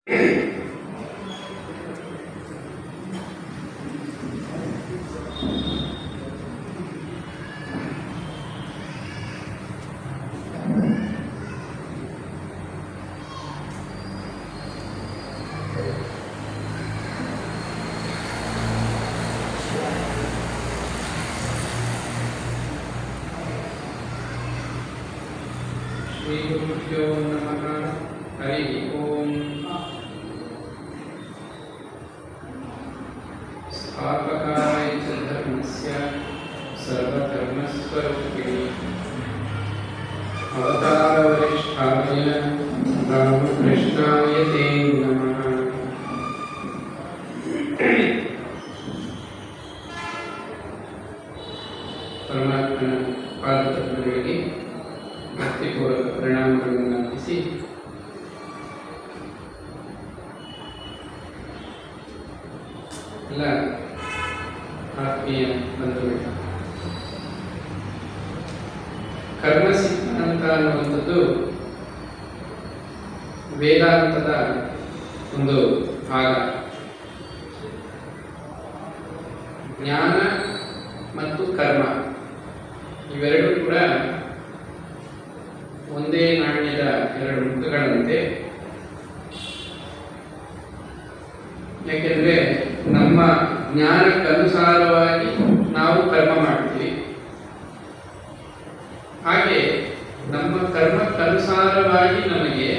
श्रीगुरुभ्यो नमः। हरि ओम। स्थापकाय च धर्मस्य सर्वधर्मस्वरूपिणे अवतारवरिष्ठाय रामकृष्णाय ते नमः। परमात्मನ ಪಾದಪದ್ಮಗಳಿಗೆ ಭಕ್ತಿಪೂರ್ವಕ ಪರಿಣಾಮಗಳನ್ನು ಅರ್ಪಿಸಿ ಎಲ್ಲ ಆತ್ಮೀಯ ಬಂಧುಗಳು, ಕರ್ಮ ಸಿದ್ಧಾಂತ ಅನ್ನುವಂಥದ್ದು ವೇದಾಂತದ ಒಂದು ಭಾಗ. ಜ್ಞಾನ ಮತ್ತು ಕರ್ಮ ಇವೆರಡೂ ಕೂಡ ಒಂದೇ ನಾಣ್ಯದ ಎರಡು ಮುಖಗಳಂತೆ. ಯಾಕೆಂದರೆ ನಮ್ಮ ಜ್ಞಾನಕ್ಕನುಸಾರವಾಗಿ ನಾವು ಕರ್ಮ ಮಾಡ್ತೀವಿ, ಹಾಗೆ ನಮ್ಮ ಕರ್ಮಕ್ಕನುಸಾರವಾಗಿ ನಮಗೆ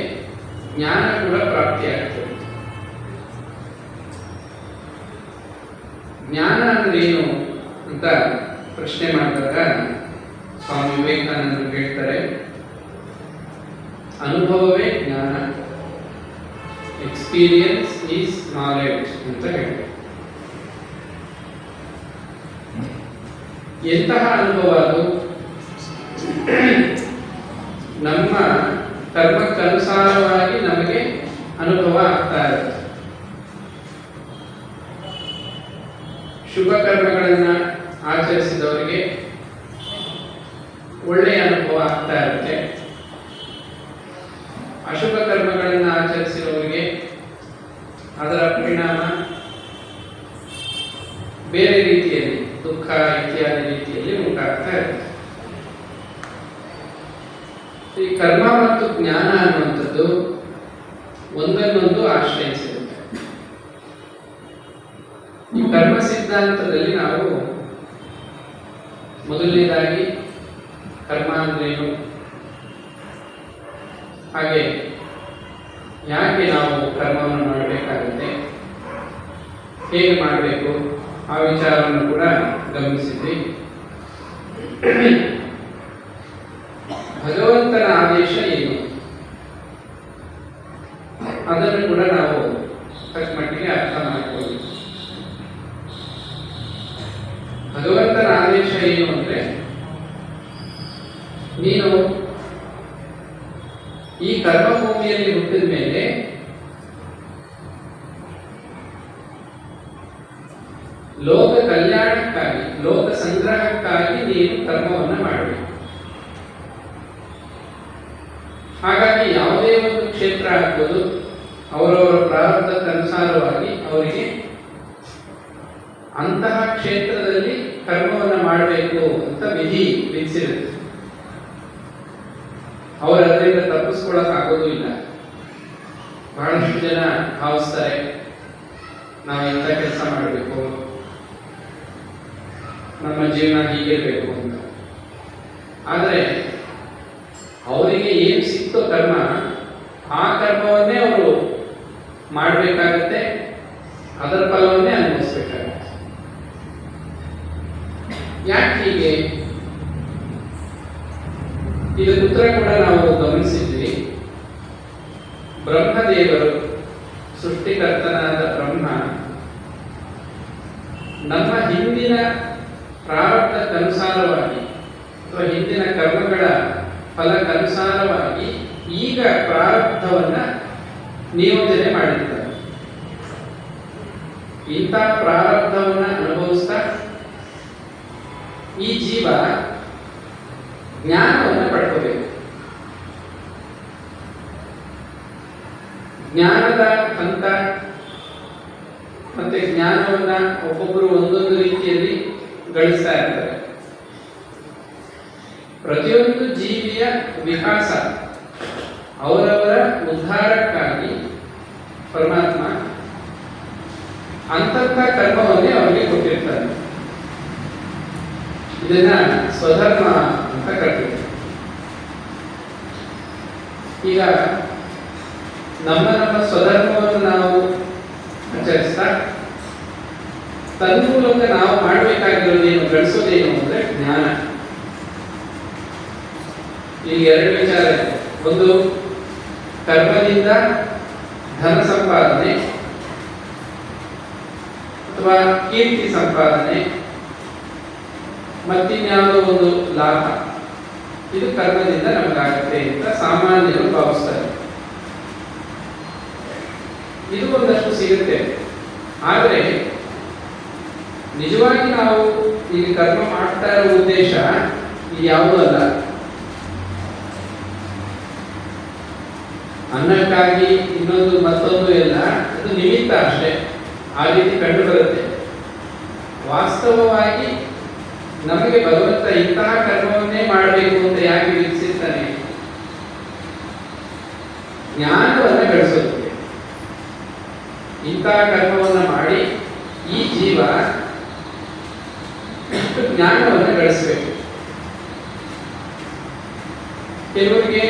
ಜ್ಞಾನ ಕೂಡ ಪ್ರಾಪ್ತಿಯಾಗ್ತದೆ. ಜ್ಞಾನ ಅಂದ್ರೆ ಏನು ಅಂತ ಪ್ರಶ್ನೆ ಮಾಡಿದಾಗ ಸ್ವಾಮಿ ವಿವೇಕಾನಂದರು ಹೇಳ್ತಾರೆ, ಅನುಭವವೇ ಜ್ಞಾನ, ಎಕ್ಸ್ಪೀರಿಯನ್ಸ್ ಈಸ್ ನಾಲೆಡ್ಜ್ ಅಂತ ಹೇಳ್ತಾರೆ. ಎಂತಹ ಅನುಭವ ಅದು? ನಮ್ಮ ಕರ್ಮಕ್ಕನುಸಾರವಾಗಿ ನಮಗೆ ಅನುಭವ ಆಗ್ತಾ ಇರುತ್ತೆ. ಶುಭ ಕರ್ಮಗಳನ್ನು ಆಚರಿಸಿದವರಿಗೆ ಒಳ್ಳೆಯ ಅನುಭವ ಆಗ್ತಾ ಇರುತ್ತೆ. ಅಶುಭ ಕರ್ಮಗಳನ್ನು ಆಚರಿಸಿರುವವರಿಗೆ ಅದರ ಪರಿಣಾಮ ಬೇರೆ ರೀತಿಯಲ್ಲಿ ದುಃಖ ಇತ್ಯಾದಿ ರೀತಿಯಲ್ಲಿ ಉಂಟಾಗ್ತಾ ಇರುತ್ತೆ. ಈ ಕರ್ಮ ಮತ್ತು ಜ್ಞಾನ ಅನ್ನುವಂಥದ್ದು ಒಂದನ್ನೊಂದು ಆಶ್ರಯಿಸಿರುತ್ತೆ. ಈ ಕರ್ಮ ಸಿದ್ಧಾಂತದಲ್ಲಿ ನಾವು ಮೊದಲನೇದಾಗಿ ಕರ್ಮ ಅಂದ್ರೇನು, ಹಾಗೆ ಯಾಕೆ ನಾವು ಕರ್ಮವನ್ನು ಮಾಡಬೇಕಾಗುತ್ತೆ, ಹೇಗೆ ಮಾಡಬೇಕು, ಆ ವಿಚಾರವನ್ನು ಕೂಡ ಗಮನಿಸಿದ್ವಿ. ಭಗವಂತನ ಆದೇಶ ಏನು ಅದನ್ನು ಕೂಡ ನಾವು ತಕ್ಕ ಮಟ್ಟಿಗೆ ಅರ್ಥ ಮಾಡಿಕೊಳ್ಳಿ. ಭಗವಂತನ ಆದೇಶ ಏನು ಅಂದ್ರೆ, ನೀನು ಈ ಕರ್ಮಭೂಮಿಯಲ್ಲಿ ಹುಟ್ಟಿದ ಮೇಲೆ ಲೋಕ ಕಲ್ಯಾಣಕ್ಕಾಗಿ, ಲೋಕ ಸಂಗ್ರಹಕ್ಕಾಗಿ ನೀನು ಕರ್ಮವನ್ನು ಮಾಡಬೇಕು. ಹಾಗಾಗಿ ಯಾವುದೇ ಒಂದು ಕ್ಷೇತ್ರ ಆಗ್ಬೋದು, ಅವರವರ ಪ್ರಾರಬ್ಧಕ್ಕನುಸಾರವಾಗಿ ಅವರಿಗೆ ಅಂತಹ ಕ್ಷೇತ್ರದಲ್ಲಿ ಕರ್ಮವನ್ನು ಮಾಡಬೇಕು ಅಂತ ವಿಧಿ ವಿಧಿಸಿರುತ್ತೆ. ಅವರು ಅದರಿಂದ ತಪ್ಪಿಸ್ಕೊಳ್ಳಕ್ ಆಗೋದು ಇಲ್ಲ. ಬಹಳಷ್ಟು ಜನ ಭಾವಿಸ್ತಾರೆ ನಾವು ಇಂಥ ಕೆಲಸ ಮಾಡಬೇಕು, ನಮ್ಮ ಜೀವನ ಹೀಗಿರಬೇಕು ಅಂತ. ಆದರೆ ಅವರಿಗೆ ಏನು ಸಿಕ್ತೋ ಕರ್ಮ, ಆ ಕರ್ಮವನ್ನೇ ಅವರು ಮಾಡಬೇಕಾಗತ್ತೆ, ಅದರ ಫಲವನ್ನೇ ಅನುಭವಿಸ್ಬೇಕಾಗತ್ತೆ. ಯಾಕೆ ಹೀಗೆ? ಇದಕ್ಕೆ ಉತ್ತರ ಕೂಡ ನಾವು ಗಮನಿಸಿದ್ವಿ. ಬ್ರಹ್ಮದೇವರು, ಸೃಷ್ಟಿಕರ್ತನಾದ ಬ್ರಹ್ಮ, ನಮ್ಮ ಹಿಂದಿನ ಪ್ರಾರಬ್ಧಕ್ಕನುಸಾರವಾಗಿ ಅಥವಾ ಹಿಂದಿನ ಕರ್ಮಗಳ ಫಲಕ್ಕನುಸಾರವಾಗಿ ಈಗ ಪ್ರಾರಬ್ಧವನ್ನ ನಿಯೋಜನೆ ಮಾಡಿದ್ದಾರೆ. ಇಂಥ ಪ್ರಾರಬ್ಧವನ್ನ ಅನುಭವಿಸ್ತಾ ಈ ಜೀವ ಜ್ಞಾನವನ್ನು ಪಡ್ಕೋಬೇಕು. ಜ್ಞಾನದ ಹಂತ ಮತ್ತೆ ಜ್ಞಾನವನ್ನ ಒಬ್ಬೊಬ್ಬರು ಒಂದೊಂದು ರೀತಿಯಲ್ಲಿ ಗಳಿಸ್ತಾ ಇರ್ತಾರೆ. ಪ್ರತಿಯೊಂದು ಜೀವಿಯ ವಿಕಾಸ ಅವರವರ ಉದ್ಧಾರಕ್ಕಾಗಿ ಪರಮಾತ್ಮ ಅಂತರ್ಥ ಕರ್ಮವನ್ನೇ ಅವರಿಗೆ ಕೊಟ್ಟಿರ್ತಾರೆ. ಇದನ್ನ ಸ್ವಧರ್ಮ ಅಂತ ಕರೀತಾರೆ. ಈಗ ನಮ್ಮ ಸ್ವಧರ್ಮವನ್ನು ನಾವು ಆಚರಿಸ್ತಾ ತನ್ಮೂಲಕ ನಾವು ಮಾಡಬೇಕಾಗಿರೋದೇನು, ಗಳಿಸೋದೇನು ಅಂದ್ರೆ ಜ್ಞಾನ. ಈಗ ಎರಡು ವಿಚಾರ ಇದೆ. ಒಂದು ಕರ್ಮದಿಂದ ಧನ ಸಂಪಾದನೆ ಅಥವಾ ಕೀರ್ತಿ ಸಂಪಾದನೆ, ಮತ್ತಿನ್ಯಾವುದೋ ಒಂದು ಲಾಭ. ಇದು ಕರ್ಮದಿಂದ ನಮಗಾಗುತ್ತೆ ಅಂತ ಸಾಮಾನ್ಯರು ಭಾವಿಸ್ತಾರೆ. ಇದು ಒಂದಷ್ಟು ಸಿಗುತ್ತೆ. ಆದರೆ ನಿಜವಾಗಿ ನಾವು ಈಗ ಕರ್ಮ ಮಾಡ್ತಾ ಇರೋ ಉದ್ದೇಶ ಇದು ಯಾವುದೂ ಅಲ್ಲ. ಅನ್ನಕ್ಕಾಗಿ ಇನ್ನೊಂದು ಮತ್ತೊಂದು ಎಲ್ಲ ಅದು ನಿಮಿತ್ತ ಅಷ್ಟೇ. ಆ ರೀತಿ ಕಂಡು ಬರುತ್ತೆ. ವಾಸ್ತವವಾಗಿ ನಮಗೆ ಭಗವಂತ ಇಂತಹ ಕರ್ಮವನ್ನೇ ಮಾಡಬೇಕು ಅಂತ ಯಾಕೆ ವಿಧಿಸಿರ್ತಾನೆ? ಜ್ಞಾನವನ್ನ ಗಳಿಸೋದಕ್ಕೆ. ಇಂತಹ ಕರ್ಮವನ್ನ ಮಾಡಿ ಈ ಜೀವ ಇಷ್ಟು ಜ್ಞಾನವನ್ನು ಗಳಿಸಬೇಕು. ಕೆಲವರಿಗೆ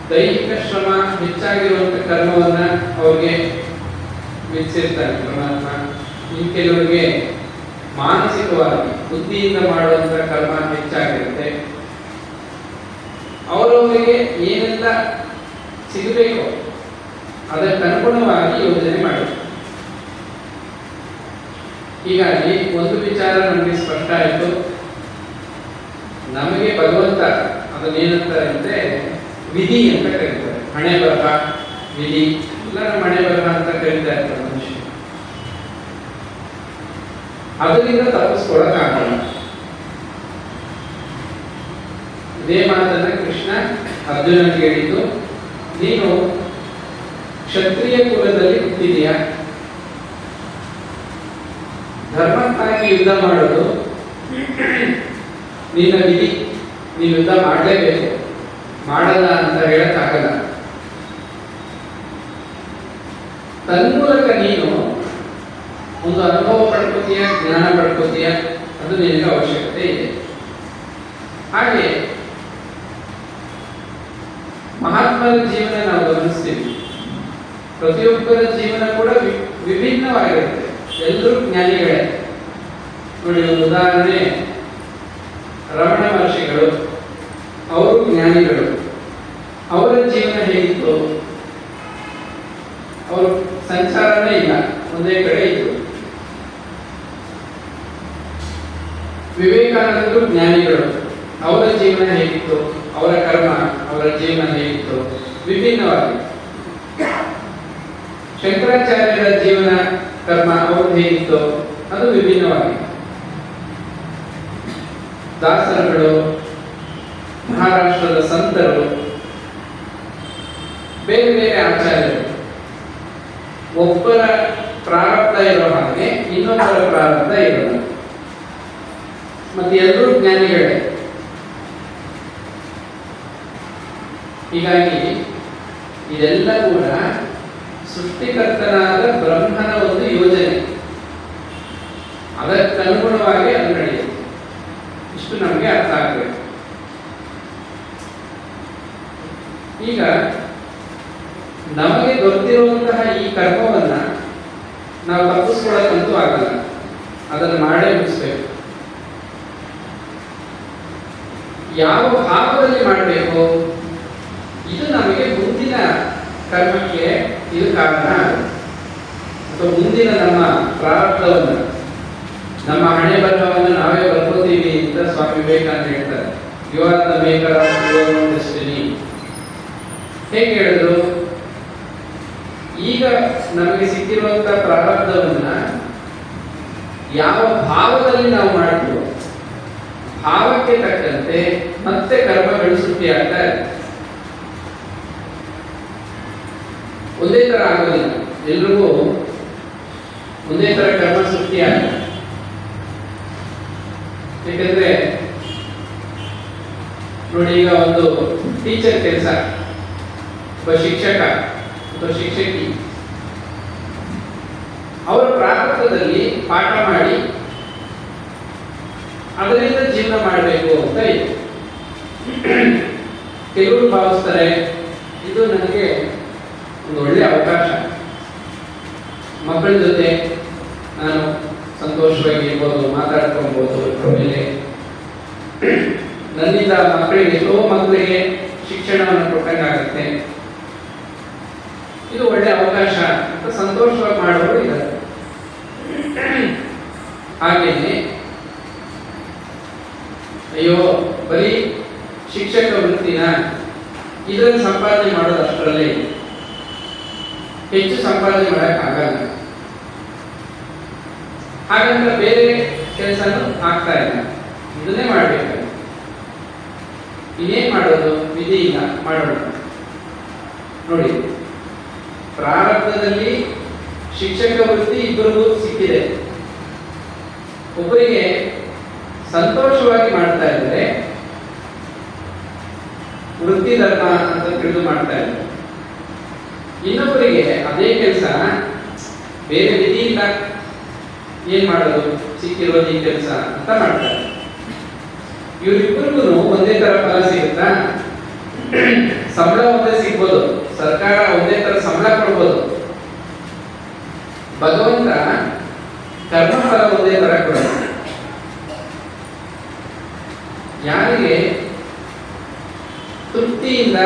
ದೈಹಿಕ ಶ್ರಮ ಹೆಚ್ಚಾಗಿರುವಂತಹ ಕರ್ಮವನ್ನ ಅವ್ರಿಗೆ ವಿಧಿಸಿರ್ತಾರೆ ಪರಮಾತ್ಮ. ಇನ್ನು ಕೆಲವರಿಗೆ ಮಾನಸಿಕವಾಗಿ ಬುದ್ಧಿಯಿಂದ ಮಾಡುವಂತಹ ಕರ್ಮ ಹೆಚ್ಚಾಗಿರುತ್ತೆ. ಅವರವರಿಗೆ ಏನೆಲ್ಲ ಸಿಗಬೇಕು ಅದಕ್ಕನುಗುಣವಾಗಿ ಯೋಜನೆ ಮಾಡಬೇಕು. ಹೀಗಾಗಿ ಒಂದು ವಿಚಾರ ನಮಗೆ ಸ್ಪಷ್ಟ ಆಯಿತು. ನಮಗೆ ಭಗವಂತ ಅದನ್ನೇನಂತಾರೆ ಅಂದ್ರೆ ವಿಧಿ ಅಂತ ಕರೀತಾರೆ. ಹಣೆ ಬರಹ, ವಿಧಿ ಎಲ್ಲ ನಮ್ಮ ಹಣೆ ಬರಹ ಅಂತ ಕರೀತಾ ಇರ್ತಾರೆ ಮನುಷ್ಯ. ಅದರಿಂದ ತಪ್ಪಿಸ್ಕೊಳಕ್ಕಾಗಲ್ಲ. ಇದೇ ಮಾತನ್ನ ಕೃಷ್ಣ ಅರ್ಜುನನಿಗೆ ಹೇಳಿದ್ದು, ನೀನು ಕ್ಷತ್ರಿಯ ಕುಲದಲ್ಲಿ ಹುಟ್ಟಿದೀಯಾ, ಧರ್ಮಕ್ಕಾಗಿ ಯುದ್ಧ ಮಾಡೋದು ನಿನ್ನ ವಿಧಿ. ನೀನು ಯುದ್ಧ ಮಾಡಲೇಬೇಕು, ಮಾಡಲ್ಲ ಅಂತ ಹೇಳಕ್ಕಾಗಲ್ಲ. ತನ್ಮೂಲಕ ನೀನು ಒಂದು ಅನುಭವ ಪಡ್ಕೋತೀಯ, ಜ್ಞಾನ ಪಡ್ಕೋತೀಯ, ಅದು ನಿನಗೆ ಅವಶ್ಯಕತೆ ಇದೆ. ಹಾಗೆ ಮಹಾತ್ಮರ ಜೀವನ ನಾವು ಗಮನಿಸ್ತೀವಿ. ಪ್ರತಿಯೊಬ್ಬರ ಜೀವನ ಕೂಡ ವಿಭಿನ್ನವಾಗಿರುತ್ತೆ. ಎಲ್ಲರೂ ಜ್ಞಾನಿಗಳೇ. ನೋಡಿ, ಒಂದು ಉದಾಹರಣೆ, ರಮಣ ಮಹರ್ಷಿಗಳು, ಅವರು ಜ್ಞಾನಿಗಳು. ಅವರ ಜೀವನ ಹೇಗಿತ್ತು? ಅವರು ಸಂಚಾರನೇ ಇಲ್ಲ, ಒಂದೇ ಕಡೆ ಇತ್ತು. ವಿವೇಕಾನಂದರು ಜ್ಞಾನಿಗಳು. ಅವರ ಜೀವನ ಹೇಗಿತ್ತು? ಅವರ ಕರ್ಮ, ಅವರ ಜೀವನ ಹೇಗಿತ್ತು? ವಿಭಿನ್ನವಾಗಿ. ಶಂಕರಾಚಾರ್ಯರ ಜೀವನ ಕರ್ಮ ಅವ್ರದ್ದು ಹೇಗಿತ್ತು? ಅದು ವಿಭಿನ್ನವಾಗಿ. ದಾಸರುಗಳು, ಮಹಾರಾಷ್ಟ್ರದ ಸಂತರು, ಬೇರೆ ಬೇರೆ ಆಚಾರ್ಯರು, ಒಬ್ಬರ ಪ್ರಾರಬ್ಧ ಇರೋ ಹಾಗೆ ಇನ್ನೊಬ್ಬರ ಪ್ರಾರಬ್ಧ ಇರೋಲ್ಲ. ಮತ್ತೆ ಎಲ್ಲರೂ ಜ್ಞಾನಿಗಳೇ. ಹೀಗಾಗಿ ಇದೆಲ್ಲ ಕೂಡ ಸೃಷ್ಟಿಕರ್ತನಾದ ಬ್ರಹ್ಮನ ಒಂದು ಯೋಜನೆ. ಅದಕ್ಕನುಗುಣವಾಗಿ ಅದು ನಡೆಯುತ್ತೆ. ಇಷ್ಟು ನಮಗೆ ಅರ್ಥ ಆಗಬೇಕು. ಈಗ ನಮಗೆ ಗೊತ್ತಿರುವಂತಹ ಈ ಕರ್ಮವನ್ನ ನಾವು ತಪ್ಪಿಸ್ಕೊಳ್ಳೋಕ್ಕಂತೂ ಆಗಲ್ಲ. ಅದನ್ನು ಮಾಡೇ ಮುಗಿಸ್ಬೇಕು. ಯಾವ ಭಾವದಲ್ಲಿ ಮಾಡಬೇಕು, ಇದು ನಮಗೆ ಮುಂದಿನ ಕರ್ಮಕ್ಕೆ ಇದು ಕಾರಣ ಆಗುತ್ತೆ. ಅಥವಾ ಮುಂದಿನ ನಮ್ಮ ಪ್ರಾರಬ್ಧವನ್ನು, ನಮ್ಮ ಹಣೆ ಬರಹವನ್ನು ನಾವೇ ಬರ್ಕೋತೀವಿ ಅಂತ ಸ್ವಾಮಿ ವಿವೇಕಾನಂದ ಹೇಳ್ತಾರೆ. You are the maker of your own destiny. ಹೇಗೆ ಹೇಳಿದ್ರು? ಈಗ ನಮಗೆ ಸಿಕ್ಕಿರುವಂತಹ ಪ್ರಾರಬ್ಧವನ್ನ ಯಾವ ಭಾವದಲ್ಲಿ ನಾವು ಮಾಡ್ತೀವೋ ಭಾವಕ್ಕೆ ತಕ್ಕಂತೆ ಮತ್ತೆ ಕರ್ಮಗಳು ಸೃಷ್ಟಿಯಾಗ್ತಾ ಇದೆ. ಒಂದೇ ಥರ ಆಗೋದಿಲ್ಲ, ಎಲ್ರಿಗೂ ಒಂದೇ ಥರ ಕರ್ಮ ಸೃಷ್ಟಿಯಾಗಲ್ಲ. ಯಾಕಂದ್ರೆ ನೋಡಿ, ಈಗ ಒಂದು ಟೀಚರ್ ಕೆಲಸ, ಒಬ್ಬ ಶಿಕ್ಷಕ ಅಥವಾ ಶಿಕ್ಷಕಿ, ಅವರ ಪ್ರಾರಂಭದಲ್ಲಿ ಪಾಠ ಮಾಡಿ ಅದರಿಂದ ಜೀವನ ಮಾಡಬೇಕು ಅಂತ ಇದೆ. ಕೆಲವರು ಭಾವಿಸ್ತಾರೆ ಇದು ನನಗೆ ಒಂದು ಒಳ್ಳೆಯ ಅವಕಾಶ, ಮಕ್ಕಳ ಜೊತೆ ನಾನು ಸಂತೋಷವಾಗಿ ಇರ್ಬೋದು, ಮಾತಾಡ್ಕೊಳ್ಬೋದು, ಆಮೇಲೆ ನನ್ನಿಂದ ಮಕ್ಕಳಿಗೆ, ಎಷ್ಟೋ ಮಕ್ಕಳಿಗೆ ಶಿಕ್ಷಣವನ್ನು ಕೊಟ್ಟಂಗಾಗುತ್ತೆ, ಇದು ಒಳ್ಳೆ ಅವಕಾಶ ಅಂತ ಸಂತೋಷವಾಗಿ ಮಾಡೋರು ಇದ್ದಾರೆ. ಹಾಗೇನೆ ಅಯ್ಯೋ ಬರೀ ಶಿಕ್ಷಕ ವೃತ್ತಿನ ಇದರಲ್ಲಿ ಸಂಪಾದನೆ ಮಾಡೋದು ಅಷ್ಟರಲ್ಲೇ ಹೆಚ್ಚು ಸಂಪಾದನೆ ಮಾಡೋಕ್ಕಾಗಲ್ಲ, ಹಾಗಂತ ಬೇರೆ ಕೆಲಸನೂ ಆಗ್ತಾ ಇಲ್ಲ, ಇದನ್ನೇ ಮಾಡಬೇಕಾಗುತ್ತೆ. ಇನ್ನೇನ್ ಮಾಡೋದು, ವಿಧಿ ಇಲ್ಲ, ಮಾಡೋಣ. ನೋಡಿ, ಪ್ರಾರಂಭದಲ್ಲಿ ಶಿಕ್ಷಕ ವೃತ್ತಿ ಇಬ್ಬರಿಗೂ ಸಿಕ್ಕಿದೆ. ಒಬ್ಬರಿಗೆ ಸಂತೋಷವಾಗಿ ಮಾಡ್ತಾ ಇದ್ದಾರೆ, ವೃತ್ತಿ ಧರ್ಮ ಅಂತ ತಿಳಿದು ಮಾಡ್ತಾ ಇದ್ದಾರೆ. ಇನ್ನೊಬ್ಬರಿಗೆ ಅದೇ ಕೆಲಸ, ಬೇರೆ ವಿಧಿ ಇಲ್ಲ, ಏನ್ ಮಾಡೋದು, ಸಿಕ್ಕಿರೋದು ಈ ಕೆಲಸ ಅಂತ ಮಾಡ್ತಾರೆ. ಇವರಿಬ್ಬರಿಗೂ ಒಂದೇ ತರ ಫಲ ಸಿಗುತ್ತಾ? ಸಂಬಳ ಒಂದೇ ಸಿಗ್ಬೋದು, ಸರ್ಕಾರ ಒಂದೇ ತರ ಸಂಬಳ ಕೊಡ್ಬೋದು, ಭಗವಂತ ಕರ್ಮಫಲ ಒಂದೇ ತರ ಕೊಡೋದು. ಯಾರಿಗೆ ತೃಪ್ತಿಯಿಂದ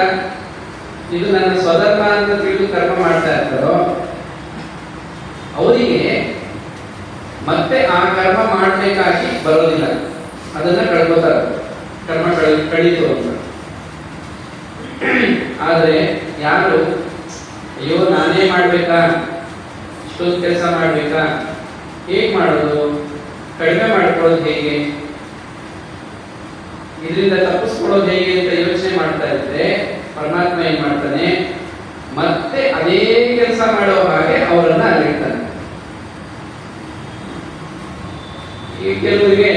ಇದು ನನ್ನ ಸ್ವಧರ್ಮ ಅಂತ ತಿಳಿದು ಕರ್ಮ ಮಾಡ್ತಾ ಇರ್ತಾರೋ ಅವರಿಗೆ ಮತ್ತೆ ಆ ಕರ್ಮ ಮಾಡಬೇಕಾಗಿ ಬರೋದಿಲ್ಲ, ಅದನ್ನ ಕಳ್ಕೋತಾರೆ, ಕರ್ಮ ಕಳೀತು ಅಂತ. ಆದ್ರೆ ಯಾರು ಅಯ್ಯೋ ನಾನೇ ಮಾಡ್ಬೇಕಾ, ಇಷ್ಟೊಂದು ಕೆಲಸ ಮಾಡ್ಬೇಕಾ, ಹೇಗೆ ಮಾಡೋದು, ಕಡಿಮೆ ಮಾಡ್ಕೊಳ್ಳೋದು ಹೇಗೆ, ಇದರಿಂದ ತಪ್ಪಿಸ್ಕೊಳ್ಳೋದು ಹೇಗೆ ಅಂತ ಯೋಚನೆ ಮಾಡ್ತಾ ಇದ್ರೆ ಪರಮಾತ್ಮ ಏನ್ ಮಾಡ್ತಾನೆ, ಮತ್ತೆ ಅದೇ ಕೆಲಸ ಮಾಡೋ ಹಾಗೆ ಅವರನ್ನ ಅಲ್ಲಿಡ್ತಾನೆ. ಈ ಕೆಲವರಿಗೆ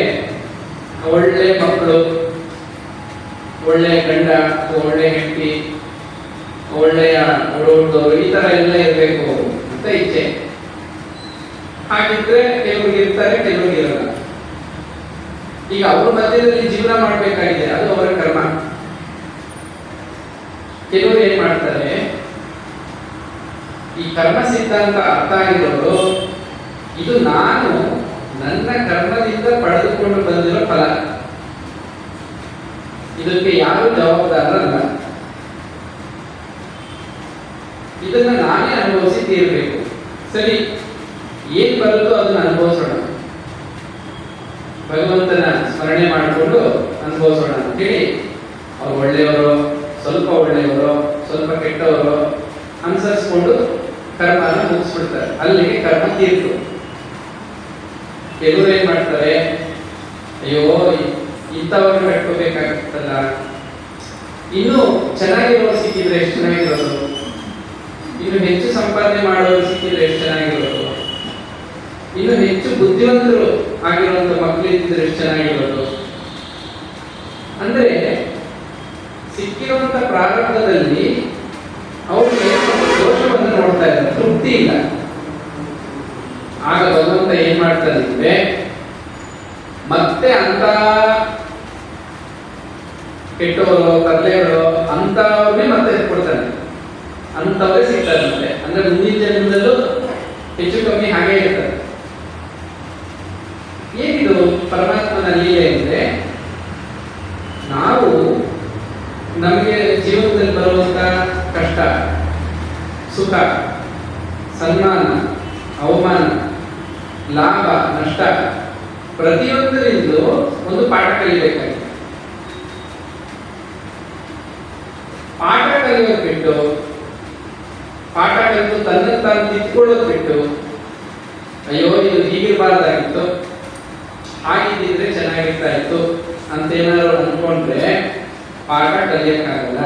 ಒಳ್ಳೆ ಮಕ್ಕಳು, ಒಳ್ಳೆ ಗಂಡ, ಒಳ್ಳೆ ಹೆಂಡತಿ, ಒಳ್ಳೆಯ ಹುಡುಗರು, ಈ ತರ ಎಲ್ಲ ಇರಬೇಕು ಅಂತ ಇಚ್ಛೆ. ಹಾಗಿದ್ರೆ ಕೆಲವ್ರಿಗೆ ಇರ್ತಾರೆ, ಕೆಲವ್ರಿಗೆ ಇರಲ್ಲ. ಈಗ ಅವ್ರ ಮಧ್ಯದಲ್ಲಿ ಜೀವನ ಮಾಡ್ಬೇಕಾಗಿದೆ, ಅದು ಅವರ ಕರ್ಮ. ಕೆಲವರು ಏನ್ ಮಾಡ್ತಾರೆ, ಈ ಕರ್ಮ ಸಿದ್ಧಾಂತ ಅರ್ಥ ಆಗಿರೋರು ಇದು ನಾನು ನನ್ನ ಕರ್ಮದಿಂದ ಪಡೆದುಕೊಂಡು ಬಂದಿರೋ ಫಲ, ಇದಕ್ಕೆ ಯಾರು ಜವಾಬ್ದಾರರಲ್ಲ, ಇದನ್ನ ನಾನೇ ಅನುಭವಿಸಿ ತೀರ್ಬೇಕು. ಸರಿ, ಏನ್ ಬರುತ್ತೋ ಅದನ್ನ ಅನುಭವಿಸೋಣ, ಭಗವಂತನ ಸ್ಮರಣೆ ಮಾಡಿಕೊಂಡು ಅನುಭವಿಸೋಣ ಅಂತೇಳಿ ಅವ್ರು ಒಳ್ಳೆಯವರು, ಸ್ವಲ್ಪ ಒಳ್ಳೆಯವರು, ಸ್ವಲ್ಪ ಕೆಟ್ಟವರು ಅನುಸರಿಸ್ಕೊಂಡು ಕರ್ಮನ ಮುಗಿಸ್ಬಿಡ್ತಾರೆ, ಅಲ್ಲಿಗೆ ಕರ್ಮ ತೀರ್ತು. ಕೆಲವರು ಏನ್ ಮಾಡ್ತಾರೆ, ಅಯ್ಯೋ ಇಂಥವ್ರನ್ನ ಕಟ್ಕೋಬೇಕಾಗುತ್ತಲ್ಲ, ಇನ್ನು ಚೆನ್ನಾಗಿರೋರು ಸಿಕ್ಕಿದ್ರೆ ಎಷ್ಟು ಚೆನ್ನಾಗಿರೋದು, ಇನ್ನು ಹೆಚ್ಚು ಸಂಪಾದನೆ ಮಾಡೋರು ಸಿಕ್ಕಿದ್ರೆ ಎಷ್ಟು ಚೆನ್ನಾಗಿರೋದು, ಇನ್ನು ಹೆಚ್ಚು ಬುದ್ಧಿವಂತರು ಆಗಿರುವಂತ ಮಕ್ಕಳು ಇದ್ದಿದ್ರೆ ಎಷ್ಟು ಚೆನ್ನಾಗಿರೋದು. ಅಂದ್ರೆ ಸಿಕ್ಕಿರುವಂತ ಪ್ರಾರಂಭದಲ್ಲಿ ಅವ್ರಿಗೆ ದೋಷವನ್ನು ನೋಡ್ತಾ ಇದ್ದಾರೆ, ತೃಪ್ತಿ ಇಲ್ಲ. ಆಗ ಭಗವಂತ ಏನ್ ಮಾಡ್ತಾನೆ ಅಂದ್ರೆ ಮತ್ತೆ ಅಂತ ಕೆಟ್ಟವರು, ತರಲೆಗಳು ಅಂತವ್ರನ್ನೇ ಮತ್ತೆ ಕೊಡ್ತಾನೆ, ಅಂತವರೇ ಸಿಗ್ತಾರೆ ಮತ್ತೆ. ಅಂದ್ರೆ ಮುಂದಿನ ಜನ್ಮದಲ್ಲೂ ಹೆಚ್ಚು ಕಮ್ಮಿ ಹಾಗೆ ಇರ್ತಾರೆ. ಏನಿದು ಪರಮಾತ್ಮನ ಲೀಲೆ ಅಂದ್ರೆ, ನಾವು ನಮಗೆ ಜೀವನದಲ್ಲಿ ಬರುವಂತ ಕಷ್ಟ, ಸುಖ, ಸನ್ಮಾನ, ಅವಮಾನ, ಲಾಭ, ನಷ್ಟ, ಪ್ರತಿಯೊಂದರಿಂದ ಒಂದು ಪಾಠ ಕಲಿಬೇಕಾಗಿದೆ. ಪಾಠ ಕಲಿಯೋದು ಬಿಟ್ಟು, ಪಾಠ ಕಲಿತು ತನ್ನ ತಾನು ತಿದ್ಕೊಳ್ಳೋದು ಬಿಟ್ಟು, ಅಯ್ಯೋ ಇದು ಹೀಗಿರಬಾರ್ದಾಗಿತ್ತು, ಹಾಗಿದ್ದಿದ್ರೆ ಚೆನ್ನಾಗಿರ್ತಾ ಇತ್ತು ಅಂತೇನಾದ್ರು ಅನ್ಕೊಂಡ್ರೆ ಪಾಠ ಕಲಿಯಕ್ಕಾಗಲ್ಲ.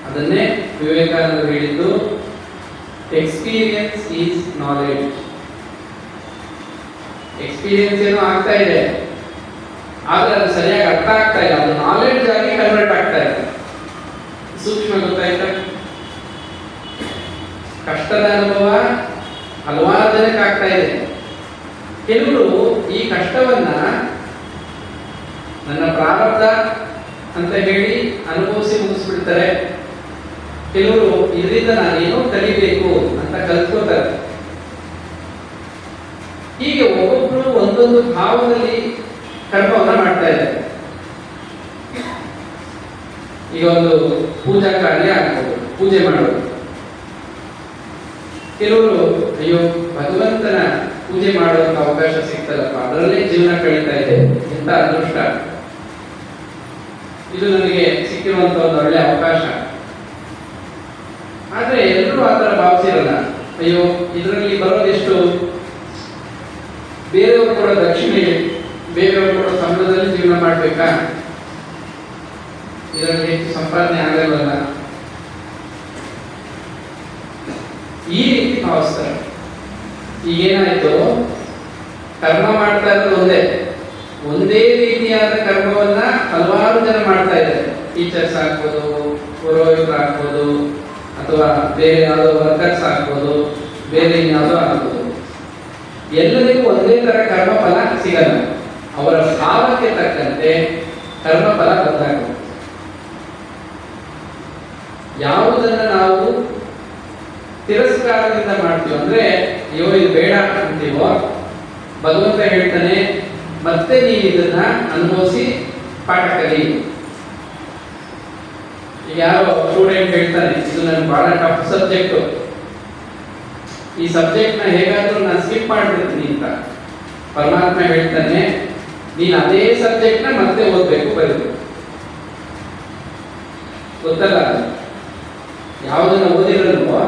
ಅದನ್ನೇ ವಿವೇಕಾನಂದರು ಹೇಳಿದ್ದು, ಎಕ್ಸ್ಪೀರಿಯನ್ಸ್ ಈಸ್ ನಾಲೆಡ್ಜ್. ಎಕ್ಸ್ಪೀರಿಯನ್ಸ್ ಏನೋ ಆಗ್ತಾ ಇದೆ, ಆದ್ರೆ ಅದು ಸರಿಯಾಗಿ ಅರ್ಥ ಆಗ್ತಾ ಇಲ್ಲ, ಅದು ನಾಲೆಡ್ಜ್ ಆಗಿ ಕನ್ವರ್ಟ್ ಆಗ್ತಾ ಇದೆ. ಸೂಕ್ಷ್ಮ ಗೊತ್ತಾಯ್ತಾ? ಕಷ್ಟದ ಅನುಭವ ಹಲವಾರು ಜನಕ್ಕೆ ಆಗ್ತಾ ಇದೆ. ಕೆಲವರು ಈ ಕಷ್ಟವನ್ನ ನನ್ನ ಪ್ರಾರಬ್ಧ ಅಂತ ಹೇಳಿ ಅನುಭವಿಸಿ ಮುಗಿಸ್ಬಿಡ್ತಾರೆ. ಕೆಲವರು ಇದರಿಂದ ನಾನೇನೋ ಕಲಿಬೇಕು ಅಂತ ಕಲ್ತ್ಕೋತಾರೆ. ಹೀಗೆ ಒಬ್ಬೊಬ್ರು ಒಂದೊಂದು ಭಾವದಲ್ಲಿ ಕರ್ಮವನ್ನ ಮಾಡ್ತಾ ಇದ್ದಾರೆ. ಈಗ ಒಂದು ಪೂಜಾ ಕಾರ್ಯ ಆಗ್ಬೋದು, ಪೂಜೆ ಮಾಡೋದು. ಕೆಲವರು ಅಯ್ಯೋ ಭಗವಂತನ ಪೂಜೆ ಮಾಡುವಂತ ಅವಕಾಶ ಸಿಗ್ತದಪ್ಪ, ಅದರಲ್ಲೇ ಜೀವನ ಕಳೀತಾ ಇದೆ, ಎಂತ ಅದೃಷ್ಟ, ಇದು ನನಗೆ ಸಿಕ್ಕಿರುವಂತ ಒಂದು ಒಳ್ಳೆ ಅವಕಾಶ. ಆದ್ರೆ ಎಲ್ಲರೂ ಆ ತರ ಭಾವಿಸಿರಲ್ಲ. ಅಯ್ಯೋ ಇದರಲ್ಲಿ ಬರೋದೆಷ್ಟು, ಬೇರೆಯವರು ಕೊಡೋ ದಕ್ಷಿಣೆ, ಬೇರೆಯವರು ಕೊಡೋ ಸಂಬಳದಲ್ಲಿ ಜೀವನ ಮಾಡ್ಬೇಕಾ, ಇದರಲ್ಲಿ ಹೆಚ್ಚು ಸಂಪಾದನೆ ಆಗಲ್ವಲ್ಲ, ಈ ರೀತಿ ಭಾವಿಸ್ತಾರೆ. ಈಗೇನಾಯ್ತು, ಕರ್ಮ ಮಾಡ್ತಾ ಇರೋದು ಒಂದೇ ರೀತಿಯಾದ ಕರ್ಮವನ್ನ ಹಲವಾರು ಜನ ಮಾಡ್ತಾ ಇದ್ದಾರೆ. ಟೀಚರ್ಸ್ ಆಗ್ಬೋದು, ಪುರೋಹಿತರು ಆಗ್ಬೋದು, ಅಥವಾ ಬೇರೆ ಯಾವುದೋ ವರ್ಕರ್ಸ್ ಆಗ್ಬೋದು, ಬೇರೆ ಇನ್ಯಾವುದೋ ಆಗ್ಬೋದು. ಎಲ್ಲರಿಗೂ ಒಂದೇ ತರ ಕರ್ಮ ಫಲ ಸಿಗಲ್ಲ. ಅವರ ಭಾವಕ್ಕೆ ತಕ್ಕಂತೆ ಕರ್ಮ ಫಲ ಬದಲಾಗುತ್ತೆ. ಯಾವುದನ್ನ ನಾವು ತಿರಸ್ಕಾರದಿಂದ ಮಾಡ್ತೀವಿ ಅಂದ್ರೆ, ಅಯ್ಯೋ ಇದು ಬೇಡ ಅಂತೀವೋ, ಭಗವಂತ ಹೇಳ್ತಾನೆ ಮತ್ತೆ ನೀವು ಇದನ್ನ ಅನುಭವಿಸಿ ಪಾಠ ಕಲಿ. ಈಗ ಯಾರೋ ಸ್ಟೂಡೆಂಟ್ ಹೇಳ್ತಾನೆ, ಇದು ನನ್ಗೆ ಬಹಳ ಟಫ್ ಸಬ್ಜೆಕ್ಟ್, ಈ ಸಬ್ಜೆಕ್ಟ್ ನ ಹೇಗಾದ್ರೂ ನಾನು ಸ್ಕಿಪ್ ಮಾಡ್ಬಿಡ್ತೀನಿ ಅಂತ. ಪರಮಾತ್ಮ ಹೇಳ್ತಾನೆ, ನೀನು ಅದೇ ಸಬ್ಜೆಕ್ಟ್ ನ ಮತ್ತೆ ಓದ್ಬೇಕು, ಬರೀಬೇಕು. ಗೊತ್ತಲ್ಲ, ಯಾವುದನ್ನ ಓದಿರಲ್ವೋ,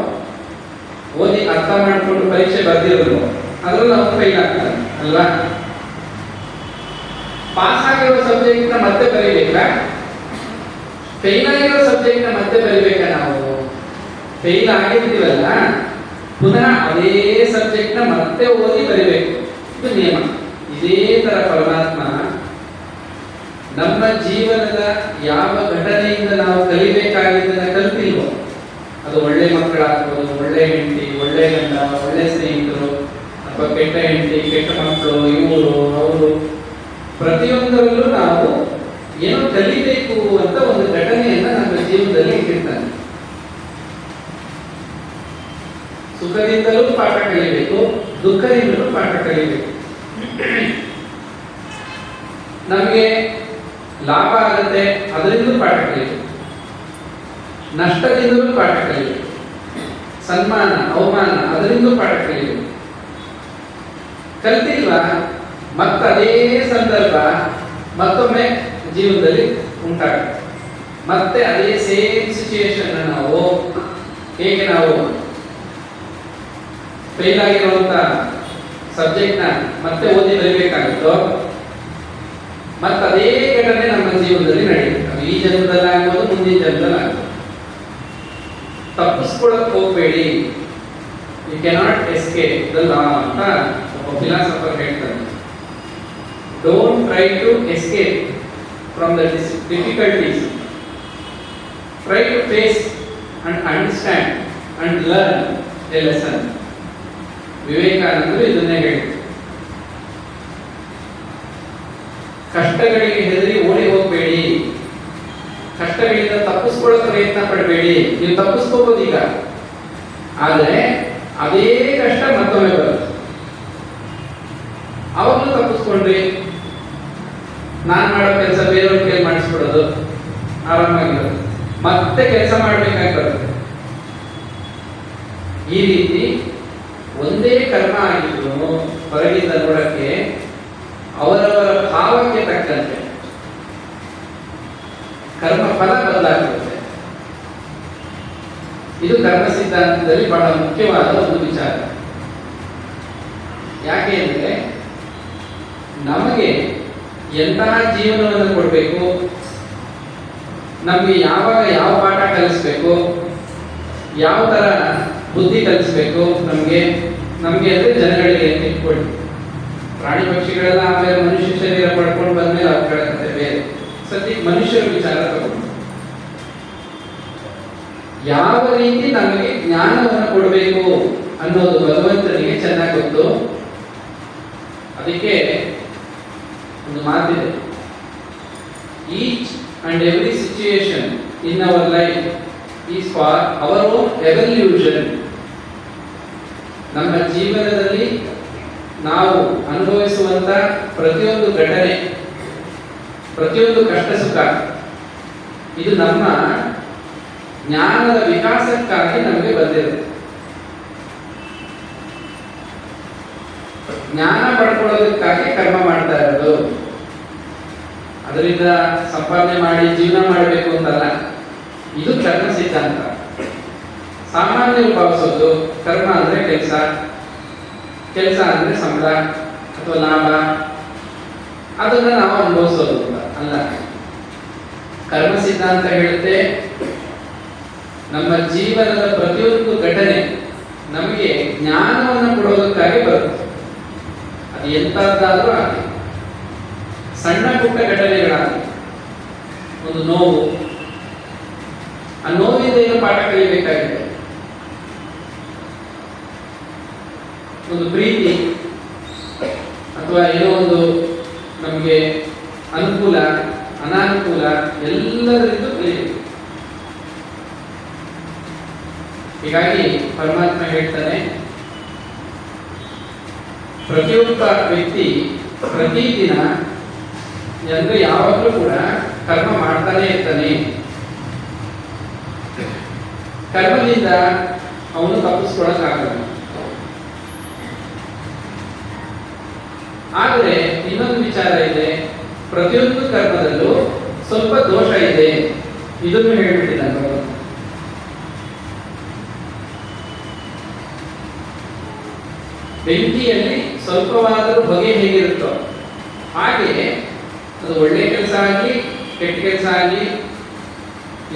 ಓದಿ ಅರ್ಥ ಮಾಡಿಕೊಂಡು ಪರೀಕ್ಷೆ ಬರ್ದಿರೋದು, ಅದ್ರಲ್ಲಿ ಅವ್ರು ಫೈಲ್ ಆಗ್ತಾರೆ ಅಲ್ವಾ? ಪಾಸ್ ಆಗಿರೋ ಸಬ್ಜೆಕ್ಟ್ ನ ಮತ್ತೆ ಬರೀಬೇಕಾ, ಫೇಲ್ ಆಗಿರೋ ಸಬ್ಜೆಕ್ಟ್ ನ ಮತ್ತೆ ಬರೀಬೇಕಾ? ನಾವು ಫೇಲ್ ಆಗಿರ್ತೀವಲ್ಲ, ಪುನಃ ಅದೇ ಸಬ್ಜೆಕ್ಟ್ ನ ಮತ್ತೆ ಓದಿ ಬರೀಬೇಕು, ಇದು ನಿಯಮ. ಇದೇ ತರ ಪರಮಾತ್ಮ ನಮ್ಮ ಜೀವನದ ಯಾವ ಘಟನೆಯಿಂದ ನಾವು ಕಲಿಬೇಕಾಗಿದ್ದನ್ನ ಕಲ್ತಿಲ್ವೋ, ಅದು ಒಳ್ಳೆ ಮಕ್ಕಳಾಗ್ಬೋದು, ಒಳ್ಳೆ ಹೆಂಡತಿ, ಒಳ್ಳೆ ಗಂಡ, ಒಳ್ಳೆ ಸ್ನೇಹಿತರು, ಅಥವಾ ಕೆಟ್ಟ ಹೆಂಡತಿ, ಕೆಟ್ಟ ಮಕ್ಕಳು, ಇವರು ಅವರು, ಪ್ರತಿಯೊಂದರಲ್ಲೂ ನಾವು ಏನೋ ಕಲಿಬೇಕು ಅಂತ ಒಂದು ಘಟನೆಯನ್ನ ನಮ್ಮ ಜೀವನದಲ್ಲಿ ಇಟ್ಟಿರ್ತಾನೆ. ಸುಖದಿಂದಲೂ ಪಾಠ ಕಲಿಬೇಕು, ದುಃಖದಿಂದಲೂ ಪಾಠ ಕಲಿಬೇಕು. ನಮಗೆ ಲಾಭ ಆಗುತ್ತೆ, ಅದರಿಂದಲೂ ಪಾಠ ಕಲಿಬೇಕು, ನಷ್ಟದಿಂದಲೂ ಪಾಠ ಕಲಿಬೇಕು, ಸನ್ಮಾನ ಅವಮಾನ ಅದರಿಂದಲೂ ಪಾಠ ಕಲಿಬೇಕು. ಕಲ್ತಿಲ್ವಾ, ಮತ್ತದೇ ಸಂದರ್ಭ ಮತ್ತೊಮ್ಮೆ ಜೀವನದಲ್ಲಿ ಉಂಟಾಗುತ್ತೆ. ಮತ್ತೆ ಅದೇ ಸೇಮ್ ಸಿಚುಯೇಷನ್ ನಾವು ಹೇಗೆ ನಾವು ಫೇಲ್ ಆಗಿರುವಂತ ಸಬ್ಜೆಕ್ಟ್ ನ ಮತ್ತೆ ಓದಿ ಬರೀಬೇಕಾಗುತ್ತೋ, ಮತ್ತದೇ ಘಟನೆ ನಮ್ಮ ಜೀವನದಲ್ಲಿ ನಡೆಯುತ್ತೆ. ಅದು ಈ ಜನ್ಮದಲ್ಲಿ ಆಗ್ಬೋದು, ಮುಂದಿನ ಜನ್ಮದಲ್ಲಿ ಆಗ್ಬೋದು. ತಪ್ಪಿಸ್ಕೊಳಕ್ ಹೋಗಬೇಡಿ, you cannot escape the law ಅಂತ ಒಬ್ಬ ಫಿಲಾಸಫರ್ ಹೇಳ್ತಾರೆ. Don't try to escape from the difficulties, try to face and understand and learn a lesson. ವಿವೇಕಾನಂದರು ಇದನ್ನೇ ಹೇಳಿದ್ರು. ಕಷ್ಟಗಳಿಗೆ ಹೆದರಿ ಓಡಿ ಹೋಗಬೇಡಿ, ಕಷ್ಟಗಳಿಂದ ತಪ್ಪಿಸ್ಕೊಳ್ಳೋಕೆ ಪ್ರಯತ್ನ ಪಡಬೇಡಿ. ನೀವು ತಪ್ಪಿಸ್ಕೋಬಹುದು ಈಗ, ಆದರೆ ಅದೇ ಕಷ್ಟ ಮತ್ತೊಮ್ಮೆ ಬರುತ್ತೆ. ಅವಾಗಲೂ ತಪ್ಪಿಸ್ಕೊಂಡ್ರಿ, ನಾನು ಮಾಡೋ ಕೆಲಸ ಬೇರೆಯವ್ರ ಕೈ ಮಾಡಿಸ್ಬಿಡೋದು, ಆರಾಮಾಗಿರೋದು, ಮತ್ತೆ ಕೆಲಸ ಮಾಡ್ಬೇಕಾಗಿ ಬರುತ್ತೆ. ಈ ರೀತಿ ಒಂದೇ ಕರ್ಮ ಆಗಿದ್ರು ಹೊರಗಿಂದ ನೋಡಕ್ಕೆ ಅವರವರ ಭಾವಕ್ಕೆ ತಕ್ಕಂತೆ ಕರ್ಮ ಫಲ ಬದಲಾಗುತ್ತೆ. ಇದು ಕರ್ಮ ಸಿದ್ಧಾಂತದಲ್ಲಿ ಬಹಳ ಮುಖ್ಯವಾದ ಒಂದು ವಿಚಾರ. ಯಾಕೆ ಅಂದರೆ ನಮಗೆ ಎಂತಹ ಜೀವನವನ್ನು ಕೊಡಬೇಕು, ನಮಗೆ ಯಾವಾಗ ಯಾವ ಪಾಠ ಕಲಿಸ್ಬೇಕು, ಯಾವ ತರ ಬುದ್ಧಿ ಕಲಿಸ್ಬೇಕು ನಮಗೆ ನಮಗೆ ಅಂದರೆ ಜನಗಳಿಗೆ ಅಂತ ಇಟ್ಕೊಳ್ಳಿ. ಪ್ರಾಣಿ ಪಕ್ಷಿಗಳೆಲ್ಲ ಆಮೇಲೆ ಮನುಷ್ಯ ಶರೀರ ಪಡ್ಕೊಂಡು ಬಂದ್ಮೇಲೆ ಅವುಗಳ ಕಥೆ ಬೇರೆ. ಸದ್ಯಕ್ಕೆ ಮನುಷ್ಯರ ವಿಚಾರ ತಗೊಂಡು ಯಾವ ರೀತಿ ನಮಗೆ ಜ್ಞಾನವನ್ನು ಕೊಡಬೇಕು ಅನ್ನೋದು ಭಗವಂತನಿಗೆ ಚೆನ್ನಾಗಿ ಗೊತ್ತು. ಅದಕ್ಕೆ ಒಂದು ಮಾತಿದೆ, each and every situation in our life is for our own evolution. ನಮ್ಮ ಜೀವನದಲ್ಲಿ ನಾವು ಅನುಭವಿಸುವಂತ ಪ್ರತಿಯೊಂದು ಘಟನೆ, ಪ್ರತಿಯೊಂದು ಕಷ್ಟ ಸುಖ, ಇದು ನಮ್ಮ ಜ್ಞಾನದ ವಿಕಾಸಕ್ಕಾಗಿ ನಮಗೆ ಬಂದಿರುತ್ತೆ. ಜ್ಞಾನ ಪಡ್ಕೊಳ್ಳೋದಕ್ಕಾಗಿ ಕರ್ಮ ಮಾಡ್ತಾ ಇರೋದು. ಅದರಿಂದ ಸಂಪಾದನೆ ಮಾಡಿ ಜೀವನ ಮಾಡಬೇಕು ಅಂತಲ್ಲ, ಇದು ಕರ್ಮ ಸಿದ್ಧಾಂತ. ಸಾಮಾನ್ಯರು ಭಾವಿಸೋದು ಕರ್ಮ ಅಂದ್ರೆ ಕೆಲಸ, ಕೆಲಸ ಅಂದ್ರೆ ಸಂಬಳ ಅಥವಾ ಲಾಭ, ಅದನ್ನ ನಾವು ಅನುಭವಿಸೋದು ಅಲ್ಲ. ಕರ್ಮ ಸಿದ್ಧಾಂತ ಹೇಳುತ್ತೆ ನಮ್ಮ ಜೀವನದ ಪ್ರತಿಯೊಂದು ಘಟನೆ ನಮಗೆ ಜ್ಞಾನವನ್ನು ಕೊಡೋದಕ್ಕಾಗಿ ಬರುತ್ತೆ. ಅದು ಎಂಥದ್ದಾದ್ರೂ ಆಗಲಿ, ಸಣ್ಣ ಪುಟ್ಟ ಘಟನೆಗಳಾಗಲಿ, ಒಂದು ನೋವು, ಆ ನೋವಿಂದ ಏನು ಪಾಠ ಕಲಿಬೇಕಾಗಿದೆ, ಒಂದು ಪ್ರೀತಿ ಅಥವಾ ಏನೋ ಒಂದು ನಮಗೆ ಅನುಕೂಲ ಅನಾನುಕೂಲ ಎಲ್ಲದರಿಂದ ಕಲಿಯಬೇಕು. ಹೀಗಾಗಿ ಪರಮಾತ್ಮ ಹೇಳ್ತಾನೆ, ಪ್ರತಿಯೊಬ್ಬ ವ್ಯಕ್ತಿ ಪ್ರತಿದಿನ ಅಂದ್ರೆ ಯಾವಾಗಲೂ ಕೂಡ ಕರ್ಮ ಮಾಡ್ತಾನೆ ಇರ್ತಾನೆ. ಕರ್ಮದಿಂದ ಅವನು ತಪ್ಪಿಸ್ಕೊಳಕ್ಕಾಗಲ್ಲ. ಆದರೆ ಇನ್ನೊಂದು ವಿಚಾರ ಇದೆ, ಪ್ರತಿಯೊಂದು ಕರ್ಮದಲ್ಲೂ ಸ್ವಲ್ಪ ದೋಷ ಇದೆ. ಇದನ್ನು ಹೇಳ್ಬಿಟ್ಟಿದ್ದಾನೆ ಭಗವಂತ. ಬೆಂಕಿಯಲ್ಲಿ ಸ್ವಲ್ಪವಾದರೂ ಹೊಗೆ ಹೇಗಿರುತ್ತೋ ಹಾಗೆ ಅದು ಒಳ್ಳೆ ಕೆಲಸ ಆಗಲಿ ಕೆಟ್ಟ ಕೆಲಸ ಆಗಲಿ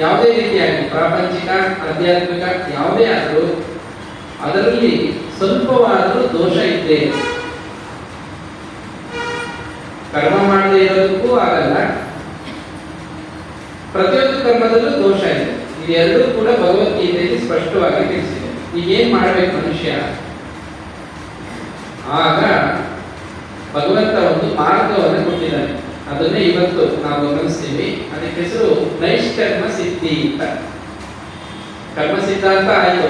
ಯಾವುದೇ ರೀತಿಯಾಗಿ ಪ್ರಾಪಂಚಿಕ ಆಧ್ಯಾತ್ಮಿಕ ಯಾವುದೇ ಆದರೂ ಅದರಲ್ಲಿ ಸ್ವಲ್ಪವಾದರೂ ದೋಷ ಇದ್ದೇ. ಕರ್ಮ ಮಾಡದೇ ಇರೋದಕ್ಕೂ ಆಗಲ್ಲ, ಪ್ರತಿಯೊಂದು ಕರ್ಮದಲ್ಲೂ ದೋಷ ಇದೆ. ಇದೆರಡೂ ಕೂಡ ಭಗವದ್ಗೀತೆಯಲ್ಲಿ ಸ್ಪಷ್ಟವಾಗಿ ತಿಳಿಸಿದೆ. ಈಗ ಏನ್ ಮಾಡಬೇಕು ಮನುಷ್ಯ? ಆಗ ಭಗವಂತ ಒಂದು ಮಾರ್ಗವನ್ನು ಕೊಟ್ಟಿದ್ದಾನೆ. ಅದನ್ನೇ ಇವತ್ತು ನಾವು ಗಮನಿಸ್ತೀವಿ. ಅದಕ್ಕೆ ಹೆಸರು ನೈಷ್ಕರ್ಮ ಸಿದ್ಧಿ ಅಂತ. ಕರ್ಮ ಸಿದ್ಧಾಂತ ಆಯಿತು,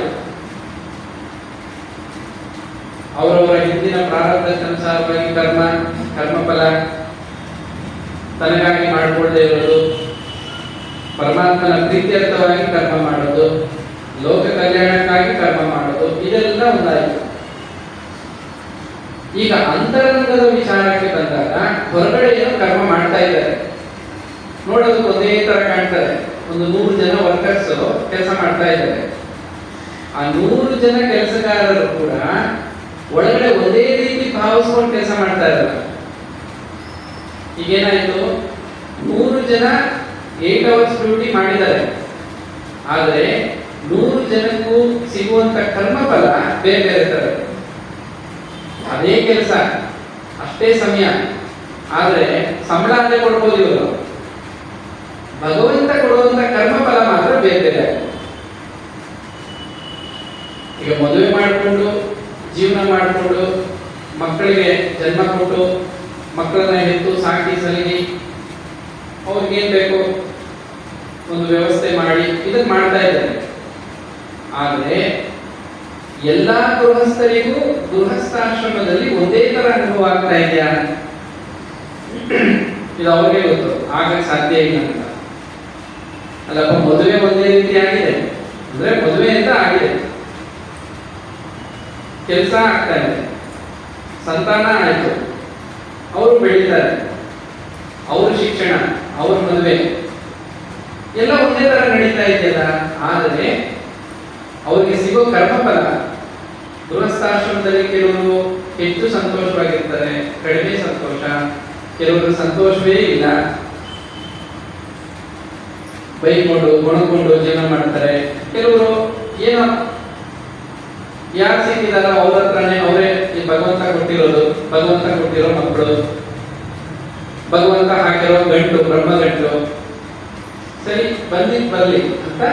ಅವರವರ ಹಿಂದಿನ ಪ್ರಾರಬ್ಧಕ್ಕನುಸಾರವಾಗಿ ಕರ್ಮಫಲ ತನಗಾಗಿ ಮಾಡಿಕೊಳ್ಳದೆ ಇರೋದು, ಪರಮಾತ್ಮನ ಪ್ರೀತ್ಯರ್ಥವಾಗಿ ಕರ್ಮ ಮಾಡೋದು, ಲೋಕ ಕಲ್ಯಾಣಕ್ಕಾಗಿ ಕರ್ಮ ಮಾಡೋದು, ಇದೆಲ್ಲ ಒಂದಾಯಿತು. ಈಗ ಅಂತರಂಗದ ವಿಚಾರಕ್ಕೆ ಬಂದಾಗ ಹೊರಗಡೆ ಏನೋ ಕರ್ಮ ಮಾಡ್ತಾ ಇದ್ದಾರೆ, ನೋಡೋದಕ್ಕೆ ಒಂದೇ ತರ ಕಾಣ್ತಾರೆ. ಒಂದು 100 ಜನ ವರ್ಕರ್ಸ್ ಕೆಲಸ ಮಾಡ್ತಾ ಇದ್ದಾರೆ. ಆ 100 ಜನ ಕೆಲಸಗಾರರು ಕೂಡ ಒಳಗಡೆ ಒಂದೇ ರೀತಿ ಭಾವಿಸ್ಕೊಂಡು ಕೆಲಸ ಮಾಡ್ತಾ ಇದ್ದಾರೆ. ಈಗೇನಾಯ್ತು, 100 ಜನ 8 hours ಡ್ಯೂಟಿ ಮಾಡಿದ್ದಾರೆ, ಆದರೆ 100 ಜನಕ್ಕೂ ಸಿಗುವಂತ ಕರ್ಮಫಲ ಬೇರೆ ಬೇರೆ ತರ. ಅದೇ ಕೆಲಸ ಅಷ್ಟೇ ಸಮಯ, ಆದರೆ ಸಂಬಳ ಅದೇ ಕೊಡ್ಬೋದು ಇವರು. ಭಗವಂತ ಕೊಡುವಂತ ಕರ್ಮಫಲ ಮಾತ್ರ ಬೇರೆ ಬೇರೆ. ಈಗ ಮದುವೆ ಮಾಡಿಕೊಂಡು ಜೀವನ ಮಾಡಿಕೊಂಡು ಮಕ್ಕಳಿಗೆ ಜನ್ಮ ಕೊಟ್ಟು ಮಕ್ಕಳನ್ನ ಹೆತ್ತು ಸಾಕಿ ಸಲಹಿ ಅವ್ರಿಗೇನ್ ಬೇಕು ಒಂದು ವ್ಯವಸ್ಥೆ ಮಾಡಿ ಇದನ್ನ ಮಾಡ್ತಾ ಇದ್ದಾರೆ. ಆದರೆ ಎಲ್ಲಾ ಗೃಹಸ್ಥರಿಗೂ ಗೃಹಸ್ಥಾಶ್ರಮದಲ್ಲಿ ಒಂದೇ ತರ ಅನುಭವ ಆಗ್ತಾ ಇದೆಯಾ? ಇದು ಅವ್ರಿಗೆ ಗೊತ್ತು, ಆಗಕ್ಕೆ ಸಾಧ್ಯ ಇಲ್ಲ ಅಂತ. ಅಲ್ಲಪ್ಪ, ಮದುವೆ ಒಂದೇ ರೀತಿ ಆಗಿದೆ ಅಂದ್ರೆ ಮದುವೆ ಅಂತ ಆಗಿದೆ, ಕೆಲಸ ಆಗ್ತಾ ಇದೆ, ಸಂತಾನ ಆಯ್ತು, ಅವರು ಬೆಳೀತಾರೆ, ಅವ್ರ ಶಿಕ್ಷಣ, ಅವ್ರ ಮದುವೆ ಎಲ್ಲ ಒಂದೇ ತರ ನಡೀತಾ ಇದೆಯಲ್ಲ. ಆದರೆ ಅವರಿಗೆ ಸಿಗೋ ಕರ್ಮಫಲ, ಗೃಹಸ್ಥಾಶ್ರಮದಲ್ಲಿ ಕೆಲವರು ಹೆಚ್ಚು ಸಂತೋಷವಾಗಿರ್ತಾರೆ, ಕಡಿಮೆ ಸಂತೋಷ, ಕೆಲವರು ಸಂತೋಷವೇ ಇಲ್ಲ, ಬೈಕೊಂಡು ಗೊಣಕೊಂಡು ಜೀವನ ಮಾಡ್ತಾರೆ, ಕೆಲವರು ಏನೋ ಯಾರು ಸಿಕ್ಕಿದಾರೋ ಅವ್ರ ಹತ್ರನೇ ಅವರೇ ಈ ಭಗವಂತ ಕೊಟ್ಟಿರೋ ಮಕ್ಕಳು, ಭಗವಂತ ಹಾಕಿರೋ ಗಂಟು, ಬ್ರಹ್ಮ ಗಂಟು, ಸರಿ ಬಂದಿದ್ ಬರ್ಲಿ ಅಂತ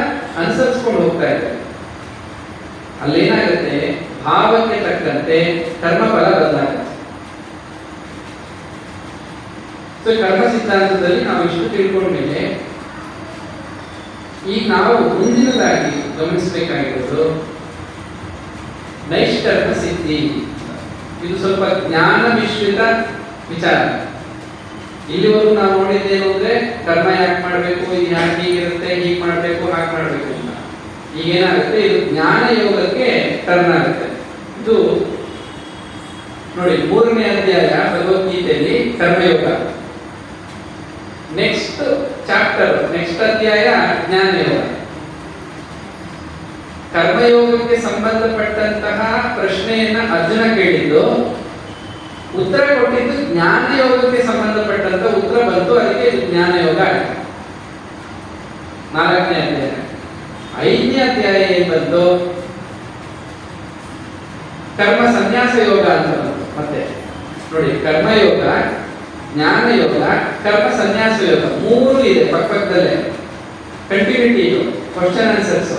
ಅನುಸರಿಸ್ಕೊಂಡು ಹೋಗ್ತಾ ಇದ್ದಾರೆ. ಅಲ್ಲೇನಾಗುತ್ತೆ, ಭಾವಕ್ಕೆ ತಕ್ಕಂತೆ ಕರ್ಮಫಲ ಬದಲಾಗುತ್ತೆ. ಸೊ ಕರ್ಮ ಸಿದ್ಧಾಂತದಲ್ಲಿ ನಾವು ಇಷ್ಟು ತಿಳ್ಕೊಂಡ್ಮೇಲೆ ಈಗ ನಾವು ಮುಂದಿನದಾಗಿ ಗಮನಿಸಬೇಕಾಗಿರೋದು ನೈಷ್ಕರ್ಮ ಸಿದ್ಧಿ. ಇದು ಸ್ವಲ್ಪ ಜ್ಞಾನ ಮಿಶ್ರಿತ ವಿಚಾರ. ಇಲ್ಲಿವರೆಗೂ ನಾವು ನೋಡಿದ್ದೇನು ಅಂದ್ರೆ ಕರ್ಮ ಯಾಕೆ ಮಾಡಬೇಕು, ಇದು ಯಾಕೆ ಹೀಗಿರುತ್ತೆ, ಹೀಗೆ ಮಾಡಬೇಕು, ಹಾಗೆ ಮಾಡಬೇಕು ಅಂತ. ಈಗೇನಾಗುತ್ತೆ, ಇದು ಜ್ಞಾನ ಯೋಗಕ್ಕೆ ಟರ್ನ್ ಆಗುತ್ತೆ. ಇದು ನೋಡಿ 3ನೇ ಅಧ್ಯಾಯ ಭಗವದ್ಗೀತೆಯಲ್ಲಿ ಕರ್ಮಯೋಗ, ನೆಕ್ಸ್ಟ್ ಚಾಪ್ಟರ್, ನೆಕ್ಸ್ಟ್ ಅಧ್ಯಾಯ ಜ್ಞಾನ ಯೋಗ. ಕರ್ಮಯೋಗಕ್ಕೆ ಸಂಬಂಧಪಟ್ಟಂತಹ ಪ್ರಶ್ನೆಯನ್ನ ಅರ್ಜುನ ಕೇಳಿದ್ದು, ಉತ್ತರ ಕೊಟ್ಟಿದ್ದು ಜ್ಞಾನ ಯೋಗಕ್ಕೆ ಸಂಬಂಧಪಟ್ಟಂತ ಉತ್ತರ ಬಂತು. ಅದಕ್ಕೆ ಜ್ಞಾನ ಯೋಗ ಆಯ್ತು 4ನೇ ಅಧ್ಯಾಯ. 5ನೇ ಅಧ್ಯಾಯ ಏನ್ ಬಂತು, ಕರ್ಮ ಸನ್ಯಾಸ ಯೋಗ ಅಂತ ಬಂತು. ಮತ್ತೆ ನೋಡಿ, ಕರ್ಮಯೋಗ, ಜ್ಞಾನ ಯೋಗ, ಕರ್ಮ ಸನ್ಯಾಸ ಯೋಗ 3 ಇದೆ ಪಕ್ಕದಲ್ಲೇ. ಕಂಟಿನ್ಯೂಟಿ ಇದು, ಕ್ವಶನ್ ಆನ್ಸರ್ಸ್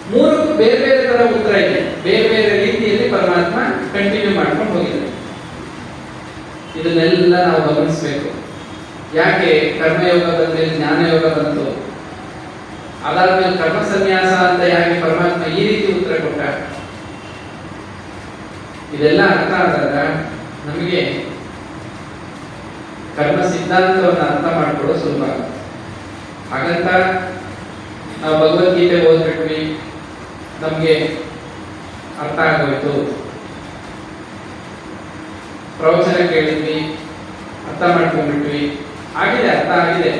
3 ಬೇರೆ ಬೇರೆ ತರ ಉತ್ತರ ಇದೆ. ಬೇರೆ ಬೇರೆ ರೀತಿಯಲ್ಲಿ ಪರಮಾತ್ಮ ಕಂಟಿನ್ಯೂ ಮಾಡ್ಕೊಂಡು ಹೋಗಿದ್ದಾರೆ. ಇದನ್ನೆಲ್ಲ ನಾವು ಗಮನಿಸಬೇಕು. ಯಾಕೆ ಕರ್ಮಯೋಗ ಬಂದ್ಮೇಲೆ ಜ್ಞಾನ ಯೋಗ ಬಂತು, ಅದಾದ್ಮೇಲೆ ಕರ್ಮ ಸನ್ಯಾಸ ಅಂತ ಯಾಕೆ ಪರಮಾತ್ಮ ಈ ರೀತಿ ಉತ್ತರ ಕೊಟ್ಟ, ಇದೆಲ್ಲ ಅರ್ಥ ಆದಾಗ ನಮಗೆ ಕರ್ಮ ಸಿದ್ಧಾಂತವನ್ನು ಅರ್ಥ ಮಾಡ್ಕೊಳ್ಳೋ ಸುಲಭ. ಹಾಗಂತ ನಾವು ಭಗವದ್ಗೀತೆ ಓದ್ಬಿಟ್ವಿ, ನಮ್ಗೆ ಅರ್ಥ ಆಗೋಯ್ತು, ಪ್ರವಚನ ಕೇಳಿದ್ವಿ, ಅರ್ಥ ಮಾಡ್ಕೊಂಡ್ಬಿಟ್ವಿ, ಆಗಿದೆ, ಅರ್ಥ ಆಗಿದೆ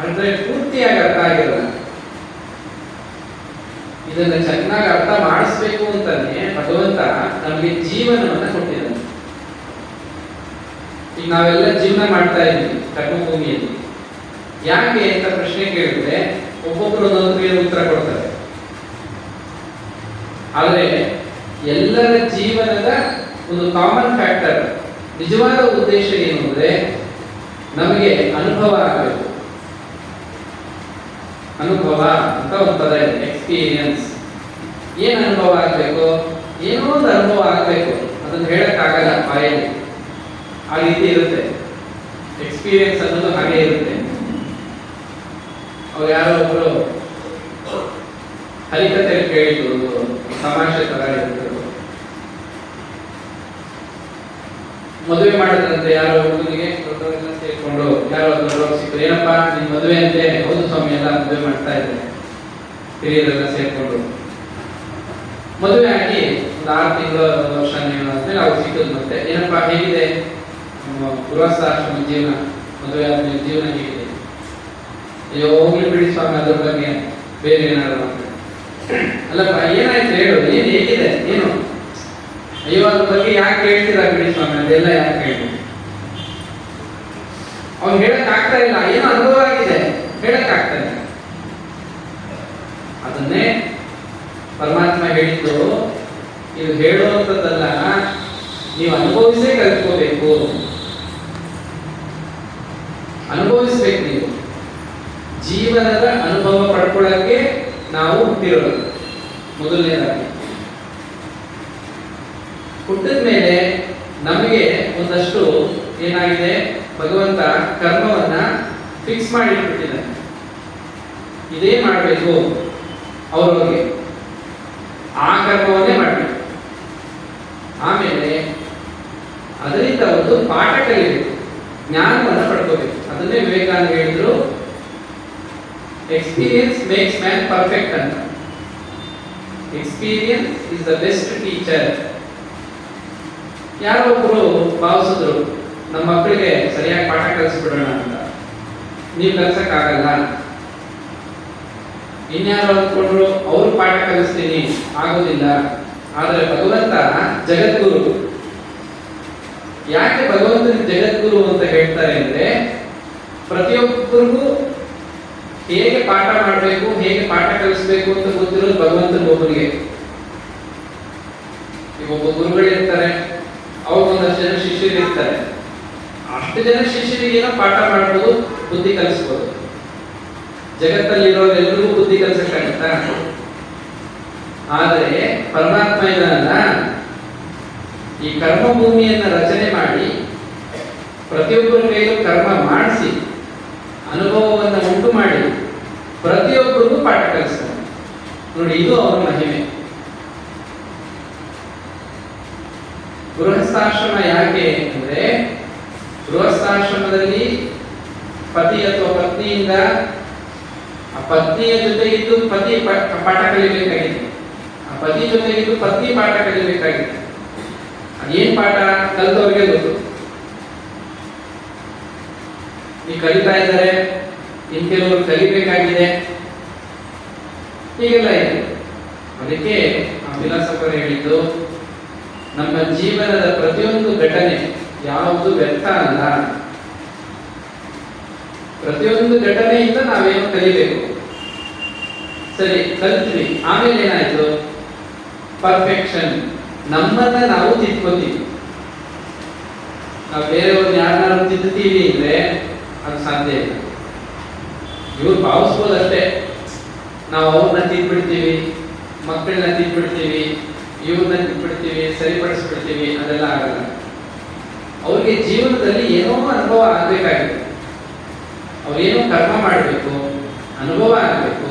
ಅಂದ್ರೆ ಪೂರ್ತಿಯಾಗಿ ಅರ್ಥ ಆಗಿರಲ್ಲ. ಇದನ್ನ ಚೆನ್ನಾಗಿ ಅರ್ಥ ಮಾಡಿಸ್ಬೇಕು ಅಂತಾನೆ ಭಗವಂತ ನಮಗೆ ಜೀವನವನ್ನ ಕೊಟ್ಟಿದ್ದಾನೆ. ಈಗ ನಾವೆಲ್ಲ ಜೀವನ ಮಾಡ್ತಾ ಇದ್ವಿ ಕರ್ಮಭೂಮಿಯಲ್ಲಿ. ಯಾಕೆ ಅಂತ ಪ್ರಶ್ನೆ ಕೇಳಿದ್ರೆ ಒಬ್ಬೊಬ್ರು ಒಂದೊಂದು ಉತ್ತರ ಕೊಡ್ತಾರೆ. ಆದರೆ ಎಲ್ಲರ ಜೀವನದ ಒಂದು ಕಾಮನ್ ಫ್ಯಾಕ್ಟರ್, ನಿಜವಾದ ಉದ್ದೇಶ ಏನು ಅಂದ್ರೆ ನಮಗೆ ಅನುಭವ ಆಗಬೇಕು. ಅನುಭವ ಅಂತ ಒಂದು ಪದ ಇದೆ, ಎಕ್ಸ್ಪೀರಿಯನ್ಸ್. ಏನ್ ಅನುಭವ ಆಗ್ಬೇಕು, ಏನೋ ಒಂದು ಅನುಭವ ಆಗ್ಬೇಕು, ಅದನ್ನು ಹೇಳಕ್ಕಾಗಲ್ಲ ಬಾಯಲ್ಲಿ, ಆ ರೀತಿ ಇರುತ್ತೆ. ಎಕ್ಸ್ಪೀರಿಯನ್ಸ್ ಅನ್ನೋದು ಹಾಗೆ ಇರುತ್ತೆ. ಅವ್ರು ಯಾರೋ ಒಬ್ರು ಹರಿಕತೆ ಕೇಳಿದ್ರು, ತಮಾಷೆ ತರ ಇದ್ರು. ಮದುವೆ ಮಾಡಿದ್ರಂತೆ ಯಾರೋ ಹುಡುಗನಿಗೆ, ದೊಡ್ಡವರೆಲ್ಲ ಸೇರ್ಕೊಂಡು ಯಾರೋ ದೊಡ್ಡವರು ಸಿಕ್ಕರು. ಏನಪ್ಪಾ ನಿನ್ ಮದುವೆ ಅಂತೆ? ಹೌದು ಸ್ವಾಮಿ, ಎಲ್ಲ ಮದುವೆ ಮಾಡ್ತಾ ಇದ್ದಾರೆ ಹಿರಿಯರೆಲ್ಲ ಸೇರ್ಕೊಂಡು. ಮದುವೆ ಆಗಿ ಒಂದು 6 ತಿಂಗಳು 1 ವರ್ಷ ಆದ್ಮೇಲೆ ಅವ್ರು ಸಿಕ್ಕದ್. ಮತ್ತೆ ಏನಪ್ಪಾ ಹೇಗಿದೆ ಗೃಹಸ್ಥಾಶ್ರಮ ಜೀವನ, ಮದುವೆ ಆದ್ಮೇಲೆ ಜೀವನ ಹೇಗಿದೆ? ಅಯ್ಯೋ ಹೋಗ್ಲಿ ಬಿಡಿ ಸ್ವಾಮಿ, ಅದ್ರ ಬಗ್ಗೆ ಬೇರೆ ಏನಾದ್ರು ಅಲ್ಲಪ್ಪ, ಏನಾಯ್ತು ಹೇಳು, ಏನ್ ಹೇಗಿದೆ ಏನು? ಅಯ್ಯೋ ಅದ್ರ ಬಗ್ಗೆ ಯಾಕೆ ಹೇಳ್ತೀರಾ ಬಿಡಿ ಸ್ವಾಮಿ, ಅದೆಲ್ಲ ಯಾಕೆ ಹೇಳಿ? ಅವ್ನು ಹೇಳಕ್ ಆಗ್ತಾ ಇಲ್ಲ, ಏನೋ ಅನುಭವ ಆಗಿದೆ, ಹೇಳಕ್ ಆಗ್ತಾ ಇಲ್ಲ. ಅದನ್ನೇ ಪರಮಾತ್ಮ ಹೇಳಿದ್ದು, ಇದು ಹೇಳುವಂಥದ್ದಲ್ಲ, ನೀವು ಅನುಭವಿಸೇ ಕಲ್ತ್ಕೋಬೇಕು, ಅನುಭವಿಸ್ಬೇಕು. ನೀವು ಜೀವನದ ಅನುಭವ ಪಡ್ಕೊಳ್ಳಕ್ಕೆ ನಾವು ಹುಟ್ಟಿರೋದು. ಮೊದಲನೇದಾಗಿ ಹುಟ್ಟಿದ ಮೇಲೆ ನಮಗೆ ಒಂದಷ್ಟು ಏನಾಗಿದೆ, ಭಗವಂತ ಕರ್ಮವನ್ನ ಫಿಕ್ಸ್ ಮಾಡಿ ಇಟ್ಬಿಟ್ಟಿದ್ದಾನೆ. ಇದೇ ಮಾಡಬೇಕು ಅವ್ರವ್ರಿಗೆ, ಆ ಕರ್ಮವನ್ನೇ ಮಾಡಬೇಕು. ಆಮೇಲೆ ಅದರಿಂದ ಒಂದು ಪಾಠ ಕಲಿಬೇಕು, ಜ್ಞಾನವನ್ನು ಪಡ್ಕೋಬೇಕು. ಅದನ್ನೇ ವಿವೇಕಾನಂದ ಹೇಳಿದ್ರು, ಎಕ್ಸ್ಪೀರಿಯನ್ಸ್ ಮೇಕ್ಸ್ ಮ್ಯಾನ್ ಪರ್ಫೆಕ್ಟ್ ಅಂತ. Experience is the best teacher. ಯಾರೋ ಒಬ್ರು ಭಾವಿಸಿದ್ರು, ನಮ್ಮ ಮಕ್ಕಳಿಗೆ ಸರಿಯಾಗಿ ಪಾಠ ಕಲಿಸ್ಬಿಡೋಣ ಅಂತ. ನೀವು ಕಲ್ಸಕ್ಕಾಗಲ್ಲ. ಇನ್ಯಾರೋ ಅಂದ್ಕೊಂಡ್ರು, ಅವ್ರು ಪಾಠ ಕಲಿಸ್ತೀನಿ, ಆಗೋದಿಲ್ಲ. ಆದರೆ ಭಗವಂತ ಜಗದ್ಗುರು. ಯಾಕೆ ಭಗವಂತನ ಜಗದ್ಗುರು ಅಂತ ಹೇಳ್ತಾರೆ ಅಂದ್ರೆ, ಪ್ರತಿಯೊಬ್ಬರಿಗೂ ಹೇಗೆ ಪಾಠ ಮಾಡಬೇಕು, ಹೇಗೆ ಪಾಠ ಕಲಿಸ್ಬೇಕು ಅಂತ ಗೊತ್ತಿರೋದು ಭಗವಂತನ ಒಬ್ಬನಿಗೆ. ಈಗ ಒಬ್ಬ ಗುರುಗಳಿರ್ತಾರೆ, ಅವ್ರು ಒಂದಷ್ಟು ಜನ ಶಿಷ್ಯರು ಇರ್ತಾರೆ. ಅಷ್ಟು ಜನ ಶಿಷ್ಯರಿಗೆ ಏನೋ ಪಾಠ ಮಾಡ್ಬೋದು, ಬುದ್ಧಿ ಕಲಿಸ್ಬೋದು. ಜಗತ್ತಲ್ಲಿರೋರೆಲ್ಲರಿಗೂ ಬುದ್ಧಿ ಕಲಿಸಕ್ಕಾಗತ್ತಾ? ಆದರೆ ಪರಮಾತ್ಮ ಇದನ್ನ ಈ ಕರ್ಮ ಭೂಮಿಯನ್ನ ರಚನೆ ಮಾಡಿ ಪ್ರತಿಯೊಬ್ಬರ ಕೈಲೂ ಕರ್ಮ ಮಾಡಿಸಿ ಅನುಭವವನ್ನು ಉಂಟು ಮಾಡಿ ಪ್ರತಿಯೊಬ್ಬರಿಗೂ ಪಾಠ ಕಲಿಸ್ತಾನೆ. ನೋಡಿ, ಇದು ಅವರ ಮಹಿಮೆ. ಗೃಹಸ್ಥಾಶ್ರಮ ಯಾಕೆ ಅಂದ್ರೆ, ಗೃಹಸ್ಥಾಶ್ರಮದಲ್ಲಿ ಪತಿ ಅಥವಾ ಪತ್ನಿಯಿಂದ ಆ ಪತ್ನಿಯ ಜೊತೆಗಿದ್ದು ಪತಿ ಪಾಠ ಕಲಿಬೇಕಾಗಿದೆ, ಆ ಪತಿ ಜೊತೆಗಿದ್ದು ಪತ್ನಿ ಪಾಠ ಕಲಿಬೇಕಾಗಿದೆ. ಅದೇನ್ ಪಾಠ ಕಲಿತವ್ರಿಗೆ ಗೊತ್ತು. ಈ ಕಲಿತಾ ಇದ್ದಾರೆ, ಇನ್ ಕೆಲವರು ಕಲಿಬೇಕಾಗಿದೆ, ಹೀಗೆಲ್ಲ ಇದೆ. ಅದಕ್ಕೆ ಆ ಫಿಲಾಸಫರ್ ಹೇಳಿದ್ದು, ನಮ್ಮ ಜೀವನದ ಪ್ರತಿಯೊಂದು ಘಟನೆ ಯಾವುದು ವ್ಯರ್ಥ ಅಲ್ಲ. ಪ್ರತಿಯೊಂದು ಘಟನೆಯಿಂದ ನಾವೇನು ಕಲಿಬೇಕು. ಸರಿ, ಕಲ್ತ್ವಿ, ಆಮೇಲೆ ಏನಾಯ್ತು? ಪರ್ಫೆಕ್ಷನ್. ನಮ್ಮನ್ನ ನಾವು ತಿದ್ಕೋತೀವಿ. ನಾವು ಬೇರೆಯವ್ರನ್ನ ಯಾರನ್ನಾರು ತಿದ್ದುತ್ತೀವಿ ಅಂದ್ರೆ ಅದು ಸಾಧ್ಯ ಇಲ್ಲ. ಇವ್ರು ಭಾವಿಸ್ಬೋದಷ್ಟೇ, ನಾವು ಅವ್ರನ್ನ ತಿದ್ಬಿಡ್ತೀವಿ, ಮಕ್ಕಳನ್ನ ತಿದ್ಬಿಡ್ತೀವಿ, ಇವ್ರನ್ನ ತಿದ್ಬಿಡ್ತೀವಿ, ಸರಿಪಡಿಸ್ಬಿಡ್ತೀವಿ, ಅದೆಲ್ಲ ಆಗಲ್ಲ. ಅವ್ರಿಗೆ ಜೀವನದಲ್ಲಿ ಏನೋ ಅನುಭವ ಆಗ್ಬೇಕಾಗಿದೆ. ಅವ್ರೇನೋ ಕರ್ಮ ಮಾಡಬೇಕು, ಅನುಭವ ಆಗಬೇಕು.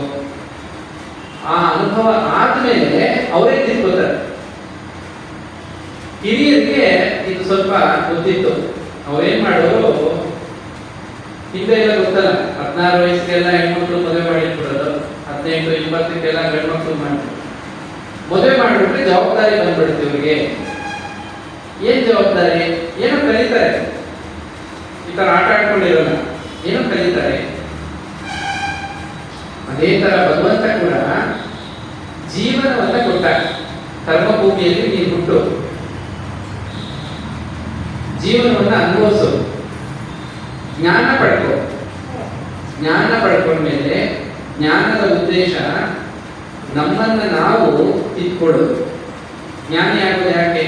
ಆ ಅನುಭವ ಆದ್ಮೇಲೆ ಅವರೇ ತಿಳ್ಕೋತಾರೆ. ಹಿರಿಯರಿಗೆ ಇದು ಸ್ವಲ್ಪ ಗೊತ್ತಿತ್ತು. ಅವ್ರೇನ್ ಮಾಡೋರು, ಹಿಂದೆ ಎಲ್ಲ ಗೊತ್ತಲ್ಲ, 16 ವಯಸ್ಸಿಗೆಲ್ಲ ಹೆಣ್ಮಕ್ಳು ಮದುವೆ ಮಾಡಿಟ್ಬಿಡೋದು, 18, 20ಕ್ಕೆಲ್ಲ ಗಂಡ್ಮಕ್ಳು ಮಾಡ್ತಾರೆ. ಮದುವೆ ಮಾಡಿಬಿಟ್ರೆ ಜವಾಬ್ದಾರಿ ಬಂದ್ಬಿಡುತ್ತೆ ಇವ್ರಿಗೆ. ಏನ್ ಜವಾಬ್ದಾರಿ? ಏನೋ ಕಲಿತಾರೆ. ಈ ತರ ಆಟ ಆಡ್ಕೊಂಡಿರೋಲ್ಲ, ಏನೋ ಕಲಿತಾರೆ. ಅದೇ ತರ ಭಗವಂತ ಕೂಡ ಜೀವನವನ್ನ ಕೊಟ್ಟ. ಕರ್ಮಭೂಮಿಯಲ್ಲಿ ನೀನು ಹುಟ್ಟು ಜೀವನವನ್ನ ಅನುಭವಿಸು, ಜ್ಞಾನ ಪಡ್ಕೊ. ಜ್ಞಾನ ಪಡ್ಕೊಂಡ್ಮೇಲೆ ಜ್ಞಾನದ ಉದ್ದೇಶ ನಮ್ಮನ್ನ ನಾವು ತಿದ್ಕೊಳ್ಳೋದು. ಜ್ಞಾನಿ ಆಗೋದು ಯಾಕೆ?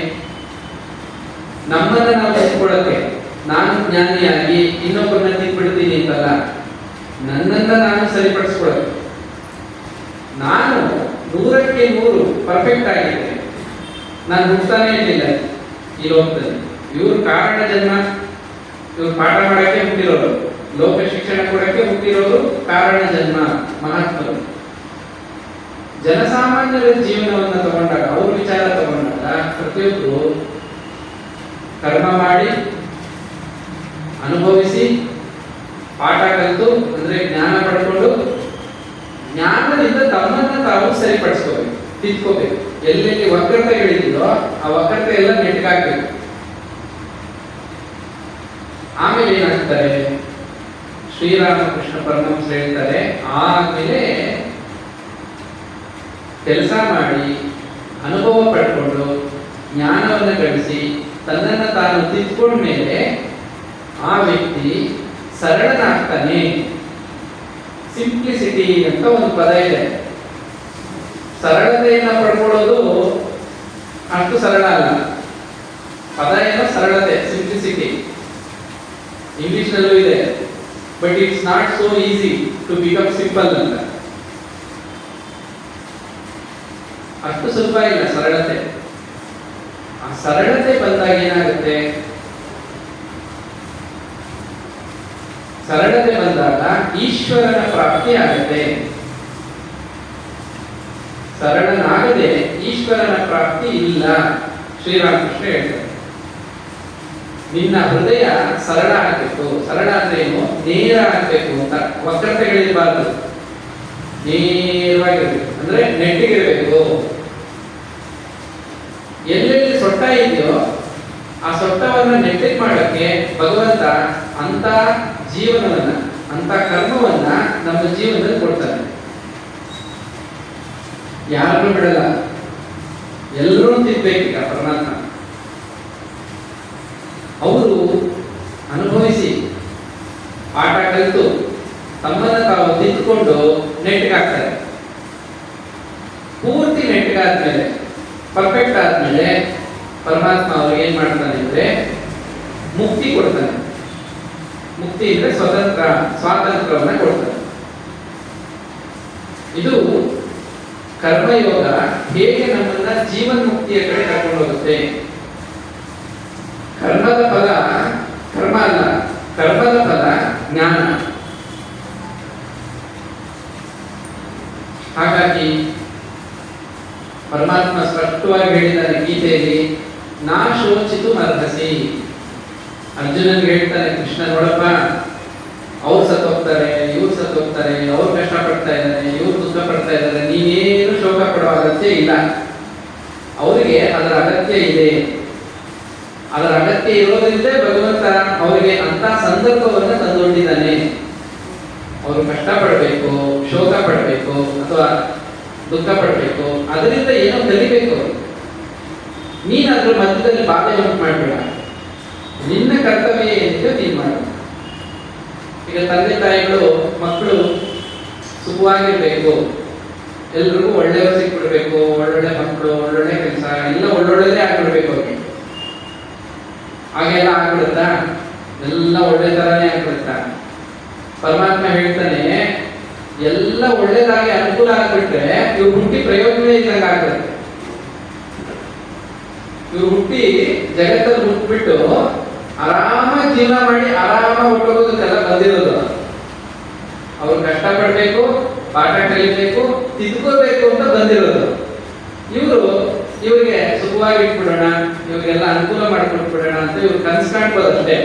ನಮ್ಮನ್ನ ನಾವು ತಿದ್ಕೊಳ್ಳೋಕೆ. ನಾನು ಜ್ಞಾನಿಯಾಗಿ ಇನ್ನೊಬ್ಬರನ್ನ ತಿದ್ಬಿಡ್ತೀನಿ ಅಂತಲ್ಲ, ನನ್ನನ್ನ ನಾನು ಸರಿಪಡಿಸ್ಕೊಳ್ಳೋದು. ನಾನು 100ಕ್ಕೆ 100 ಪರ್ಫೆಕ್ಟ್ ಆಗಿದ್ದೆ, ನಾನು ಹುಡ್ತಾನೆ ಇರಲಿಲ್ಲ ಈ ಲೋಕದಲ್ಲಿ. ಇವ್ರು ಕಾರಣ ಜನ್ಮ, ಇವ್ರು ಪಾಠ ಮಾಡಕ್ಕೆ ಹುಟ್ಟಿರೋರು, ಲೋಕ ಶಿಕ್ಷಣ ಕೊಡಕ್ಕೆ ಹುಟ್ಟಿರೋರು ಕಾರಣ ಜನ್ಮ ಮಹಾತ್ಮರು. ಜನಸಾಮಾನ್ಯರ ಜೀವನವನ್ನು ತಗೊಂಡಾಗ, ಅವ್ರ ವಿಚಾರ ತಗೊಂಡಾಗ ಪ್ರತಿಯೊಬ್ಬರು ಕರ್ಮ ಮಾಡಿ ಅನುಭವಿಸಿ ಪಾಠ ಕಲಿತು ಅಂದ್ರೆ ಜ್ಞಾನ ಪಡ್ಕೊಂಡು ಜ್ಞಾನದಿಂದ ತಮ್ಮನ್ನ ತಾವು ಸರಿಪಡಿಸ್ಕೋಬೇಕು, ತಿದ್ಕೋಬೇಕು. ಎಲ್ಲೆಲ್ಲಿ ವಕ್ರತೆಗಳಿದೆಯೋ ಆ ವಕ್ರತೆ ಎಲ್ಲ ನೆಟ್ಗಾಕ್ಬೇಕು. ಆಮೇಲೆ ಏನಾಗ್ತಾರೆ? ಶ್ರೀರಾಮಕೃಷ್ಣ ಪರಮಹಂಸ ಹೇಳ್ತಾರೆ, ಆಮೇಲೆ ಕೆಲಸ ಮಾಡಿ ಅನುಭವ ಪಡ್ಕೊಂಡು ಜ್ಞಾನವನ್ನು ಗಳಿಸಿ ತನ್ನನ್ನು ತಾನು ತಿದ್ಕೊಂಡ ಮೇಲೆ ಆ ವ್ಯಕ್ತಿ ಸರಳನಾಗ್ತಾನೆ. ಸಿಂಪ್ಲಿಸಿಟಿ ಅಂತ ಒಂದು ಪದ ಇದೆ. ಸರಳತೆಯನ್ನ ಪಡ್ಕೊಳ್ಳೋದು ಅಷ್ಟು ಸರಳ ಅಲ್ಲ. ಪದ ಏನೋ ಸರಳತೆ, ಸಿಂಪ್ಲಿಸಿಟಿ. ಇಂಗ್ಲಿಷ್ ನಲ್ಲೂ ಇದೆ, but it's not so easy to become simple ಅಂತ. ಅಷ್ಟು ಸುಲಭ ಇಲ್ಲ ಸರಳತೆ. ಆ ಸರಳತೆ ಬಂದಾಗ ಏನಾಗುತ್ತೆ? ಸರಳತೆ ಬಂದಾಗ ಈಶ್ವರನ ಪ್ರಾಪ್ತಿ ಆಗುತ್ತೆ. ಸರಳನಾಗದೆ ಈಶ್ವರನ ಪ್ರಾಪ್ತಿ ಇಲ್ಲ. ಶ್ರೀರಾಮಕೃಷ್ಣ ಹೇಳ್ತಾರೆ, ನಿನ್ನ ಹೃದಯ ಸರಳ ಆಗಬೇಕು. ಸರಳ ಅಂದ್ರೆ ಏನು? ನೇರ ಆಗಬೇಕು ಅಂತ. ವಕ್ರತೆಗಳಿರಬಾರ್ದು, ನೇರವಾಗಿರ್ಬೇಕು. ಅಂದ್ರೆ ನೆಟ್ಟಿಗಿರಬೇಕು. ಎಲ್ಲೆಲ್ಲಿ ಸೊಟ್ಟ ಇದೆಯೋ ಆ ಸೊಟ್ಟವನ್ನ ನೆಟ್ಟಿಗೆ ಮಾಡಕ್ಕೆ ಭಗವಂತ ಅಂತ ಜೀವನವನ್ನ, ಅಂತ ಕರ್ಮವನ್ನ ನಮ್ಮ ಜೀವನದಲ್ಲಿ ಕೊಡ್ತಾನೆ. ಯಾರನ್ನೂ ಬಿಡಲ್ಲ, ಎಲ್ಲರೂ ತಿದ್ಬೇಕೀಗ ಪರಮಾತ್ಮ. ಅವರು ಅನುಭವಿಸಿ ಪಾಠ ಕಲಿತು ತಮ್ಮನ್ನ ತಾವು ತಿದ್ದುಕೊಂಡು ಇಟ್ಕೊಂಡು ನೆಟ್ಗಾಗ್ತಾರೆ. ಪೂರ್ತಿ ನೆಟ್ಗಾದ್ಮೇಲೆ, ಪರ್ಫೆಕ್ಟ್ ಆದ್ಮೇಲೆ ಪರಮಾತ್ಮ ಅವ್ರಿಗೆ ಏನ್ ಮಾಡ್ತಾನೆ ಅಂದ್ರೆ ಮುಕ್ತಿ ಕೊಡ್ತಾನೆ. ಮುಕ್ತಿ ಅಂದ್ರೆ ಸ್ವಾತಂತ್ರ್ಯವನ್ನ ಕೊಡ್ತಾನೆ. ಇದು ಕರ್ಮಯೋಗ ಹೇಗೆ ನಮ್ಮನ್ನ ಜೀವನ್ ಮುಕ್ತಿಯ ಕಡೆ ಕರ್ಕೊಂಡು ಹೋಗುತ್ತೆ. ಕರ್ಮದ ಫಲ ಕರ್ಮ ಅಲ್ಲ, ಕರ್ಮದ ಫಲ ಜ್ಞಾನ. ಹಾಗಾಗಿ ಪರಮಾತ್ಮ ಸ್ಪಷ್ಟವಾಗಿ ಹೇಳಿದ್ದಾನೆ ಗೀತೆಯಲ್ಲಿ, ನಾ ಶೋಚಿತು ಅರ್ಹಸಿ. ಅರ್ಜುನನ್ಗೆ ಹೇಳ್ತಾನೆ ಕೃಷ್ಣ, ನೋಡಪ್ಪ, ಅವ್ರು ಸತ್ತೋಗ್ತಾರೆ, ಇವ್ರು ಸತ್ತೋಗ್ತಾರೆ, ಅವ್ರು ಕಷ್ಟ ಪಡ್ತಾ ಇದ್ದಾರೆ, ಇವ್ರು ದುಃಖ ಪಡ್ತಾ ಇದ್ದಾರೆ, ನೀನೇನು ಶೋಕ ಪಡುವ ಅಗತ್ಯ ಇಲ್ಲ. ಅವರಿಗೆ ಅದರ ಅಗತ್ಯ ಇದೆ. ಅದರ ಅಗತ್ಯ ಇರೋದ್ರಿಂದ ಭಗವಂತ ಅವರಿಗೆ ಅಂತ ಸಂದರ್ಭವನ್ನು ತಂದೊಡ್ಡಿದ್ದಾನೆ. ಅವರು ಕಷ್ಟ ಪಡಬೇಕು, ಶೋಕ ಪಡಬೇಕು ಅಥವಾ ದುಃಖ ಪಡಬೇಕು, ಅದರಿಂದ ಏನೋ ಕಲಿಬೇಕು. ನೀನು ಅದ್ರ ಮಧ್ಯದಲ್ಲಿ ಬಾಧೆ ಉಂಟು ಮಾಡಬೇಡ. ನಿನ್ನ ಕರ್ತವ್ಯ ಏನಿದೆ ನೀನು ಮಾಡು. ಈಗ ತಂದೆ ತಾಯಿಗಳು ಮಕ್ಕಳು ಸುಖವಾಗಿರ್ಬೇಕು, ಎಲ್ರಿಗೂ ಒಳ್ಳೆಯವರು ಸಿಕ್ಬಿಡ್ಬೇಕು, ಒಳ್ಳೊಳ್ಳೆ ಮಕ್ಕಳು, ಒಳ್ಳೊಳ್ಳೆ ಕೆಲಸ ಎಲ್ಲ ಒಳ್ಳೊಳ್ಳೆದೇ ಆಗ್ಬಿಡ್ಬೇಕು ಅವ್ರಿಗೆ. ಹಾಗೆಲ್ಲ ಆಗ್ಬಿಡುತ್ತಾ? ಎಲ್ಲ ಒಳ್ಳೆ ತರಾನೇ ಆಗ್ಬಿಡುತ್ತಾ? ಪರಮಾತ್ಮ ಹೇಳ್ತಾನೆ, ಎಲ್ಲ ಒಳ್ಳೇದಾಗಿ ಅನುಕೂಲ ಆಗ್ಬಿಟ್ರೆ ಇವ್ರು ಹುಟ್ಟಿ ಪ್ರಯೋಜನ ಇದ್ದಂಗೆ ಆಗ್ಬಿಡುತ್ತೆ. ಇವ್ರು ಹುಟ್ಟಿ ಜಗತ್ತಲ್ಲಿ ಹುಟ್ಬಿಟ್ಟು ಆರಾಮಾಗಿ ಜೀವನ ಮಾಡಿ ಆರಾಮಾಗಿ ಹೊಟ್ಟೋಗೋದಕ್ಕೆಲ್ಲ ಬಂದಿರೋದು. ಅವ್ರು ಕಷ್ಟ ಪಡ್ಬೇಕು, ಪಾಠ ಕಲಿಬೇಕು, ತಿದ್ಕೋಬೇಕು ಅಂತ ಬಂದಿರೋದು. ಇವರಿಗೆ ಸುಖವಾಗಿ ಇಟ್ಬಿಡೋಣ, ಇವ್ರಿಗೆಲ್ಲ ಅನುಕೂಲ ಮಾಡ್ಕೊಟ್ಬಿಡೋಣ ಅಂತ ಇವ್ರು ಕನಸು ಕಾಣ್ಬೋದು ಅಷ್ಟೇ.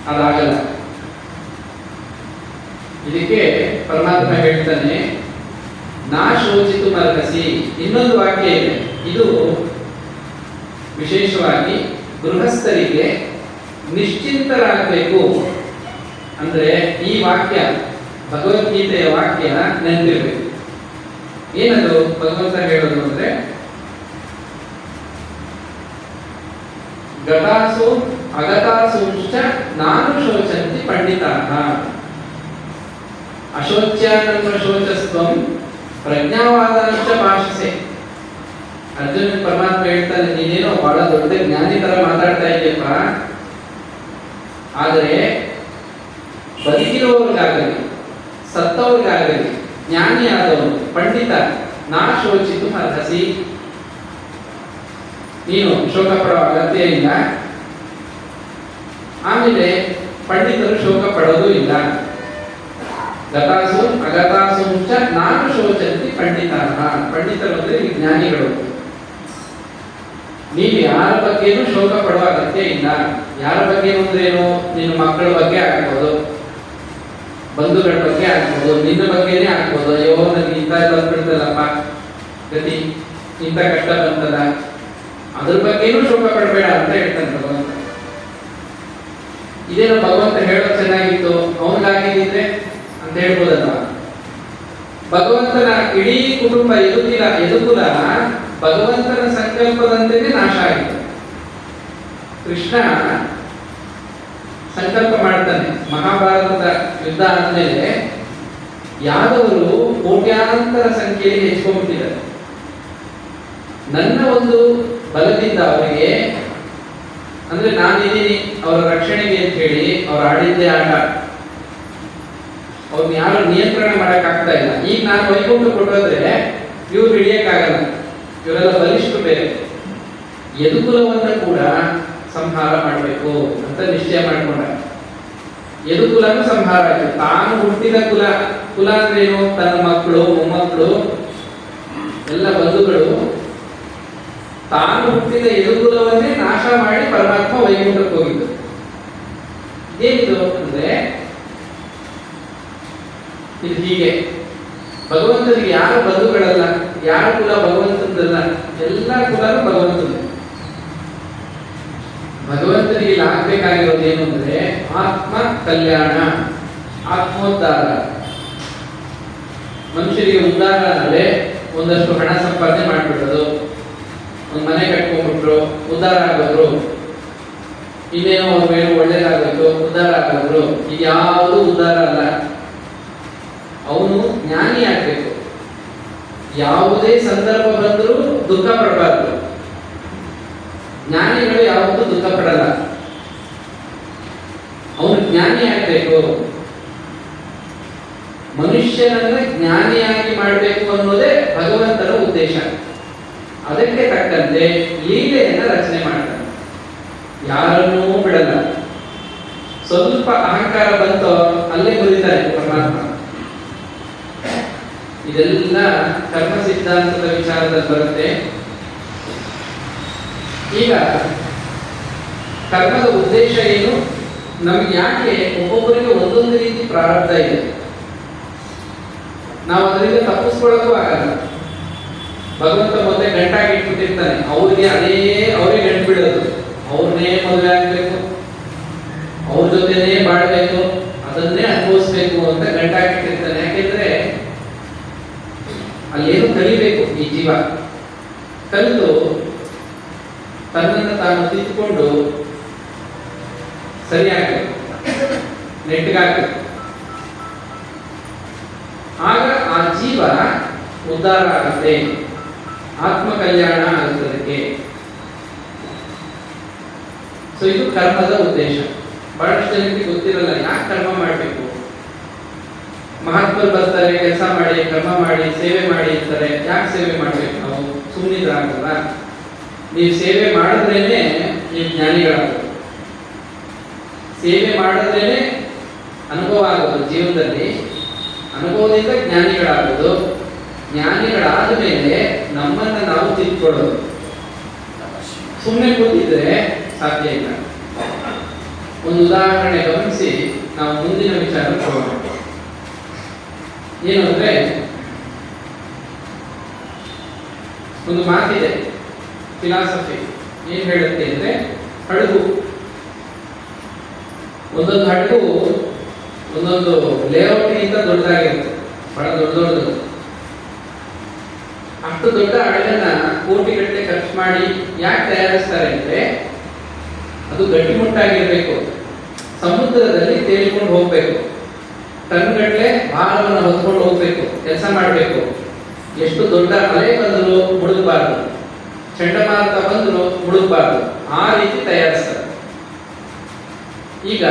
ಅದಾಗಲ್ಲ. ಇದಕ್ಕೆ ಪರಮಾತ್ಮ ಹೇಳ್ತಾನೆ, ನಾ ಶೋಚಿತು ಮರ್ಕಸಿ. ಇನ್ನೊಂದು ವಾಕ್ಯ ಇದೆ, ಇದು ವಿಶೇಷವಾಗಿ ಗೃಹಸ್ಥರಿಗೆ ನಿಶ್ಚಿಂತರಾಗಬೇಕು ಅಂದ್ರೆ ಈ ವಾಕ್ಯ, ಭಗವದ್ಗೀತೆಯ ವಾಕ್ಯ ನೆನಪಿರ್ಬೇಕು. ಏನದು ಭಗವಂತ ಹೇಳೋದು ಅಂದ್ರೆ, ಗತಾಸು ಅಗತಾಸುಂಶ್ಚ ನಾನು ಶೋಚಂತಿ ಪಂಡಿತಾಃ ಅಶೋಚ್ಯಾನಂದ ಶೋಚಸ್ತ್ವಂ ಪ್ರಜ್ಞಾವಾದಾಂಚ ಭಾಷಸೆ. ಅರ್ಜುನ ಪರಮಾತ್ಮ ಹೇಳ್ತಾನೆ, ನೀನೇನೋ ಬಹಳ ದೊಡ್ಡ ಜ್ಞಾನಿ ತರ ಮಾತಾಡ್ತಾ ಇದೆಯಪ್ಪ, ಆದರೆ ಬದುಕಿರುವವ್ರಿಗಾಗಲಿ ಸತ್ತವ್ರಿಗಾಗಲಿ ಜ್ಞಾನಿ ಆದವನು ಪಂಡಿತ ನಾ ಶೋಚಿತು ಅರ್ಹಸಿ. ನೀನು ಶೋಕ ಪಡುವ ಅಗತ್ಯ ಇಲ್ಲ. ಆಮೇಲೆ ಪಂಡಿತರು ಶೋಕ ಪಡೋದು ಇಲ್ಲ. ಗತಾಸು ಅಗತಾಸುಂಚ ನಾನು ಶೋಚಂತಿ ಪಂಡಿತಾಃ. ಪಂಡಿತರು ಅಂದ್ರೆ ಜ್ಞಾನಿಗಳು. ನೀವು ಯಾರ ಬಗ್ಗೆನೂ ಶೋಕ ಪಡುವ ಅಗತ್ಯ ಇಲ್ಲ. ಯಾರ ಬಗ್ಗೆ ಅಂದ್ರೆ ಏನು? ನಿನ್ನ ಮಕ್ಕಳ ಬಗ್ಗೆ ಆಗ್ಬೋದು, ಬಂಧುಗಳ ಬಗ್ಗೆ ಆಗ್ಬೋದು, ನಿನ್ನ ಬಗ್ಗೆನೇ ಆಗ್ಬೋದು. ಅಯ್ಯೋ ನನಗೆ ಇಂಥ ಬಂದ್ಬಿಡ್ತಲ್ಲಪ್ಪ ಗತಿ, ಇಂಥ ಕಷ್ಟ ಬಂತಲ್ಲ, ಅದ್ರ ಬಗ್ಗೆನೂ ಶೋಕ ಪಡಬೇಡ ಅಂತ ಹೇಳ್ತಾನೆ ಭಗವಂತ. ಇದೇನೋ ಭಗವಂತ ಹೇಳೋದು ಚೆನ್ನಾಗಿತ್ತು, ಅವನಿಗಾಗಿದ್ದಿದ್ರೆ ಅಂತ ಹೇಳ್ಬೋದಲ್ಲ. ಭಗವಂತನ ಇಡೀ ಕುಟುಂಬ ಯದುಕುಲ ಭಗವಂತನ ಸಂಕಲ್ಪದಂತೆಯೇ ನಾಶ ಆಯಿತು. ಕೃಷ್ಣ ಸಂಕಲ್ಪ ಮಾಡ್ತಾನೆ, ಮಹಾಭಾರತದ ಯುದ್ಧ ಆದ್ಮೇಲೆ ಯಾದವರು ಕೋಟ್ಯಾಂತರ ಸಂಖ್ಯೆಯಲ್ಲಿ ಹೆಚ್ಚಿಕೊಂಡ್ಬಿಟ್ಟಿದ್ದಾರೆ. ನನ್ನ ಒಂದು ಬಲದಿಂದ ಅವರಿಗೆ, ಅಂದ್ರೆ ನಾನಿದ್ದೀನಿ ಅವರ ರಕ್ಷಣೆಗೆ ಅಂತ ಹೇಳಿ ಅವ್ರು ಆಡಿದ್ದೇ ಆಟ. ಅವ್ರನ್ನ ಯಾರು ನಿಯಂತ್ರಣ ಮಾಡಕ್ ಆಗ್ತಾ ಇಲ್ಲ. ಈಗ ನಾನು ವೈಕುಂಠ ಕೊಟ್ಟೋದ್ರೆ ಇವ್ರು ಹಿಡಿಯಕ್ಕಾಗಲ್ಲ, ಇವರೆಲ್ಲ ಬಲಿಷ್ಠರು ಬೇರೆ. ಯದುಕುಲವನ್ನ ಕೂಡ ಸಂಹಾರ ಮಾಡಬೇಕು ಅಂತ ನಿಶ್ಚಯ ಮಾಡ್ಕೊಂಡ. ಯದುಕುಲನು ಸಂಹಾರ ಆಯ್ತು. ತಾನು ಹುಟ್ಟಿದ ಕುಲ ಅಂದ್ರೇನು? ತನ್ನ ಮಕ್ಕಳು, ಮೊಮ್ಮಕ್ಕಳು, ಎಲ್ಲ ಬಂಧುಗಳು. ತಾನು ಹುಟ್ಟಿದ ಯದುಕುಲವನ್ನೇ ನಾಶ ಮಾಡಿ ಪರಮಾತ್ಮ ವೈಕುಂಠಕ್ಕೆ ಹೋಗಿದ್ದು. ಏನಿದು ಅಂದ್ರೆ ಇದು ಹೀಗೆ. ಭಗವಂತನಿಗೆ ಯಾರು ಬಂಧುಗಳಲ್ಲ, ಯಾರ ಕುಲ ಭಗವಂತನದಲ್ಲ, ಎಲ್ಲ ಕುಲನೂ ಭಗವಂತನೇ. ಭಗವಂತನಿಗೆ ಆಗ್ಬೇಕಾಗಿರೋದು ಏನು ಅಂದ್ರೆ ಆತ್ಮ ಕಲ್ಯಾಣ, ಆತ್ಮೋದ್ಧಾರ. ಮನುಷ್ಯರಿಗೆ ಉದ್ಧಾರ ಅಂದ್ರೆ ಒಂದಷ್ಟು ಹಣ ಸಂಪಾದನೆ ಮಾಡ್ಬಿಡೋದು, ಒಂದು ಮನೆ ಕಟ್ಕೊಂಡ್ಬಿಟ್ರು ಉದ್ಧಾರ ಆಗೋದ್ರು, ಇನ್ನೇನೋ ಅವ್ರ ಮೇಲೆ ಒಳ್ಳೇದಾಗೋಯ್ತು ಉದ್ಧಾರ ಆಗೋದ್ರು. ಇದು ಯಾವುದು ಉದ್ಧಾರ ಅಲ್ಲ. ಅವನು ಜ್ಞಾನಿ ಆಗ್ಬೇಕು. ಯಾವುದೇ ಸಂದರ್ಭ ಬಂದರೂ ದುಃಖ ಪಡಬಾರ್ದು. ಜ್ಞಾನಿಗಳು ಯಾವತ್ತೂ ದುಃಖ ಪಡಲ್ಲ. ಅವನು ಜ್ಞಾನಿ ಆಗ್ಬೇಕು. ಮನುಷ್ಯನನ್ನ ಜ್ಞಾನಿಯಾಗಿ ಮಾಡಬೇಕು ಅನ್ನೋದೇ ಭಗವಂತನ ಉದ್ದೇಶ. ಅದಕ್ಕೆ ತಕ್ಕಂತೆ ಲೀಲೆಯನ್ನ ರಚನೆ ಮಾಡ್ತಾನೆ, ಯಾರನ್ನೂ ಬಿಡಲ್ಲ. ಸ್ವಲ್ಪ ಅಹಂಕಾರ ಬಂತೋ ಅಲ್ಲೇ ಮುರಿತಾನೆ ಪರಮಾತ್ಮ. ಇದೆಲ್ಲ ಕರ್ಮ ಸಿದ್ಧಾಂತದ ವಿಚಾರದಲ್ಲಿ ಬರುತ್ತೆ. ಈಗ ಕರ್ಮದ ಉದ್ದೇಶ ಏನು, ನಮ್ಗೆ ಯಾಕೆ ಒಬ್ಬೊಬ್ಬರಿಗೆ ಒಂದೊಂದು ರೀತಿ ಪ್ರಾರಬ್ಧ ಇದೆ, ನಾವು ಅದರಿಂದ ತಪ್ಪಿಸ್ಕೊಳ್ಳೋದು ಆಗಲ್ಲ. ಭಗವಂತ ಮೊದಲೇ ಗಂಟಾಗಿ ಇಟ್ಬಿಟ್ಟಿರ್ತಾನೆ, ಅವರೇ ಗಂಟು ಬಿಡೋದು, ಅವ್ರನ್ನೇ ಮದುವೆ ಆಗ್ಬೇಕು, ಅವ್ರ ಜೊತೆನೇ ಬಾಳ್ಬೇಕು, ಅದನ್ನೇ ಅನುಭವಿಸ್ಬೇಕು ಅಂತ ಗಂಟಾಗಿಟ್ಟಿರ್ತಾನೆ. ಯಾಕೆಂದ್ರೆ ಅಲ್ಲೇನು ಕಲಿಬೇಕು ಈ ಜೀವ. ಕಲಿತು ತನ್ನನ್ನು ತಾನು ತಿದ್ದುಕೊಂಡು ಸರಿಯಾಗಬೇಕು, ನೆಟ್ಟಿಗಾಗಬೇಕು. ಆಗ ಆ ಜೀವ ಉದ್ಧಾರ ಆಗುತ್ತೆ, ಆತ್ಮ ಕಲ್ಯಾಣ ಆಗುತ್ತದಕ್ಕೆ. ಸೊ ಇದು ಕರ್ಮದ ಉದ್ದೇಶ. ಬಹಳಷ್ಟು ಜನಕ್ಕೆ ಗೊತ್ತಿರಲ್ಲ ಯಾಕೆ ಕರ್ಮ ಮಾಡಬೇಕು. ಮಹಾತ್ಮರು ಬರ್ತಾರೆ, ಕೆಲಸ ಮಾಡಿ, ಕರ್ಮ ಮಾಡಿ, ಸೇವೆ ಮಾಡಿ ಅಂತಾರೆ. ಯಾಕೆ ಸೇವೆ ಮಾಡಬೇಕು? ನಾವು ಸುಮ್ಮನಿದ್ರಾಗಲ್ಲ. ನೀವು ಸೇವೆ ಮಾಡಿದ್ರೇನೆ ನೀವು ಜ್ಞಾನಿಗಳಾಗೋದು. ಸೇವೆ ಮಾಡಿದ್ರೇನೆ ಅನುಭವ ಆಗೋದು ಜೀವನದಲ್ಲಿ. ಅನುಭವದಿಂದ ಜ್ಞಾನಿಗಳಾಗೋದು. ಜ್ಞಾನಿಗಳಾದ ಮೇಲೆ ನಮ್ಮನ್ನ ನಾವು ತಿಳ್ಕೊಳ್ಳೋದು. ಸುಮ್ಮನೆ ಕೂತಿದ್ರೆ ಸಾಧ್ಯ ಇಲ್ಲ. ಒಂದು ಉದಾಹರಣೆ ಗಮನಿಸಿ ನಾವು ಮುಂದಿನ ವಿಚಾರ ಹೋಗೋಣ. ಏನು ಅಂದ್ರೆ, ಒಂದು ಮಾತಿದೆ, ಫಿಲಾಸಫಿ ಏನ್ ಹೇಳುತ್ತೆ ಅಂದ್ರೆ, ಹಡಗು, ಒಂದೊಂದು ಹಡಗು ಒಂದೊಂದು ಲೇಔಟ್ಗಿಂತ ದೊಡ್ಡದಾಗಿರುತ್ತೆ, ಬಹಳ ದೊಡ್ಡದು. ಅಷ್ಟು ದೊಡ್ಡ ಹಡಗನ್ನ ಕೋಟಿಗಟ್ಟಲೆ ಖರ್ಚು ಮಾಡಿ ಯಾಕೆ ತಯಾರಿಸ್ತಾರೆ ಅಂದ್ರೆ, ಅದು ಗಟ್ಟಿಮುಟ್ಟಾಗಿರ್ಬೇಕು, ಸಮುದ್ರದಲ್ಲಿ ತೇಲಿಕೊಂಡು ಹೋಗ್ಬೇಕು, ಟನ್ಗಟ್ಟಲೆ ಭಾರವನ್ನು ಹೊತ್ಕೊಂಡು ಹೋಗ್ಬೇಕು, ಕೆಲಸ ಮಾಡಬೇಕು. ಎಷ್ಟು ದೊಡ್ಡ ಅಲೆ ಬಂದರೂ ಮುಳುಗಬಾರ್ದು, ಚಂಡಮಾರುತ ಬಂದರೂ ಮುಳುಗಬಾರ್ದು, ಆ ರೀತಿ ತಯಾರಿಸ್ತಾರೆ. ಈಗ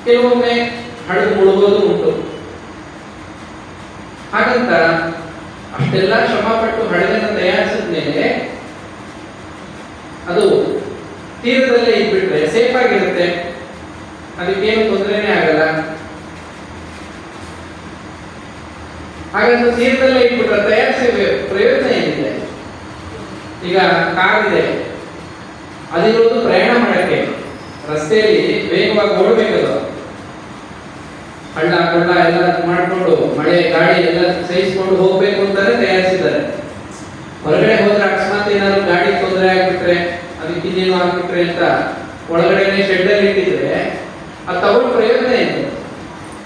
ಕೆಲವೊಮ್ಮೆ ಹಡಗು ಮುಳುಗೋದು ಉಂಟು. ಹಾಗಂತ ಅಷ್ಟೆಲ್ಲ ಶ್ರಮಪಟ್ಟು ಹಡಗನ್ನು ತಯಾರಿಸಿದ ಮೇಲೆ ಅದು ತೀರದಲ್ಲೇ ಇಟ್ಬಿಟ್ರೆ ಸೇಫ್ ಆಗಿರುತ್ತೆ, ಅದಕ್ಕೇನು ತೊಂದರೆನೇ ಆಗಲ್ಲ. ಹಾಗಂತ ತೀರದಲ್ಲೇ ಇಟ್ಬಿಟ್ರೆ ತಯಾರಿಸಿ ಪ್ರಯೋಜನ ಏನಿದೆ? ಈಗ ಕಾರ್ ಇದೆ, ಅದಿರೋದು ಪ್ರಯಾಣ ಮಾಡಕ್ಕೆ, ರಸ್ತೆಯಲ್ಲಿ ವೇಗವಾಗಿ ಓಡಬೇಕದು. ಹಳ್ಳ ಕೊಳ್ಳ ಎಲ್ಲ ಮಾಡಿಕೊಂಡು ಮಳೆ ಗಾಳಿ ಎಲ್ಲ ಸಹಿಸಿಕೊಂಡು ಹೋಗ್ಬೇಕು ಅಂತಾನೆ ತಯಾರಿಸಿದ್ದಾರೆ. ಹೊರಗಡೆ ಹೋದ್ರೆ ಅಕಸ್ಮಾತ್ ಏನಾದ್ರು ಗಾಡಿ ತೊಂದರೆ ಆಗ್ಬಿಟ್ರೆ, ಅದಕ್ಕೆ ಇನ್ನೇನು ಆಗ್ಬಿಟ್ರೆ ಅಂತ ಒಳಗಡೆನೆ ಶೆಡ್ ಅಲ್ಲಿ ಇಟ್ಟಿದ್ರೆ ಅದು ತಗೊಂಡು ಪ್ರಯೋಜನ ಏನು?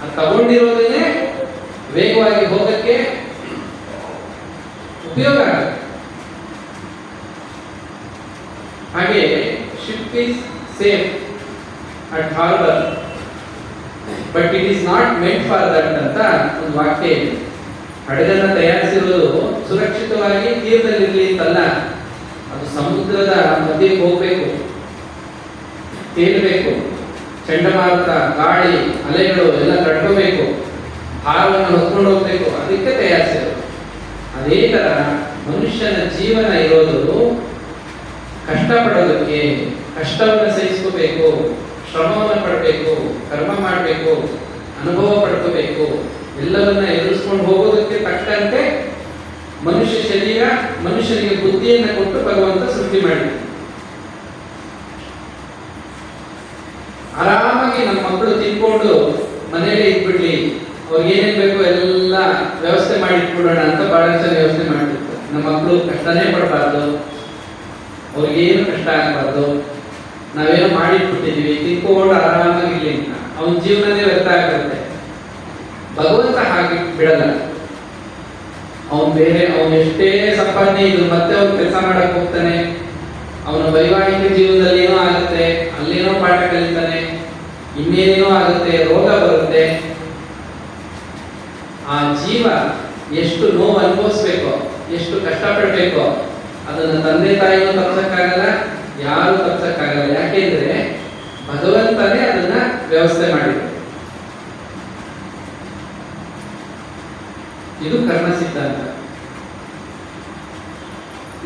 ಅದು ತಗೊಂಡಿರೋದನ್ನೇ ವೇಗವಾಗಿ ಹೋಗಕ್ಕೆ ಉಪಯೋಗ ಆಗುತ್ತೆ. ಹಾಗೆ ship is safe at harbour but it is not made for that ಅಂತ ಒಂದು ವಾಕ್ಯ ಇದೆ. ಹಡಗನ್ನ ತಯಾರಿಸಿರೋದು ಸುರಕ್ಷಿತವಾಗಿ ತೀರದಲ್ಲಿರಲಿ ಅಂತಲ್ಲ, ಅದು ಸಮುದ್ರದ ಮಧ್ಯಕ್ಕೆ ಹೋಗ್ಬೇಕು, ತೇಲಬೇಕು, ಚಂಡಮಾರುತ, ಗಾಳಿ, ಅಲೆಗಳು ಎಲ್ಲ ತಡ್ಕೋಬೇಕು, ಭಾರವನ್ನು ಹೊತ್ಕೊಂಡು ಹೋಗ್ಬೇಕು, ಅದಕ್ಕೆ ತಯಾರಿಸಿರೋದು. ಅದೇ ತರ ಮನುಷ್ಯನ ಜೀವನ ಇರೋದು ಕಷ್ಟಪಡೋದಕ್ಕೆ, ಕಷ್ಟವನ್ನು ಸಹಿಸ್ಕೋಬೇಕು, ಶ್ರಮವನ್ನು ಪಡಬೇಕು, ಕರ್ಮ ಮಾಡಬೇಕು, ಅನುಭವ ಪಡ್ಕೋಬೇಕು, ಎಲ್ಲವನ್ನ ಎದುರಿಸ್ಕೊಂಡು ಹೋಗೋದಕ್ಕೆ ತಕ್ಕಂತೆ ಮನುಷ್ಯ ಶರೀರ, ಮನುಷ್ಯನಿಗೆ ಬುದ್ಧಿಯನ್ನು ಕೊಟ್ಟು ಭಗವಂತ ಸೃಷ್ಟಿ ಮಾಡಿದ. ಆರಾಮಾಗಿ ನಮ್ಮ ಮಕ್ಕಳು ತಿನ್ಕೊಂಡು ಮನೇಲಿ ಇಟ್ಬಿಡ್ಲಿ, ಅವ್ರಿಗೆ ಏನೇನ್ ಬೇಕೋ ಎಲ್ಲ ವ್ಯವಸ್ಥೆ ಮಾಡಿ ಇಟ್ಬಿಡೋಣ ಅಂತ ಬಹಳ ಜನ ವ್ಯವಸ್ಥೆ ಮಾಡಿರ್ತಾರೆ. ನಮ್ಮ ಮಕ್ಕಳು ಕಷ್ಟನೇ ಪಡಬಾರ್ದು, ಅವ್ರಿಗೇನು ಕಷ್ಟ ಆಗಬಾರ್ದು, ನಾವೇನೋ ಮಾಡಿಟ್ಬಿಟ್ಟಿದೀವಿ, ತಿನ್ಕೊಂಡು ಆರಾಮಾಗಿರ್ಲಿ ಅಂತ ಅವನ ಜೀವನನೇ ವ್ಯರ್ಥ ಆಗಿರುತ್ತೆ. ಭಗವಂತ ಹಾಗೆ ಬಿಡಲ್ಲ. ಅವನು ಎಷ್ಟೇ ಸಂಪಾದನೆ ಇದ್ರು ಮತ್ತೆ ಅವ್ನು ಕೆಲಸ ಮಾಡಕ್ ಹೋಗ್ತಾನೆ. ಅವನ ವೈವಾಹಿಕ ಜೀವನದಲ್ಲಿ ಏನೋ ಆಗುತ್ತೆ, ಅಲ್ಲೇನೋ ಪಾಠ ಕಲಿತಾನೆ, ಇನ್ನೇನೇನೋ ಆಗುತ್ತೆ, ರೋಗ ಬರುತ್ತೆ. ಆ ಜೀವ ಎಷ್ಟು ನೋವು ಅನುಭವಿಸ್ಬೇಕೋ, ಎಷ್ಟು ಕಷ್ಟಪಡ್ಬೇಕೋ ಅದನ್ನು ತಂದೆ ತಾಯಿನೂ ತಪ್ಸಕ್ಕಾಗಲ್ಲ, ಯಾರು ತಪ್ಸಕ್ಕಾಗಲ್ಲ. ಯಾಕೆಂದ್ರೆ ಭಗವಂತನೇ ಅದನ್ನ ವ್ಯವಸ್ಥೆ ಮಾಡಿದ್ರು. ಇದು ಕರ್ಮ ಸಿದ್ಧಾಂತ.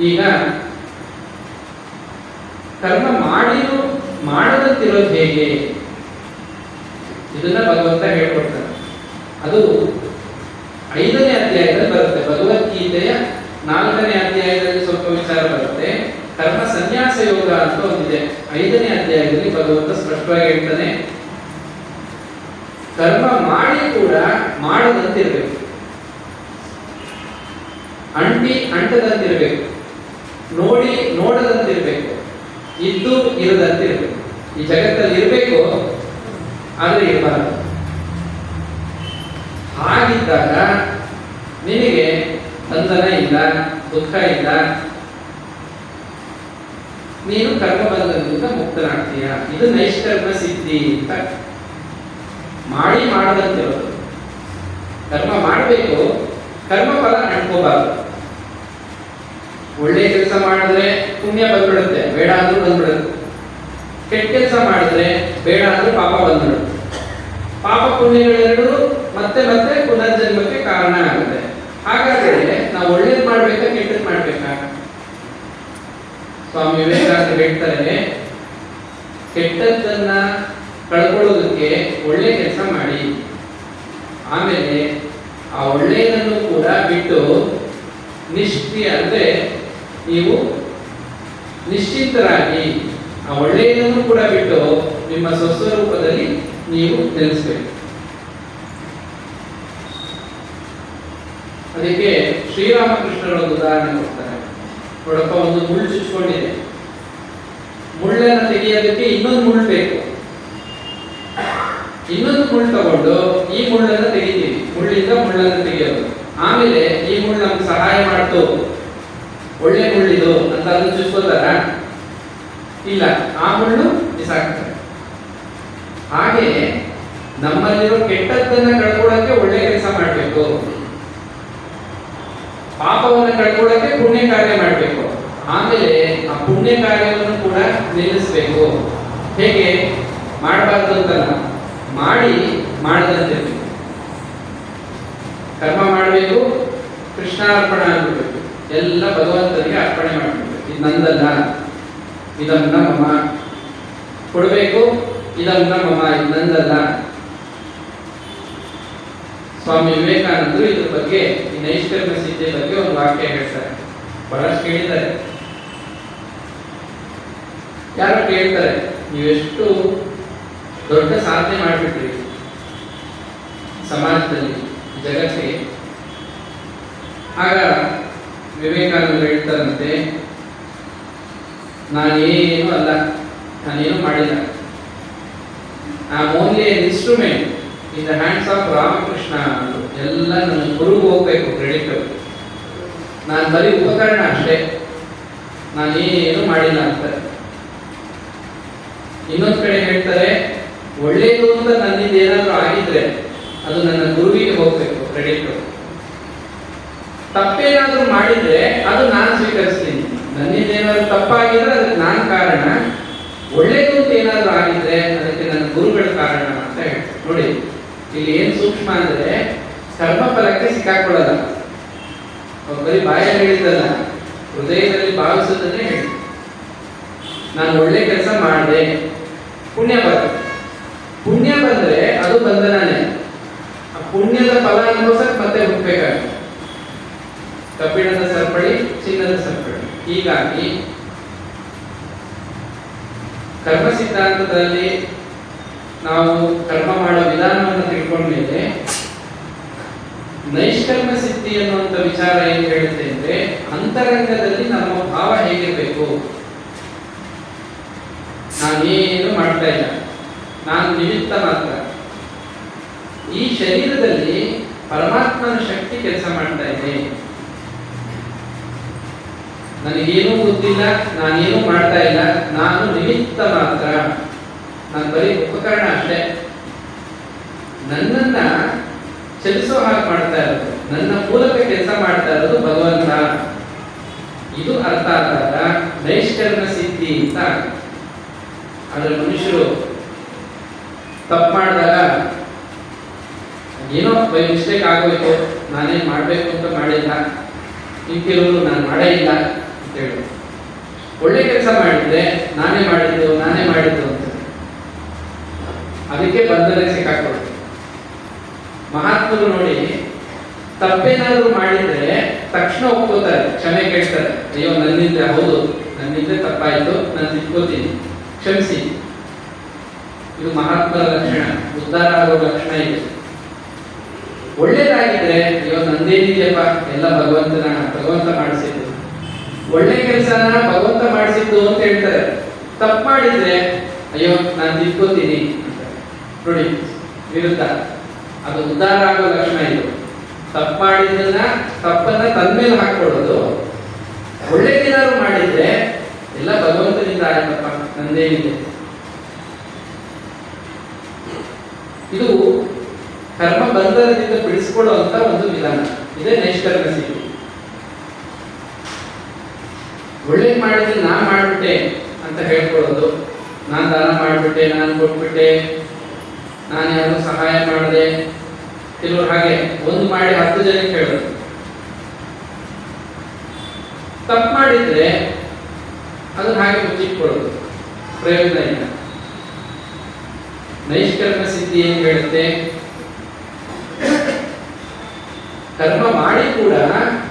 ಈಗ ಕರ್ಮ ಮಾಡಿಯೂ ಮಾಡದಂತಿರೋದು ಹೇಗೆ, ಇದನ್ನ ಭಗವಂತ ಹೇಳ್ಕೊಡ್ತಾನೆ. ಅದು 5ನೇ ಅಧ್ಯಾಯದಲ್ಲಿ ಬರುತ್ತೆ. ಭಗವದ್ಗೀತೆಯ 4ನೇ ಅಧ್ಯಾಯದಲ್ಲಿ ಸ್ವಲ್ಪ ವಿಚಾರ ಬರುತ್ತೆ. ಕರ್ಮ ಸನ್ಯಾಸ ಯೋಗ ಅಂತ ಒಂದಿದೆ. 5ನೇ ಅಧ್ಯಾಯದಲ್ಲಿ ಭಗವಂತ ಸ್ಪಷ್ಟವಾಗಿ ಹೇಳ್ತಾನೆ, ಕರ್ಮ ಮಾಡಿ ಕೂಡ ಮಾಡದಂತಿರ್ಬೇಕು, ಅಂಟಿ ಅಂಟದಂತಿರ್ಬೇಕು, ನೋಡಿ ನೋಡದಂತಿರ್ಬೇಕು, ಇದ್ದು ಇರದಂತಿರ್ಬೇಕು. ಈ ಜಗತ್ತಲ್ಲಿ ಇರಬೇಕು ಆದ್ರೆ ಇರಬಾರದು. ಹಾಗಿದ್ದಾಗ ನಿನಗೆ ಬಂಧನ ಇಲ್ಲ, ದುಃಖ ಇಲ್ಲ, ನೀನು ಕರ್ಮ ಬಂಧನದಿಂದ ಮುಕ್ತನಾಗ್ತೀಯ. ಇದು ನೈಷ್ಕರ್ಮ ಸಿದ್ಧಿ ಅಂತ. ಮಾಡಿ ಮಾಡದಂತಿರೋದು. ಕರ್ಮ ಮಾಡಬೇಕು, ಕರ್ಮ ಫಲ ಅಂಟ್ಕೋಬಾರ್ದು. ಒಳ್ಳೆ ಕೆಲಸ ಮಾಡಿದ್ರೆ ಪುಣ್ಯ ಬಂದ್ಬಿಡುತ್ತೆ, ಬೇಡ ಅಂದ್ರೂ ಬಂದ್ಬಿಡುತ್ತೆ. ಕೆಟ್ಟ ಕೆಲಸ ಮಾಡಿದ್ರೆ ಬೇಡ ಅಂದ್ರೂ ಪಾಪ ಬಂದ್ಬಿಡುತ್ತೆ. ಪಾಪ ಪುಣ್ಯಗಳೆರಡು ಮತ್ತೆ ಮತ್ತೆ ಪುನರ್ಜನ್ಮಕ್ಕೆ ಕಾರಣ ಆಗುತ್ತೆ. ಹಾಗಾದ್ರೆ ನಾವು ಒಳ್ಳೇದು ಮಾಡ್ಬೇಕಾ ಕೆಟ್ಟದ್ ಮಾಡ್ಬೇಕಾ? ಸ್ವಾಮಿ ವಿವೇಕಾನಂದ ಹೇಳ್ತಾರೆ, ಕೆಟ್ಟದ್ದನ್ನ ಕಳ್ಕೊಳ್ಳೋದಕ್ಕೆ ಒಳ್ಳೆ ಕೆಲಸ ಮಾಡಿ, ಆಮೇಲೆ ಆ ಒಳ್ಳೆಯದನ್ನು ಕೂಡ ಬಿಟ್ಟು ನಿಷ್ಕ್ರಿಯ ಅಂದ್ರೆ ನೀವು ನಿಶ್ಚಿಂತರಾಗಿ ಆ ಒಳ್ಳೆಯದನ್ನು ಕೂಡ ಬಿಟ್ಟು ನಿಮ್ಮ ಸ್ವಸ್ವರೂಪದಲ್ಲಿ ನೀವು ನೆಲೆಸಬೇಕು. ಅದಕ್ಕೆ ಶ್ರೀರಾಮಕೃಷ್ಣರ ಒಂದು ಉದಾಹರಣೆ ಕೊಡ್ತಾರೆ. ನೋಡಪ್ಪ, ಒಂದು ಮುಳ್ಳು ಚುಚ್ಕೊಂಡಿದೆ, ಮುಳ್ಳನ್ನು ತೆಗೆಯೋದಕ್ಕೆ ಇನ್ನೊಂದು ಮುಳ್ಳು ಬೇಕು. ಇನ್ನೊಂದು ಮುಳ್ಳು ತಗೊಂಡು ಈ ಮುಳ್ಳನ್ನು ತೆಗಿತೀವಿ, ಮುಳ್ಳಿಂದ ಮುಳ್ಳನ್ನು ತೆಗೆಯೋದು. ಆಮೇಲೆ ಈ ಮುಳ್ಳು ನಮ್ಗೆ ಸಹಾಯ ಮಾಡ್ತು, ಒಳ್ಳೆ ಮುಳ್ಳಿದು ಅಂತ ಅದನ್ನು ಚುಚ್ಕೋತಾರ? ಇಲ್ಲ, ಆ ಮುಳ್ಳು ಬಿಸಾಕ್ತಾರೆ. ಹಾಗೆ ನಮ್ಮಲ್ಲಿರೋ ಕೆಟ್ಟದ್ದನ್ನ ಕಳ್ಕೊಳ್ಳೋಕೆ ಒಳ್ಳೆ ಕೆಲಸ ಮಾಡಬೇಕು, ಪಾಪವನ್ನು ಕಳ್ಕೊಳ್ಳೋಕೆ ಪುಣ್ಯ ಕಾರ್ಯ ಮಾಡಬೇಕು, ಆಮೇಲೆ ಆ ಪುಣ್ಯ ಕಾರ್ಯವನ್ನು ಕೂಡ ನಿಲ್ಲಿಸಬೇಕು. ಹೇಗೆ ಮಾಡಬಾರ್ದು ಅಂತಲ್ಲ, ಮಾಡಿ ಮಾಡದಂತಿರ್ಬೇಕು. ಕರ್ಮ ಮಾಡಬೇಕು, ಕೃಷ್ಣಾರ್ಪಣ ಆಗ್ಬಿಡ್ಬೇಕು, ಎಲ್ಲ ಭಗವಂತನಿಗೆ ಅರ್ಪಣೆ ಮಾಡಬೇಕು. ಇದು ನಂದಲ್ಲ, ಇದನ್ನ ಮಮ ಕೊಡಬೇಕು, ಇದನ್ನ ಮಮ, ಇದು ನಂದಲ್ಲ. ಸ್ವಾಮಿ ವಿವೇಕಾನಂದರು ಇದ್ರ ಬಗ್ಗೆ, ಈ ನೈಷ್ಕರ್ಮ ಸಿದ್ಧಿ ಬಗ್ಗೆ ಒಂದು ವಾಕ್ಯ ಹೇಳ್ತಾರೆ. ಬಹಳಷ್ಟು ಕೇಳಿದ್ದಾರೆ, ಯಾರು ಕೇಳ್ತಾರೆ, ನೀವೆಷ್ಟು ದೊಡ್ಡ ಸಾಧನೆ ಮಾಡಿಬಿಟ್ರಿ ಸಮಾಜದಲ್ಲಿ, ಜಗತ್ತಿಗೆ. ಆಗ ವಿವೇಕಾನಂದರು ಹೇಳ್ತಾರಂತೆ, ನಾನೇನು ಅಲ್ಲ, ನಾನೇನು ಮಾಡಿಲ್ಲ. I am only N instrument in the hands of Ramakrishna. ಎಲ್ಲ ನನ್ನ ಗುರುಗೆ ಹೋಗ್ಬೇಕು ಕ್ರೆಡಿಟ್. ನಾನು ಬರೀ ಉಪಕರಣ ಅಷ್ಟೇ, ನಾನೇನು ಮಾಡಿಲ್ಲ ಅಂತಾರೆ. ಇನ್ನೊಂದು ಕಡೆ ಹೇಳ್ತಾರೆ, ಒಳ್ಳೇದು ಅಂತ ನನ್ನಿಂದ ಏನಾದರೂ ಆಗಿದ್ರೆ ಅದು ನನ್ನ ಗುರುವಿಗೆ ಹೋಗ್ಬೇಕು ಕ್ರೆಡಿಟ್. ತಪ್ಪೇನಾದ್ರೂ ಮಾಡಿದ್ರೆ ಅದು ನಾನು ಸ್ವೀಕರಿಸ್ತೀನಿ. ನನ್ನಿಂದ ಏನಾದ್ರು ತಪ್ಪಾಗಿದ್ರೆ ಅದಕ್ಕೆ ನಾನು ಕಾರಣ, ಒಳ್ಳೇದು ಅಂತ ಏನಾದ್ರು ಆಗಿದ್ರೆ ಅದಕ್ಕೆ ನನ್ನ ಗುರುಗಳ ಕಾರಣ ಅಂತ ಹೇಳ್ತಾರೆ. ನೋಡಿ, ಇಲ್ಲಿ ಏನ್ ಸೂಕ್ಷ್ಮ ಅಂದ್ರೆ ಕರ್ಮಫಲಕ್ಕೆ ಸಿಕ್ಕಾಕೊಳ್ಳಲ್ಲ. ಬರೀ ಬಾಯಲ್ಲಿ ಹೇಳಿದ್ದಲ್ಲ, ಹೃದಯದಲ್ಲಿ ಭಾವಿಸೋದನ್ನೇ ಹೇಳಿ. ನಾನು ಒಳ್ಳೆ ಕೆಲಸ ಮಾಡಿದೆ, ಪುಣ್ಯ ಬರುತ್ತೆ. ಪುಣ್ಯ ಬಂದ್ರೆ ಅದು ಬಂಧನನೇ. ಆ ಪುಣ್ಯದ ಫಲ ಅನುಭವಿಸಕ್ ಮತ್ತೆ ಹುಟ್ಟಬೇಕಾಗುತ್ತೆ. ಕಬ್ಬಿಣದ ಸರಪಳಿ, ಚಿನ್ನದ ಸರಪಳಿ. ಹೀಗಾಗಿ ಕರ್ಮ ಸಿದ್ಧಾಂತದಲ್ಲಿ ನಾವು ಕರ್ಮ ಮಾಡೋ ವಿಧಾನವನ್ನು ತಿಳ್ಕೊಂಡ ಮೇಲೆ ನೈಷ್ಕರ್ಮ ಸಿದ್ಧಿ ಅನ್ನುವಂಥ ವಿಚಾರ ಏನ್ ಹೇಳುತ್ತೆ ಅಂದ್ರೆ, ಅಂತರಂಗದಲ್ಲಿ ನಮ್ಮ ಭಾವ ಹೇಗಿರ್ಬೇಕು. ನಾನೇನು ಮಾಡ್ತಾ ಇಲ್ಲ, ನಾನು ನಿಮಿತ್ತ ಮಾತ್ರ. ಈ ಶರೀರದಲ್ಲಿ ಪರಮಾತ್ಮನ ಶಕ್ತಿ ಕೆಲಸ ಮಾಡ್ತಾ ಇದೆ. ನನಗೇನೂ ಗೊತ್ತಿಲ್ಲ, ನಾನೇನು ಮಾಡ್ತಾ ಇಲ್ಲ, ನಾನು ನಿಮಿತ್ತ ಮಾತ್ರ, ನಾನು ಬರೀ ಉಪಕರಣ ಅಷ್ಟೇ. ನನ್ನನ್ನ ಚಲಿಸೋ ಹಾಗೆ ಮಾಡ್ತಾ ಇರೋದು, ನನ್ನ ಮೂಲಕ ಕೆಲಸ ಮಾಡ್ತಾ ಇರೋದು ಭಗವಂತ. ಇದು ಅರ್ಥ ಆದಾಗ ನೈಷ್ಕರ್ಮ ಸಿದ್ಧಿ ಅಂತ. ಆದ್ರೆ ಮನುಷ್ಯರು ತಪ್ಪು ಮಾಡಿದಾಗ ಏನೋ ಬೈ ಮಿಸ್ಟೇಕ್ ಆಗೋಯ್ತು, ನಾನೇನು ಮಾಡಬೇಕು ಅಂತ ಮಾಡಿಲ್ಲ, ಇಂತಿರೋರು ನಾನು ಮಾಡೇ ಇಲ್ಲ ಅಂತ ಹೇಳಿ, ಒಳ್ಳೆ ಕೆಲಸ ಮಾಡಿದ್ರೆ ನಾನೇ ಮಾಡಿದ್ದು ಅಂತ ಅದಕ್ಕೆ ಬಂಧನಕ್ಕೆ ಸಿಕ್ಕಾಕೊಳ್ಳೋದು. ಮಹಾತ್ಮರು ನೋಡಿ, ತಪ್ಪೇನಾದ್ರೂ ಮಾಡಿದ್ರೆ ತಕ್ಷಣ ಒಪ್ಕೋತಾರೆ, ಕ್ಷಮೆ ಕೇಳ್ತಾರೆ. ಅಯ್ಯೋ ನನ್ನಿಂದ, ಹೌದು ನನ್ನಿಂದ ತಪ್ಪಾಯ್ತು, ನಾನು ತಿಳ್ಕೋತೀನಿ, ಕ್ಷಮಿಸಿ. ಇದು ಮಹಾತ್ಮರ ಲಕ್ಷಣ, ಉದ್ಧಾರ ಆಗೋ ಲಕ್ಷಣ ಇದೆ. ಒಳ್ಳೇದಾಗಿದ್ರೆ ಅಯ್ಯೋ ನಂದೇನಿದೆಯಪ್ಪ, ಎಲ್ಲ ಭಗವಂತ ಮಾಡಿಸಿದ್ದು, ಒಳ್ಳೆ ಕೆಲಸನ ಭಗವಂತ ಮಾಡಿಸಿದ್ದು ಅಂತ ಹೇಳ್ತಾರೆ. ತಪ್ಪು ಮಾಡಿದ್ರೆ ಅಯ್ಯೋ ನಾನು ತಿಳ್ಕೋತೀನಿ ಅಂತ. ನೋಡಿ ವಿರುದ್ಧ, ಅದು ಉದ್ಧಾರ ಆಗೋ ಲಕ್ಷಣ ಇದು. ತಪ್ಪನ್ನ ತನ್ಮೇಲೆ ಹಾಕೊಳ್ಳೋದು. ಒಳ್ಳೆದೇನಾದ್ರು ಮಾಡಿದ್ರೆ ಎಲ್ಲ ಭಗವಂತನಿಂದ ಆಯ್ತಪ್ಪ, ನಂದೇನಿದೆ. ಇದು ಕರ್ಮ ಬಂಧನದಿಂದ ಬಿಡಿಸ್ಕೊಳ್ಳುವಂತ ಒಂದು ವಿಧಾನ. ಇದೇ ನೈಷ್ಕರ್ಮ ಸಿದ್ಧಿ. ಒಳ್ಳೇದು ಮಾಡಿದ್ರೆ ನಾ ಮಾಡ್ಬಿಟ್ಟೆ ಅಂತ ಹೇಳ್ಕೊಳ್ಳೋದು, ನಾನು ದಾನ ಮಾಡ್ಬಿಟ್ಟೆ, ನಾನು ಕೊಟ್ಬಿಟ್ಟೆ, ನಾನು ಯಾರು ಸಹಾಯ ಮಾಡಿದೆ. ಕೆಲವರು ಹಾಗೆ ಒಂದು ಮಾಡಿ 10 ಜನಕ್ಕೆ ಹೇಳೋದು. ತಪ್ಪು ಮಾಡಿದ್ರೆ ಅದನ್ನ ಹಾಗೆ ಮುಚ್ಚಿಟ್ಕೊಳ್ಳೋದು, ಪ್ರಯೋಜನ ಇಲ್ಲ. ನೈಷ್ಕರ್ಮ ಸಿದ್ಧಿ ಏನ್ ಹೇಳುತ್ತೆ? ಕರ್ಮ ಮಾಡಿ ಕೂಡ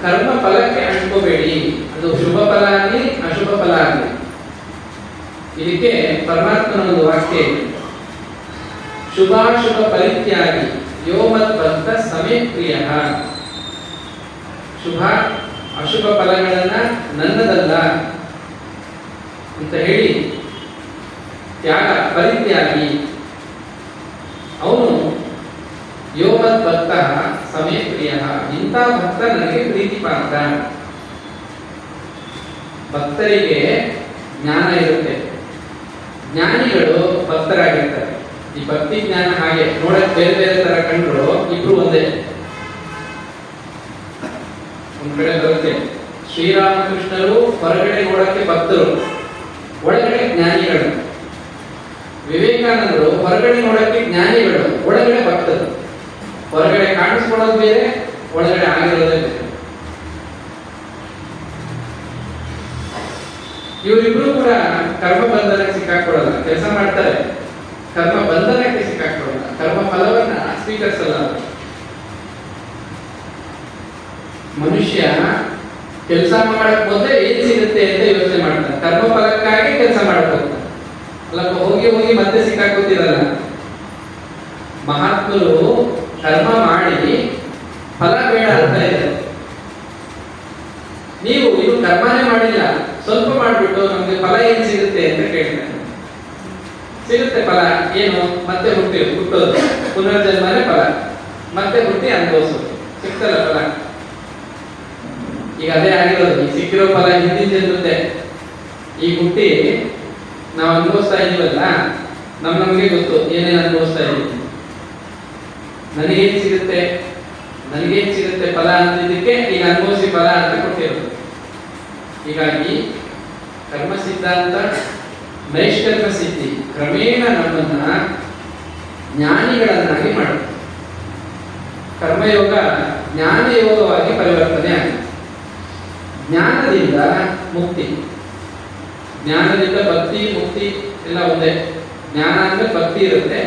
ಕರ್ಮ ಫಲಕ್ಕೆ ಅಂಟ್ಕೋಬೇಡಿ. ಅದು ಶುಭ ಫಲ ಆಗಲಿ ಅಶುಭ ಫಲ ಆಗಲಿ. ಇದಕ್ಕೆ ಪರಮಾತ್ಮನ ಒಂದು ವಾಕ್ಯ ಇದೆ, ಶುಭಾಶುಭ ಪರಿತ್ಯಾಗಿ ಯೋ ಮದ್ಭಕ್ತ ಸಮೇ ಪ್ರಿಯ. ಶುಭ ಅಶುಭ ಫಲಗಳನ್ನ ನನ್ನದಲ್ಲ ಅಂತ ಹೇಳಿ ತ್ಯಾಗ, ಪರಿತ್ಯಾಗಿ ಅವನು ಯೋ ಮದ್ಭಕ್ತ ಸಮೇ ಪ್ರಿಯ. ಇಂಥ ಭಕ್ತ ನನಗೆ ಪ್ರೀತಿ ಪಾತ್ರ. ಭಕ್ತರಿಗೆ ಜ್ಞಾನ ಇರುತ್ತೆ, ಜ್ಞಾನಿಗಳು ಭಕ್ತರಾಗಿರ್ತಾರೆ. ಈ ಭಕ್ತಿ ಜ್ಞಾನ ಹಾಗೆ ನೋಡಕ್ ಬೇರೆ ಬೇರೆ ತರ ಕಂಡ್ರು ಇಬ್ರು ಒಂದೇ. ಒಂದ್ ಕಡೆ ಬರುತ್ತೆ, ಶ್ರೀರಾಮಕೃಷ್ಣರು ಹೊರಗಡೆ ನೋಡಕ್ಕೆ ಭಕ್ತರು, ಒಳಗಡೆ ಜ್ಞಾನಿಗಳು. ವಿವೇಕಾನಂದರು ಹೊರಗಡೆ ನೋಡಕ್ಕೆ ಜ್ಞಾನಿಗಳು, ಒಳಗಡೆ ಭಕ್ತರು. ಹೊರಗಡೆ ಕಾಣಿಸ್ಕೊಳ್ಳೋದು ಬೇರೆ, ಒಳಗಡೆ ಆಗಿರೋದೇ ಬೇರೆ. ಇವರಿಬ್ರು ಕೂಡ ಕರ್ಮ ಬಂಧನಕ್ಕೆ ಸಿಕ್ಕಾಕೊಳ್ಳಲ್ಲ, ಕೆಲಸ ಮಾಡ್ತಾರೆ, ಕರ್ಮ ಬಂಧನಕ್ಕೆ ಸಿಕ್ಕಾಕೊಳ್ಳಲ್ಲ, ಕರ್ಮ ಫಲವನ್ನ ಸ್ವೀಕರಿಸಲ್ಲ. ಮನುಷ್ಯ ಕೆಲಸ ಮಾಡಕ್ ಮೊದಲೇ ಏನ್ ಸಿಗುತ್ತೆ ಅಂತ ಯೋಚನೆ ಮಾಡ್ತಾನೆ. ಕರ್ಮ ಫಲಕ್ಕಾಗಿ ಕೆಲಸ ಮಾಡಬಹುದು ಅಲ್ಲ, ಹೋಗಿ ಮತ್ತೆ ಸಿಕ್ಕಾಕೋತಿರಲ್ಲ. ಮಹಾತ್ಮರು ಕರ್ಮ ಮಾಡಿ ಫಲ ಬೇಡ ಅಂತ ಇದೆ. ನೀವು ಇದು ಕರ್ಮನೇ ಮಾಡಿಲ್ಲ, ಸ್ವಲ್ಪ ಮಾಡ್ಬಿಟ್ಟು ನಮ್ಗೆ ಫಲ ಏನ್ ಸಿಗುತ್ತೆ ಅಂತ ಕೇಳ್ತಾರೆ. ಸಿಗುತ್ತೆ ಫಲ ಏನು? ಮತ್ತೆ ಹುಟ್ಟೋದು, ಪುನರ್ಜನ್ಮನೇ ಫಲ, ಮತ್ತೆ ಹುಟ್ಟಿ ಅನುಭವಿಸೋದು, ಸಿಗ್ತಲ್ಲ ಫಲ. ಈಗ ಅದೇ ಆಗಿರೋದು. ಈ ಸಿಕ್ಕಿರೋ ಫಲ ಹಿಂದಿನ ಜನ್ಮದ್ದೇ. ಈಗ ಹುಟ್ಟಿ ನಾವು ಅನುಭವಿಸ್ತಾ ಇದೀವಲ್ಲ, ನಮ್ಗೆ ಗೊತ್ತು ಏನೇನು ಅನುಭವಿಸ್ತಾ ಇದೀವಿ, ನನಗೇನ್ ಸಿಗುತ್ತೆ ಫಲ ಅಂತಿದ್ದಕ್ಕೆ ಈಗ ಅನುಭವಿಸಿ ಫಲ ಅಂತ ಕೊಟ್ಟಿರೋದು. ಹೀಗಾಗಿ ಕರ್ಮ ಸಿದ್ಧಾಂತ, ನೈಷ್ಕರ್ಮ ಸಿದ್ಧಿ ಕ್ರಮೇಣ ನಮ್ಮನ್ನ ಜ್ಞಾನಿಗಳನ್ನಾಗಿ ಮಾಡುತ್ತೆ. ಕರ್ಮಯೋಗ ಜ್ಞಾನಯೋಗವಾಗಿ ಪರಿವರ್ತನೆ ಆಗುತ್ತೆ. ಜ್ಞಾನದಿಂದ ಮುಕ್ತಿ, ಜ್ಞಾನದಿಂದ ಭಕ್ತಿ, ಮುಕ್ತಿ ಎಲ್ಲ ಒಂದೇ. ಜ್ಞಾನ ಅಂದ್ರೆ ಭಕ್ತಿ ಇರುತ್ತೆ,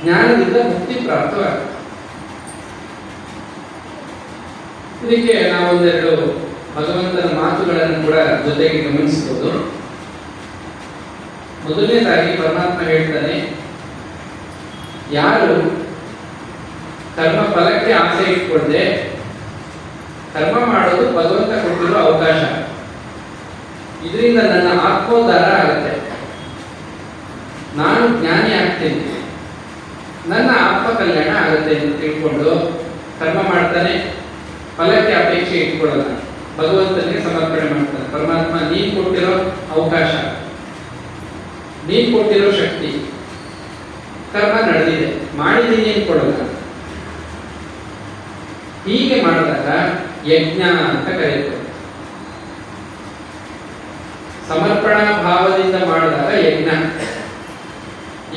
ಜ್ಞಾನದಿಂದ ಮುಕ್ತಿ ಪ್ರಾಪ್ತವಾಗುತ್ತೆ. ಇದಕ್ಕೆ ನಾವೊಂದೆರಡು ಭಗವಂತನ ಮಾತುಗಳನ್ನು ಕೂಡ ಜೊತೆಗೆ ಗಮನಿಸಬಹುದು. ಮೊದಲನೇದಾಗಿ ಪರಮಾತ್ಮ ಹೇಳ್ತಾನೆ, ಯಾರು ಕರ್ಮ ಫಲಕ್ಕೆ ಆಸೆ ಇಟ್ಕೊಳ್ಳದೆ ಕರ್ಮ ಮಾಡೋದು ಭಗವಂತ ಕೊಟ್ಟಿರೋ ಅವಕಾಶ, ಇದರಿಂದ ನನ್ನ ಆತ್ಮೋದ್ಧಾರ ಆಗುತ್ತೆ, ನಾನು ಜ್ಞಾನಿ ಆಗ್ತೇನೆ, ನನ್ನ ಆತ್ಮ ಕಲ್ಯಾಣ ಆಗುತ್ತೆ ಅಂತ ತಿಳ್ಕೊಂಡು ಕರ್ಮ ಮಾಡ್ತಾನೆ. ಫಲಕ್ಕೆ ಅಪೇಕ್ಷೆ ಇಟ್ಕೊಳ್ಳಲ್ಲ, ಭಗವಂತನಿಗೆ ಸಮರ್ಪಣೆ ಮಾಡ್ತಾನೆ. ಪರಮಾತ್ಮ ನೀನ್ ಕೊಟ್ಟಿರೋ ಅವಕಾಶ, ನೀನ್ ಕೊಟ್ಟಿರೋ ಶಕ್ತಿ, ಕರ್ಮ ನಡೆದಿದೆ, ಮಾಡಿದ್ದೀನಿ ಅನ್ಕೊಳ್ಳಲ್ಲ. ಹೀಗೆ ಮಾಡಿದಾಗ ಯಜ್ಞ ಅಂತ ಕರೆಯುತ್ತೆ. ಸಮರ್ಪಣಾ ಭಾವದಿಂದ ಮಾಡಿದಾಗ ಯಜ್ಞ.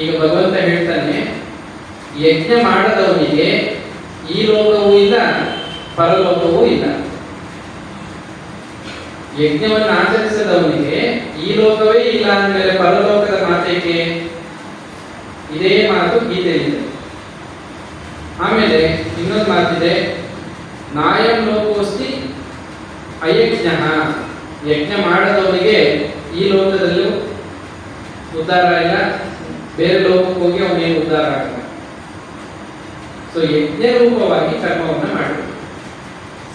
ಈಗ ಭಗವಂತ ಹೇಳ್ತಾನೆ, ಯಜ್ಞ ಮಾಡದವನಿಗೆ ಈ ಲೋಕವೂ ಇಲ್ಲ, ಪರಲೋಕವೂ ಇಲ್ಲ. ಯಜ್ಞವನ್ನು ಆಚರಿಸದವನಿಗೆ ಈ ಲೋಕವೇ ಇಲ್ಲ ಅಂದಮೇಲೆ ಪರಲೋಕದ ಮಾತೇಕೆ? ಇದೇ ಮಾತು ಗೀತೆಯಿದೆ. ಆಮೇಲೆ ಇನ್ನೊಂದು ಮಾತಿದೆ, ನಾಯಂ ಲೋಕೋಸ್ತಿ ಅಯಜ್ಞ. ಯಜ್ಞ ಮಾಡದವನಿಗೆ ಈ ಲೋಕದಲ್ಲೂ ಉದ್ಧಾರ ಇಲ್ಲ, ಬೇರೆ ಲೋಕಕ್ಕೆ ಹೋಗಿ ಅವನೇನು ಉದ್ಧಾರ ಆಗಲ್ಲ. ಸೊ ಯಜ್ಞ ರೂಪವಾಗಿ ಕರ್ಮವನ್ನು ಮಾಡಬೇಕು,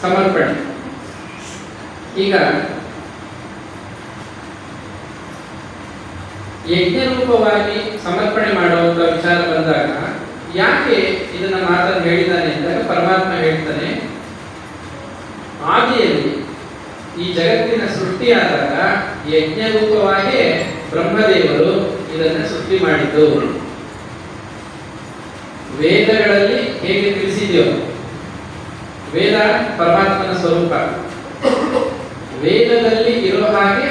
ಸಮರ್ಪಣೆ. ಈಗ ಯಜ್ಞ ರೂಪವಾಗಿ ಸಮರ್ಪಣೆ ಮಾಡುವಂತ ವಿಚಾರ ಬಂದಾಗ ಯಾಕೆ ಇದನ್ನ ಮಾತನ್ನು ಹೇಳಿದ್ದಾನೆ ಅಂದಾಗ ಪರಮಾತ್ಮ ಹೇಳ್ತಾನೆ, ಆದಿಯಲ್ಲಿ ಈ ಜಗತ್ತಿನ ಸೃಷ್ಟಿಯಾದಾಗ ಯಜ್ಞ ರೂಪವಾಗಿ ಬ್ರಹ್ಮದೇವರು ಇದನ್ನ ಸೃಷ್ಟಿ ಮಾಡಿದ್ದು. ವೇದಗಳಲ್ಲಿ ಹೇಗೆ ತಿಳಿಸಿದೆಯೋ, ವೇದ ಪರಮಾತ್ಮನ ಸ್ವರೂಪ, ವೇದದಲ್ಲಿ ಇರೋ ಹಾಗೆ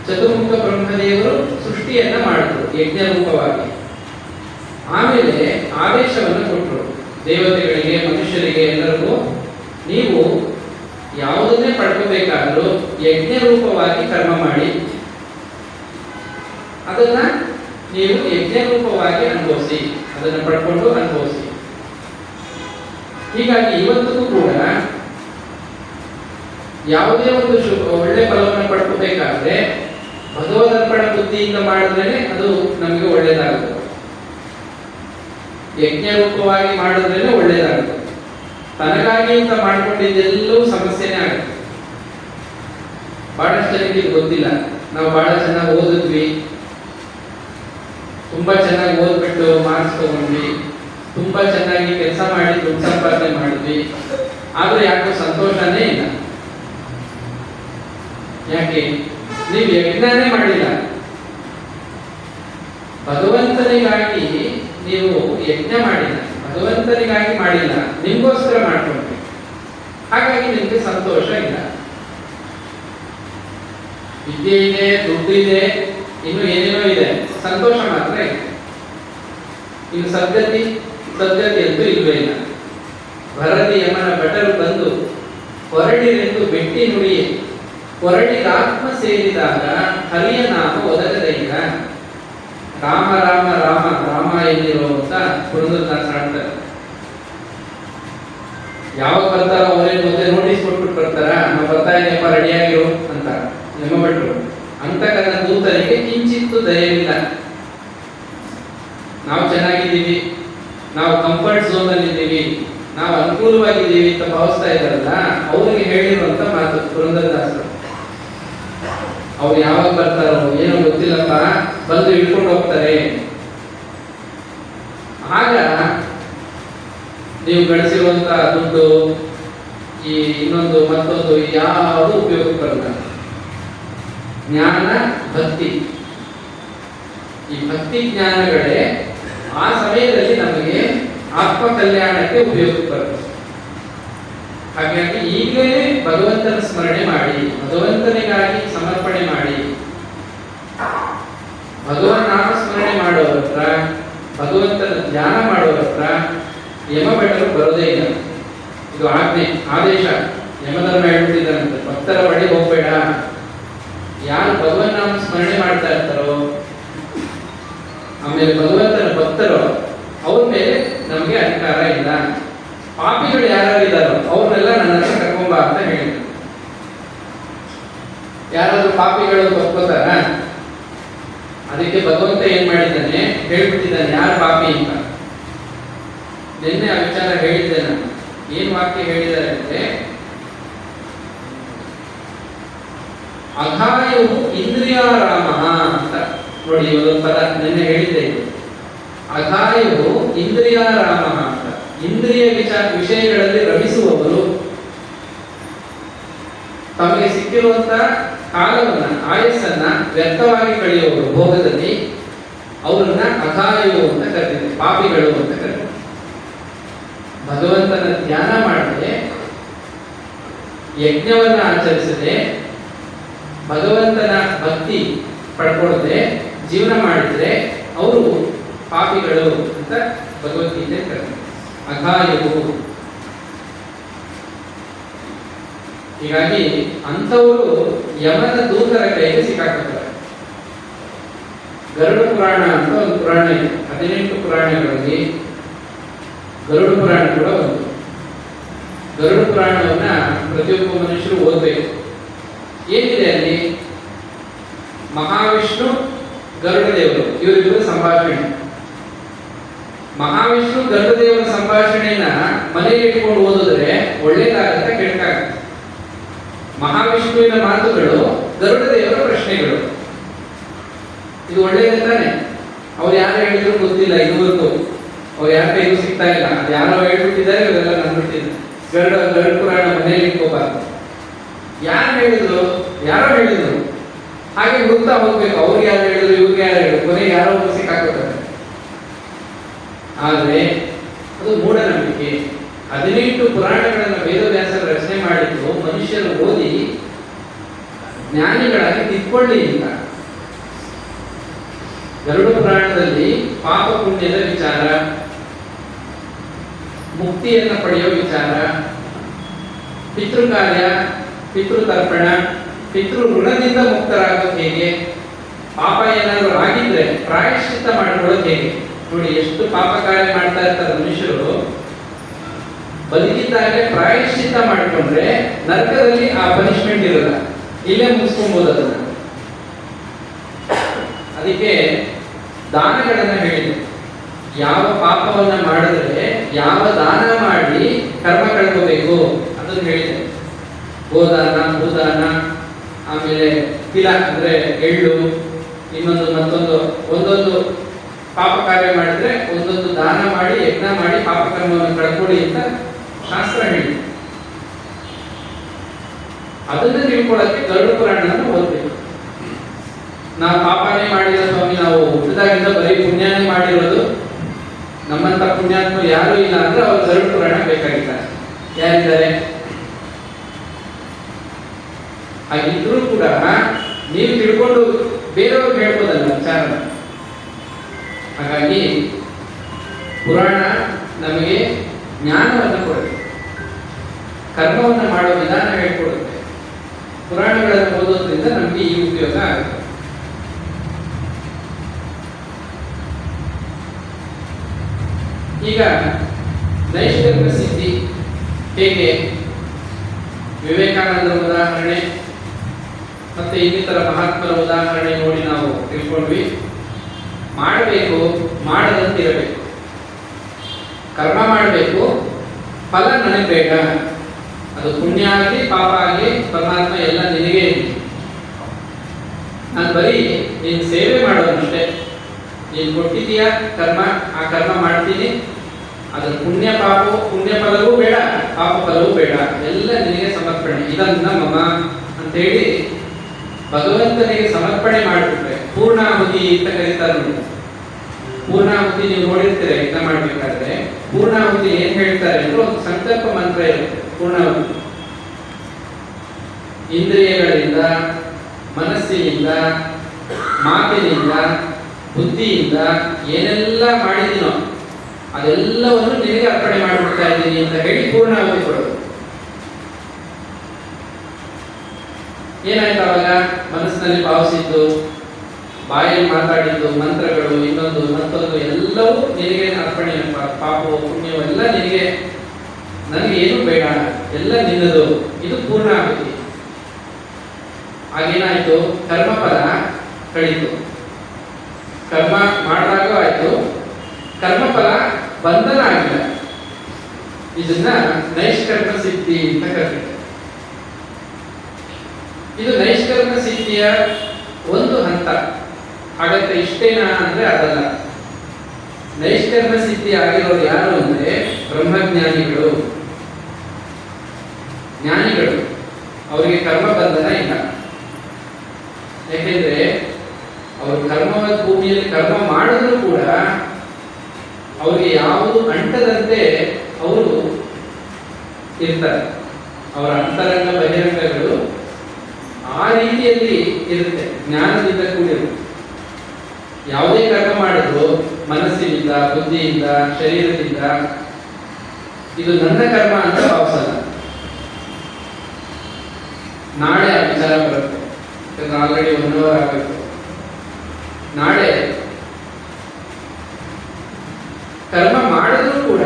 ಚತುರ್ಮುಖ ಬ್ರಹ್ಮದೇವರು ಸೃಷ್ಟಿಯನ್ನ ಮಾಡಿದ್ರು ಯಜ್ಞ ರೂಪವಾಗಿ. ಆಮೇಲೆ ಆದೇಶವನ್ನು ಕೊಟ್ಟರು ದೇವತೆಗಳಿಗೆ, ಮನುಷ್ಯರಿಗೆ, ಎಲ್ಲರಿಗೂ, ನೀವು ಯಾವುದನ್ನೇ ಪಡ್ಕೋಬೇಕಾದ್ರೂ ಯಜ್ಞ ರೂಪವಾಗಿ ಕರ್ಮ ಮಾಡಿ, ಅದನ್ನ ನೀವು ಯಜ್ಞ ರೂಪವಾಗಿ ಅನುಭವಿಸಿ, ಅದನ್ನ ಪಡ್ಕೊಂಡು ಅನುಭವಿಸಿ. ಹೀಗಾಗಿ ಇವತ್ತಿಗೂ ಕೂಡ ಯಾವುದೇ ಒಂದು ಒಳ್ಳೆ ಫಲವನ್ನು ಪಡ್ಕೋಬೇಕಾದ್ರೆ ಭಗವದರ್ಪಣ ಬುದ್ಧಿಯಿಂದ ಮಾಡಿದ್ರೆ ಅದು ನಮಗೆ ಒಳ್ಳೇದಾಗುತ್ತೆ. ಯಜ್ಞ ರೂಪವಾಗಿ ಮಾಡಿದ್ರೆ ಒಳ್ಳೇದಾಗುತ್ತೆ. ತನಗಾಗಿ ಅಂತ ಮಾಡ್ಕೊಂಡಿದ್ದೆಲ್ಲವೂ ಸಮಸ್ಯೆನೇ ಆಗುತ್ತೆ. ಬಹಳಷ್ಟು ಜನಕ್ಕೆ ಇದು ಗೊತ್ತಿಲ್ಲ. ನಾವು ಬಹಳ ಚೆನ್ನಾಗಿ ಓದಿದ್ವಿ, ತುಂಬಾ ಚೆನ್ನಾಗಿ ಓದ್ಬಿಟ್ಟು ಮಾರ್ಕ್ಸ್ ತಗೊಂಡ್ವಿ, ತುಂಬಾ ಚೆನ್ನಾಗಿ ಕೆಲಸ ಮಾಡಿ ದುಡ್ಡು ಸಂಪಾದನೆ ಮಾಡಿದ್ವಿ, ಆದ್ರೆ ಯಾಕೋ ಸಂತೋಷನೇ ಇಲ್ಲ. ಯಾಕೆ? ನೀವು ಯಜ್ಞನೇ ಮಾಡಿಲ್ಲ. ಭಗವಂತನಿಗಾಗಿ ನೀವು ಯಜ್ಞ ಮಾಡಿಲ್ಲ, ಭಗವಂತನಿಗಾಗಿ ಮಾಡಿಲ್ಲ, ನಿಮ್ಗೋಸ್ಕರ ಮಾಡ್ಕೊಂಡ್ರಿ. ಹಾಗಾಗಿ ನಿಮ್ಗೆ ಸಂತೋಷ ಇಲ್ಲ. ವಿದ್ಯೆ ಇದೆ, ದುಡ್ಡು ಇದೆ, ಇನ್ನು ಏನೇನೋ ಇದೆ, ಸಂತೋಷ ಮಾತ್ರ ಇದೆ. ಇನ್ನು ಸದ್ಗತಿ ಅಂತೂ ಇಲ್ವೇ ಇಲ್ಲ. ಭರತಿ ಯಮನ ಭಟರು ಬಂದು ಹೊರಡಿರೆಂದು ಬೆಟ್ಟಿ ನುಡಿಯೇ, ಹೊರಡಿಗಾತ್ಮ ಸೇರಿದಾಗ ಹರಿಯ ನಾಮ ಒದಗದೈಗ. ರಾಮ ರಾಮ ರಾಮ ರಾಮ ಎಲ್ಲಿರೋ ಅಂತ ಪುರಂದರದಾಸ ಹಾಡ್ತಾರೆ. ಯಾವಾಗ ಬರ್ತಾರೋ ಅವರೇ ಮೊದಲೇ ನೋಟಿಸ್ ಕೊಟ್ಬಿಟ್ಟು ಬರ್ತಾರ, ನಾವು ಬರ್ತಾ ಇದೆಯಪ್ಪ ರೆಡಿಯಾಗಿರು ಅಂತ ಯಮ ಭಟ್ರು. ಅಂತಕನ ದೂತರಿಗೆ ಕಿಂಚಿತ್ತು ದಯವಿಲ್ಲ. ನಾವು ಚೆನ್ನಾಗಿದ್ದೀವಿ, ನಾವು ಕಂಫರ್ಟ್ ಝೋನ್ ಅಲ್ಲಿ ಇದ್ದೀವಿ, ನಾವು ಅನುಕೂಲವಾಗಿದ್ದೀವಿ ಅಂತ ಭಾವಿಸ್ತಾ ಇದ್ದಾರಲ್ಲ, ಅವ್ರಿಗೆ ಹೇಳಿರುವಂತ ಮಾತು ಪುರಂದರದಾಸರು. ಅವ್ರು ಯಾವಾಗ ಬರ್ತಾರೋ ಏನೋ ಗೊತ್ತಿಲ್ಲಪ್ಪ, ಬಂದು ಇಟ್ಕೊಂಡು ಹೋಗ್ತಾರೆ. ಆಗ ನೀವು ಗಳಿಸಿರುವಂತ ದುಡ್ಡು, ಈ ಇನ್ನೊಂದು ಮತ್ತೊಂದು ಯಾವುದು ಉಪಯೋಗಕ್ಕೆ ಬರಲ್ಲ. ಜ್ಞಾನ, ಭಕ್ತಿ, ಈ ಭಕ್ತಿ ಜ್ಞಾನಗಳೇ ಆ ಸಮಯದಲ್ಲಿ ನಮಗೆ ಆತ್ಮ ಕಲ್ಯಾಣಕ್ಕೆ ಉಪಯೋಗಕ್ಕೆ ಬರುತ್ತೆ. ಹಾಗಾಗಿ ಈಗಲೇ ಭಗವಂತನ ಸ್ಮರಣೆ ಮಾಡಿ, ಭಗವಂತನಿಗಾಗಿ ಸಮರ್ಪಣೆ ಮಾಡಿ. ಭಗವನ್ ನಾಮ ಸ್ಮರಣೆ ಮಾಡೋರ ಹತ್ರ, ಭಗವಂತನ ಧ್ಯಾನ ಮಾಡೋರ ಹತ್ರ ಯಮಭಟರು ಬರೋದೇ ಇಲ್ಲ. ಇದು ಆಜ್ಞೆ, ಆದೇಶ. ಯಮಧರ್ಮ ಹೇಳ್ಬಿಟ್ಟಿದ್ದಾರಂತೆ, ಭಕ್ತರ ಬಳಿ ಹೋಗ್ಬೇಡ. ಯಾರು ಭಗವನ್ ನಾಮ ಸ್ಮರಣೆ ಮಾಡ್ತಾ ಇರ್ತಾರೋ, ಆಮೇಲೆ ಭಗವಂತನ ಭಕ್ತರು, ಅವ್ರ ಮೇಲೆ ನಮಗೆ ಅಧಿಕಾರ ಇಲ್ಲ. ಪಾಪಿಗಳು ಯಾರ್ಯಾರಿದ್ದಾರೋ ಅವ್ರನ್ನೆಲ್ಲ ನನ್ನ ಹತ್ರ ಕರ್ಕೊಂಬ ಅಂತ ಹೇಳಿದ್ರು. ಯಾರಾದ್ರೂ ಪಾಪಿಗಳು ಒಪ್ಕೋತಾರ? ಅದಕ್ಕೆ ಭಗವಂತ ಏನ್ ಮಾಡಿದ್ದಾನೆ, ಹೇಳ್ಬಿಟ್ಟಿದ್ದಾನೆ ಯಾರು ಪಾಪಿ ಅಂತ. ನಿನ್ನೆ ಆ ವಿಚಾರ ಹೇಳಿದ್ದೆ ನಾನು. ಏನ್ ವಾಕ್ಯ ಹೇಳಿದ್ದಾರೆ ಅಂದ್ರೆ, ಅಘಾಯು ಇಂದ್ರಿಯಾರಾಮ ಅಂತ ನೋಡಿ. ಇವತ್ತೊಂದು ಪದ ನಿನ್ನೆ ಹೇಳಿದ್ದೆ. ಇದು ಅಘಾಯು ಇಂದ್ರಿಯಾರಾಮ ಅಂತ. ಇಂದ್ರಿಯ ವಿಷಯಗಳಲ್ಲಿ ರಮಿಸುವವರು, ತಮಗೆ ಸಿಕ್ಕಿರುವಂತ ಕಾಲವನ್ನ, ಆಯಸ್ಸನ್ನ ವ್ಯರ್ಥವಾಗಿ ಕಳೆಯುವವರು ಭೋಗದಲ್ಲಿ, ಅವರನ್ನ ಅಘಾಯು ಅಂತ ಕರೆದಿದೆ, ಪಾಪಿಗಳು ಅಂತ ಕರೆದಿದೆ. ಭಗವಂತನ ಧ್ಯಾನ ಮಾಡದೆ, ಯಜ್ಞವನ್ನ ಆಚರಿಸದೆ, ಭಗವಂತನ ಭಕ್ತಿ ಪಡ್ಕೊಳ್ಳದೆ ಜೀವನ ಮಾಡಿದ್ರೆ ಅವರು ಪಾಪಿಗಳು ಅಂತ ಭಗವದ್ಗೀತೆ ಕರೆಯುತ್ತೆ. ಅಘಾಯವು. ಹೀಗಾಗಿ ಅಂಥವರು ಯಮನ ದೂತರ ಕೈಗೆ ಸಿಕ್ಕಾಕ್ತಾರೆ. ಗರುಡ ಪುರಾಣ ಅಂತ ಒಂದು ಪುರಾಣ ಇದೆ. 18 ಪುರಾಣಗಳಲ್ಲಿ ಗರುಡ ಪುರಾಣ ಕೂಡ ಒಂದು. ಗರುಡ ಪುರಾಣವನ್ನ ಪ್ರತಿಯೊಬ್ಬ ಮನುಷ್ಯರು ಓದಬೇಕು. ಏನಿದೆ ಅಲ್ಲಿ? ಮಹಾವಿಷ್ಣು, ಗರುಡ ದೇವರು ಇವರಿಬ್ಬರು ಸಂಭಾಷಣೆ. ಮಹಾವಿಷ್ಣು ಗರುಡ ದೇವರ ಸಂಭಾಷಣೆಯನ್ನ ಮನೆಯಲ್ಲಿ ಇಟ್ಕೊಂಡು ಓದಿದ್ರೆ ಒಳ್ಳೇದಾಗತ್ತೆ, ಕೆಟ್ಟದಾಗತ್ತೆ. ಮಹಾವಿಷ್ಣುವಿನ ಮಾತುಗಳು, ಗರುಡ ದೇವರ ಪ್ರಶ್ನೆಗಳು. ಇದು ಒಳ್ಳೆಯದೇ ತಾನೆ? ಅವ್ರು ಯಾರು ಹೇಳಿದ್ರು ಗೊತ್ತಿಲ್ಲ ಇದುವರೆಗೂ. ಅವ್ರು ಯಾರ ಕೈಗೂ ಸಿಗ್ತಾ ಇಲ್ಲ. ಅದು ಯಾರೋ ಹೇಳ್ಬಿಟ್ಟಿದ್ದಾರೆ, ಇವರೆಲ್ಲ ನಂಬಿಟ್ಟಿದ್ದಾರೆ. ಗರುಡ ಪುರಾಣ ಮನೆಯಲ್ಲಿ ಇಟ್ಕೋಬಾರ್ದು. ಯಾರು ಹೇಳಿದ್ರು? ಯಾರೋ ಹೇಳಿದ್ರು. ಹಾಗೆ ಹುಡುಕ್ತಾ ಹೋಗ್ಬೇಕು. ಅವ್ರಿಗೆ ಯಾರು ಹೇಳಿದ್ರು, ಇವ್ರಿಗೆ ಯಾರು ಹೇಳಿದ್ರು, ಕೊನೆಗೆ ಯಾರೋ ಒಬ್ಬರು ಸಿಕ್ಕಾಕೋತಾರೆ. ಆದ್ರೆ ಅದು ಮೂಢನಂಬಿಕೆ. 18 ಪುರಾಣಗಳನ್ನು ವೇದವ್ಯಾಸರು ರಚನೆ ಮಾಡಿದ್ದು ಮನುಷ್ಯರು ಓದಿ ಜ್ಞಾನಿಗಳಾಗಿ ತಿಳ್ಕೊಳ್ಳಿ ಅಂತ. ಗರುಡ ಪುರಾಣದಲ್ಲಿ ಪಾಪ ಪುಣ್ಯದ ವಿಚಾರ, ಮುಕ್ತಿಯನ್ನು ಪಡೆಯುವ ವಿಚಾರ, ಪಿತೃಕಾರ್ಯ, ಪಿತೃತರ್ಪಣ, ಪಿತೃ ಋಣದಿಂದ ಮುಕ್ತರಾಗೋದು ಹೇಗೆ, ಪಾಪ ಏನಾದರೂ ಆಗಿದ್ರೆ ಪ್ರಾಯಶ್ಚಿತ್ತ ಮಾಡಿಕೊಳ್ಳೋದು ಹೇಗೆ. ನೋಡಿ, ಎಷ್ಟು ಪಾಪ ಕಾರ್ಯ ಮಾಡ್ತಾ ಇರ್ತಾರೆ ಮನುಷ್ಯರು. ಬದುಕಿದ್ದಾಗಲೇ ಪ್ರಾಯಶ್ಚಿತ್ತ ಮಾಡಿಕೊಂಡ್ರೆ ನರಕದಲ್ಲಿ ಆ ಪನಿಷ್ಮೆಂಟ್ ಇರಲ್ಲ, ಇಲ್ಲೇ ಮುಗಿಸ್ಕೊಬಹುದು ಅದನ್ನ. ಅದಕ್ಕೆ ದಾನಗಳನ್ನ ಹೇಳಿದೆ. ಯಾವ ಪಾಪವನ್ನ ಮಾಡಿದ್ರೆ ಯಾವ ದಾನ ಮಾಡಿ ಕರ್ಮ ಕಳ್ಕೋಬೇಕು ಅದನ್ನು ಹೇಳಿದೆ. ಗೋದಾನ, ಭೂದಾನ, ಆಮೇಲೆ ತಿಲ ಅಂದ್ರೆ ಎಳ್ಳು, ಇನ್ನೊಂದು ಮತ್ತೊಂದು, ಒಂದೊಂದು ಪಾಪ ಕಾರ್ಯ ಮಾಡಿದ್ರೆ ಒಂದೊಂದು ದಾನ ಮಾಡಿ, ಯಜ್ಞ ಮಾಡಿ ಪಾಪ ಕರ್ಮವನ್ನು ಕಳ್ಕೊಳ್ಳಿ ಅಂತ ಶಾಸ್ತ್ರ ಹೇಳಿ. ಅದನ್ನ ತಿಳ್ಕೊಳ್ಳಕ್ಕೆ ಗರುಡ ಪುರಾಣವನ್ನು ಓದಬೇಕು. ನಾವು ಪಾಪನೇ ಮಾಡಿದ ಸ್ವಾಮಿ, ನಾವು ಹುಟ್ಟಿದಾಗಿಂದ ಬರೀ ಪುಣ್ಯನೇ ಮಾಡಿರೋದು, ನಮ್ಮಂತ ಪುಣ್ಯಾತ್ಮ ಯಾರು ಇಲ್ಲ ಅಂದ್ರೆ ಅವ್ರು ಗರುಡ ಪುರಾಣ ಬೇಕಾಗಿದ್ದಾರೆ. ಯಾರಿದ್ದಾರೆ? ಹಾಗಿದ್ರೂ ಕೂಡ ನೀವು ತಿಳ್ಕೊಂಡು ಬೇರೆಯವ್ರಿಗೆ ಹೇಳ್ಬೋದಲ್ಲ ವಿಚಾರ. ಹಾಗಾಗಿ ಪುರಾಣ ನಮಗೆ ಜ್ಞಾನವನ್ನು ಕೊಡುತ್ತೆ, ಕರ್ಮವನ್ನು ಮಾಡೋ ವಿಧಾನ ಹೇಳ್ಕೊಡುತ್ತೆ. ಪುರಾಣಗಳನ್ನು ಓದೋದ್ರಿಂದ ನಮಗೆ ಈ ಉಪಯೋಗ ಆಗುತ್ತೆ. ಈಗ ನೈಷ್ಕರ್ಮ ಸಿದ್ಧಿ ಹೇಗೆ? ವಿವೇಕಾನಂದರ ಉದಾಹರಣೆ ಮತ್ತೆ ಇನ್ನಿತರ ಮಹಾತ್ಮರ ಉದಾಹರಣೆ ನೋಡಿ ನಾವು ತಿಳ್ಕೊಂಡ್ವಿ. ಮಾಡಬೇಕು, ಮಾಡದಂತಿರಬೇಕು. ಕರ್ಮ ಮಾಡಬೇಕು, ಫಲ ನನಗೆ ಬೇಡ. ಅದು ಪುಣ್ಯ ಆಗಲಿ ಪಾಪ ಆಗಲಿ ಪರಮಾತ್ಮ ಎಲ್ಲ ನಿನಗೆ. ನಾನು ಬರೀ ನೀನು ಸೇವೆ ಮಾಡೋದಷ್ಟೇ. ನೀನು ಕೊಟ್ಟಿದೀಯ ಕರ್ಮ, ಆ ಕರ್ಮ ಮಾಡ್ತೀನಿ. ಅದ್ರ ಪುಣ್ಯ ಫಲವೂ ಬೇಡ, ಪಾಪ ಫಲವೂ ಬೇಡ, ಎಲ್ಲ ನಿನಗೆ ಸಮರ್ಪಣೆ. ಇದನ್ನ ಮಮ ಅಂತೇಳಿ ಭಗವಂತನಿಗೆ ಸಮರ್ಪಣೆ ಮಾಡಿಬಿಟ್ರೆ ಪೂರ್ಣಾಹುತಿ ಅಂತ ಕರೀತಾರೆ ನೋಡಿ. ಪೂರ್ಣಾಹುತಿ ನೀವು ನೋಡಿರ್ತೀರ ಯಜ್ಞ ಮಾಡ್ಬೇಕಾದ್ರೆ. ಪೂರ್ಣಾಹುತಿ ಏನ್ ಹೇಳ್ತಾರೆ ಅಂದ್ರೆ ಒಂದು ಸಂಕಲ್ಪ ಮಂತ್ರ ಇರುತ್ತೆ. ಪೂರ್ಣಾಹುತಿ ಇಂದ್ರಿಯಗಳಿಂದ, ಮನಸ್ಸಿನಿಂದ, ಮಾತಿನಿಂದ, ಬುದ್ಧಿಯಿಂದ ಏನೆಲ್ಲ ಮಾಡಿದೀನೋ ಅದೆಲ್ಲವನ್ನು ನಿನಗೆ ಅರ್ಪಣೆ ಮಾಡಿಬಿಡ್ತಾ ಇದ್ದೀನಿ ಅಂತ ಹೇಳಿ ಪೂರ್ಣಾಹುತಿ ಕೊಡೋದು. ಏನಾಯ್ತು ಅವಾಗ? ಮನಸ್ಸಿನಲ್ಲಿ ಭಾವಿಸಿದ್ದು, ಬಾಯಲ್ಲಿ ಮಾತಾಡಿದ್ದು, ಮಂತ್ರಗಳು, ಇನ್ನೊಂದು ಮತ್ತೊಂದು ಎಲ್ಲವೂ ನಿನಗೆ ಅರ್ಪಣೆ. ಪಾಪವು ಪುಣ್ಯವು ಎಲ್ಲ ನಿನಗೆ, ನನಗೆ ಏನು ಬೇಡ, ಎಲ್ಲ ನಿನ್ನದು. ಇದು ಪೂರ್ಣಾಹುತಿ. ಆಗೇನಾಯ್ತು? ಕರ್ಮಫಲ ಕಳೀತು. ಕರ್ಮ ಮಾಡಿದಾಗ ಆಯ್ತು, ಕರ್ಮಫಲ ಬಂಧನ ಆಗಿಲ್ಲ. ಇದನ್ನ ನೈಷ್ಕರ್ಮ ಸಿದ್ಧಿ ಅಂತ ಕರೀತಾರೆ. ಇದು ನೈಷ್ಕರ್ಮ ಸಿದ್ಧಿಯ ಒಂದು ಹಂತ. ಹಾಗಂತ ಇಷ್ಟೇನಾ ಅಂದ್ರೆ ಅದಲ್ಲ. ನೈಷ್ಕರ್ಮ ಸಿದ್ಧಿ ಆಗಿರೋರು ಯಾರು ಅಂದ್ರೆ ಬ್ರಹ್ಮಜ್ಞಾನಿಗಳು, ಜ್ಞಾನಿಗಳು. ಅವರಿಗೆ ಕರ್ಮ ಬಂಧನ ಇಲ್ಲ. ಯಾಕೆಂದ್ರೆ ಅವರು ಕರ್ಮವ ಭೂಮಿಯಲ್ಲಿ ಕರ್ಮ ಮಾಡಿದ್ರು ಕೂಡ ಅವರಿಗೆ ಯಾವುದು ಅಂಟದಂತೆ ಅವರು ಇರ್ತಾರೆ. ಅವರ ಅಂತರಂಗ ಬಹಿರಂಗಗಳು ಆ ರೀತಿಯಲ್ಲಿ ಇರುತ್ತೆ, ಜ್ಞಾನದಿಂದ ಕೂಡಿರುತ್ತೆ. ಯಾವುದೇ ಕರ್ಮ ಮಾಡಿದ್ರು ಮನಸ್ಸಿನಿಂದ, ಬುದ್ಧಿಯಿಂದ, ಶರೀರದಿಂದ ಇದು ನನ್ನ ಕರ್ಮ ಅಂತ ಭಾವಿಸಲ್ಲ. ನಾಳೆ ಆ ವಿಚಾರ ಬರುತ್ತೆ, ಆಲ್ರೆಡಿ 1 ಅವರ್ ಆಗಬೇಕು. ನಾಳೆ ಕರ್ಮ ಮಾಡಿದ್ರು ಕೂಡ